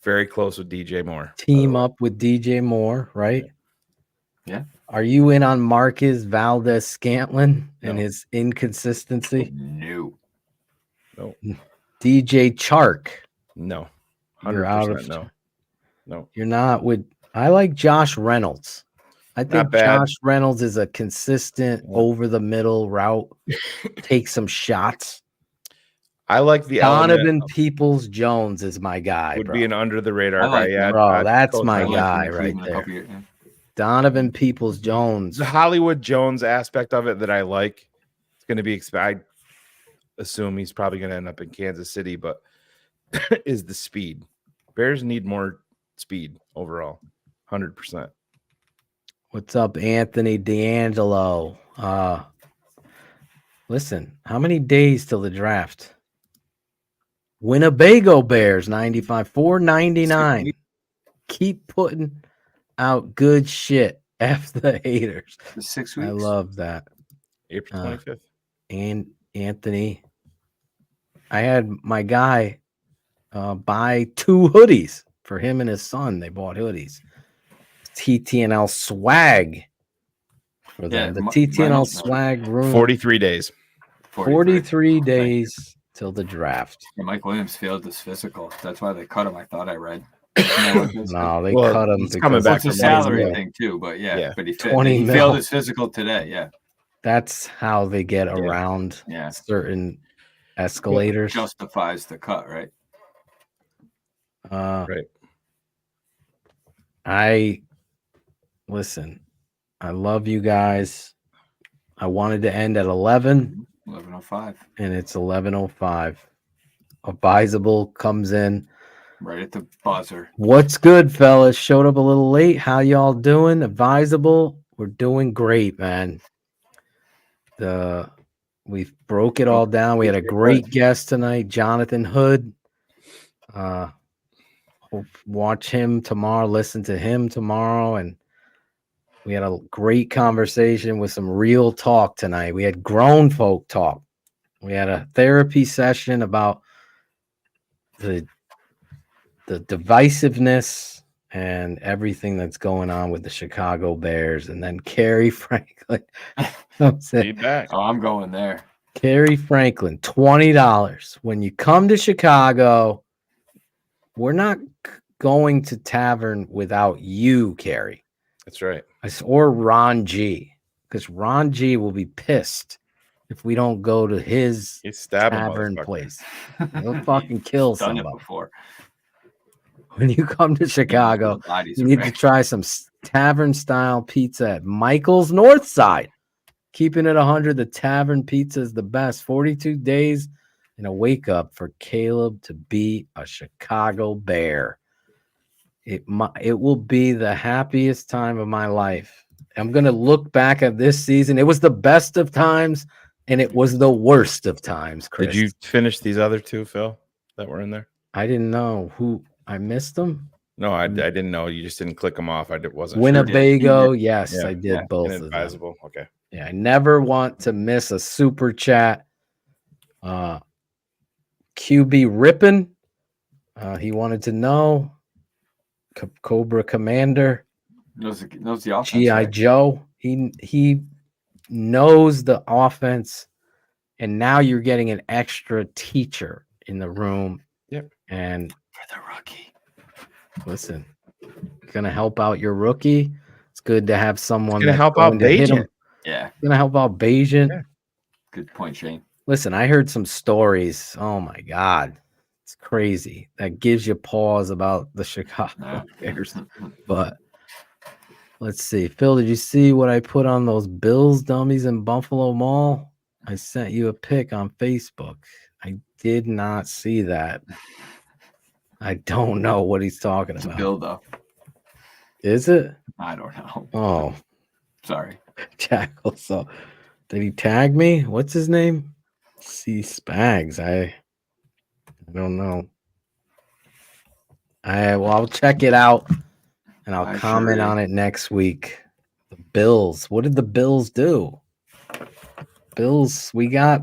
S16: Very close with DJ Moore.
S15: Team up with DJ Moore, right?
S21: Yeah.
S15: Are you in on Marcus Valdez Scantlin and his inconsistency?
S21: No.
S15: DJ Chark.
S16: No.
S15: 100% You're out of
S16: no.
S15: You're not with. I like Josh Reynolds. I think Josh Reynolds is a consistent over the middle route. Take some shots.
S16: I like the
S15: Donovan Peoples Jones is my guy.
S16: Would be an under the radar guy.
S15: Yeah, bro, that's my guy right there. Donovan Peoples Jones.
S16: The Hollywood Jones aspect of it that I like. It's going to be. I assume he's probably going to end up in Kansas City, but is the speed. Bears need more speed overall. 100%.
S15: What's up, Anthony D'Angelo? Listen, how many days till the draft? Winnebago Bears 95, 499. Keep putting out good shit. F the haters.
S21: 6 weeks.
S15: I love that.
S16: April 25th.
S15: And Anthony, I had my guy buy 2 hoodies for him and his son. They bought hoodies. TTNL swag for them. The TTNL swag room.
S16: 43 days.
S15: 43 days till the draft.
S21: Yeah, Mike Williams failed his physical. That's why they cut him. I thought I read.
S15: No, they cut him.
S21: He's coming back from a salary thing too, but but he failed his physical today. Yeah,
S15: that's how they get around certain escalators.
S21: Well, justifies the cut, right?
S16: Right.
S15: Listen, I love you guys. I wanted to end at
S21: 11:05,
S15: and it's 11:05. Advisable comes in
S21: right at the buzzer.
S15: What's good, fellas? Showed up a little late. How y'all doing? Advisable, we're doing great, man. We broke it all down. We had a great guest tonight, Jonathan Hood. Watch him tomorrow. Listen to him tomorrow, and we had a great conversation with some real talk tonight. We had grown folk talk. We had a therapy session about the divisiveness and everything that's going on with the Chicago Bears. And then Kerry Franklin.
S21: Feedback. Oh, I'm going there.
S15: Kerry Franklin, $20. When you come to Chicago, we're not going to tavern without you, Kerry.
S16: That's right.
S15: Or Ron G. Because Ron G will be pissed if we don't go to his tavern place. He'll fucking kill
S21: Done it
S15: somebody.
S21: before.
S15: When you come to Chicago, you need to try some tavern-style pizza at Michael's North Side. Keeping it 100, the tavern pizza is the best. 42 days and a wake-up for Caleb to be a Chicago Bear. It will be the happiest time of my life. I'm going to look back at this season. It was the best of times, and it was the worst of times, Chris.
S16: Did you finish these other two, Phil, that were in there?
S15: I didn't know who I missed them.
S16: No, I didn't know. You just didn't click them off. I wasn't
S15: Winnebago,
S16: sure.
S15: yes,
S16: Yeah.
S15: I did both of them.
S16: Inadvisable. Okay.
S15: Yeah, I never want to miss a super chat. QB Rippin, he wanted to know. Cobra Commander.
S21: Knows the offense.
S15: G.I.
S21: Right?
S15: Joe. He knows the offense, and now you're getting an extra teacher in the room.
S16: Yep.
S15: And
S21: for the rookie.
S15: Listen, gonna help out your rookie. It's good to have someone
S16: gonna
S15: that's
S16: help
S15: going
S16: out
S15: to hit him.
S21: Bajan. Yeah.
S15: Gonna help out Bajan.
S21: Yeah. Good point, Shane.
S15: Listen, I heard some stories. Oh my God. It's crazy. That gives you pause about the Chicago Bears. But let's see. Phil, did you see what I put on those Bills dummies in Buffalo Mall? I sent you a pic on Facebook. I did not see that. I don't know what he's talking about.
S21: It's a bill, though.
S15: Is it?
S21: I don't know.
S15: Oh.
S21: Sorry.
S15: Jackal. So did he tag me? What's his name? C Spags. I don't know. I'll check it out and I'll comment on it next week. The Bills. What did the Bills do? Bills, we got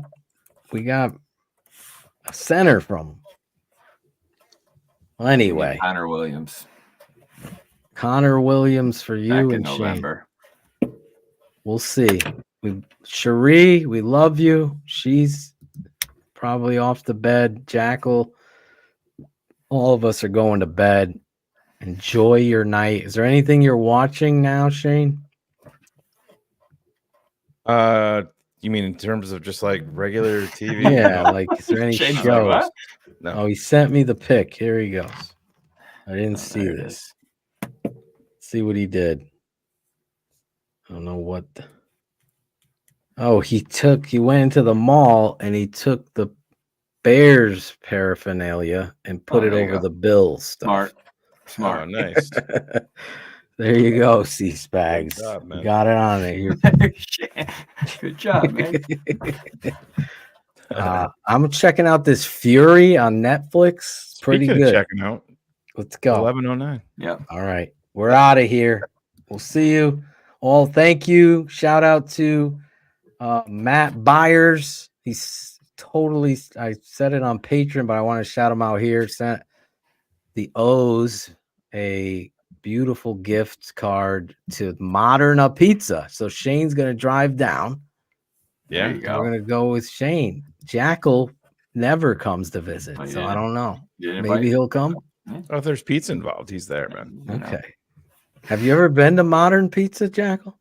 S15: a center from them. Well, anyway.
S21: Connor Williams.
S15: Connor Williams for you
S21: Back
S15: and
S21: in November.
S15: Shane. We'll see. Sheri, we love you. She's probably off to bed. Jackal, all of us are going to bed. Enjoy your night. Is there anything you're watching now, Shane?
S16: You mean in terms of just like regular TV?
S15: Yeah, like is there any
S21: Shane's
S15: shows?
S21: like, what?
S16: No.
S15: Oh, he sent me the pic. Here he goes. I didn't see
S21: there it
S15: this. See what he did. I don't know what. Oh, he went into the mall and he took the Bears paraphernalia and put it
S21: there you
S15: over
S21: go.
S15: the Bills stuff.
S21: Smart.
S16: Oh, nice.
S15: There you go, C Spags.
S16: Good job, man.
S15: You got it on it.
S21: Good job, man.
S15: I'm checking out this Fury on Netflix. It's pretty
S16: Speaking of
S15: good.
S16: checking out.
S15: Let's go.
S16: 11:09.
S21: Yeah.
S15: All right. We're out of here. We'll see you all. Thank you. Shout out to Matt Byers. He's totally, I said it on Patreon, but I want to shout him out here. Sent the O's a beautiful gift card to Modern a Pizza. So Shane's going to drive down.
S21: There
S16: Yeah.
S21: you go.
S15: We're going to go with Shane. Jackal never comes to visit.
S21: Oh,
S15: So
S21: yeah.
S15: I don't know.
S21: You didn't invite
S15: Maybe
S21: him?
S15: he'll come.
S16: Oh, if there's pizza involved, he's there, man.
S15: Okay. Have you ever been to Modern Pizza, Jackal?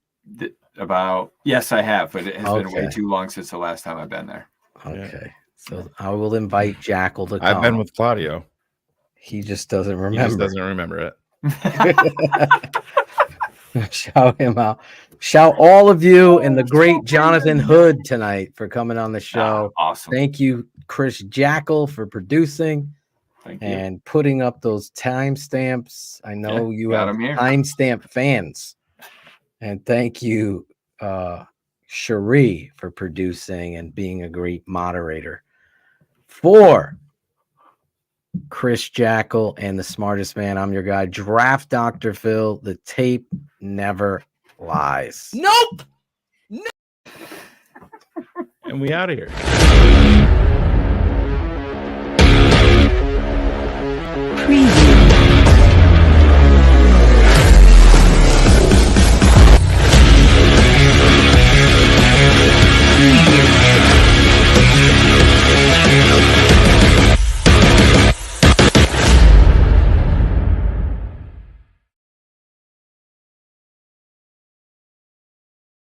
S21: Yes, I have, but it has been way
S15: Okay.
S21: too long since the last time I've been there.
S15: Okay. So I will invite Jackal to come.
S16: I've been with Claudio.
S15: He just doesn't
S16: He
S15: remember.
S16: just doesn't remember it.
S15: Shout him out. Shout all of you and the great Jonathan Hood tonight for coming on the show.
S21: Awesome.
S15: Thank you, Chris Jackal, for producing
S21: Thank you.
S15: and putting up those timestamps. I know you
S21: got
S15: have
S21: 'em here.
S15: timestamp fans. And thank you, Sheri, for producing and being a great moderator. For Chris Jackal and the smartest man, I'm your guy, Draft Dr. Phil. The tape never lies.
S27: Nope.
S16: And and we out of here.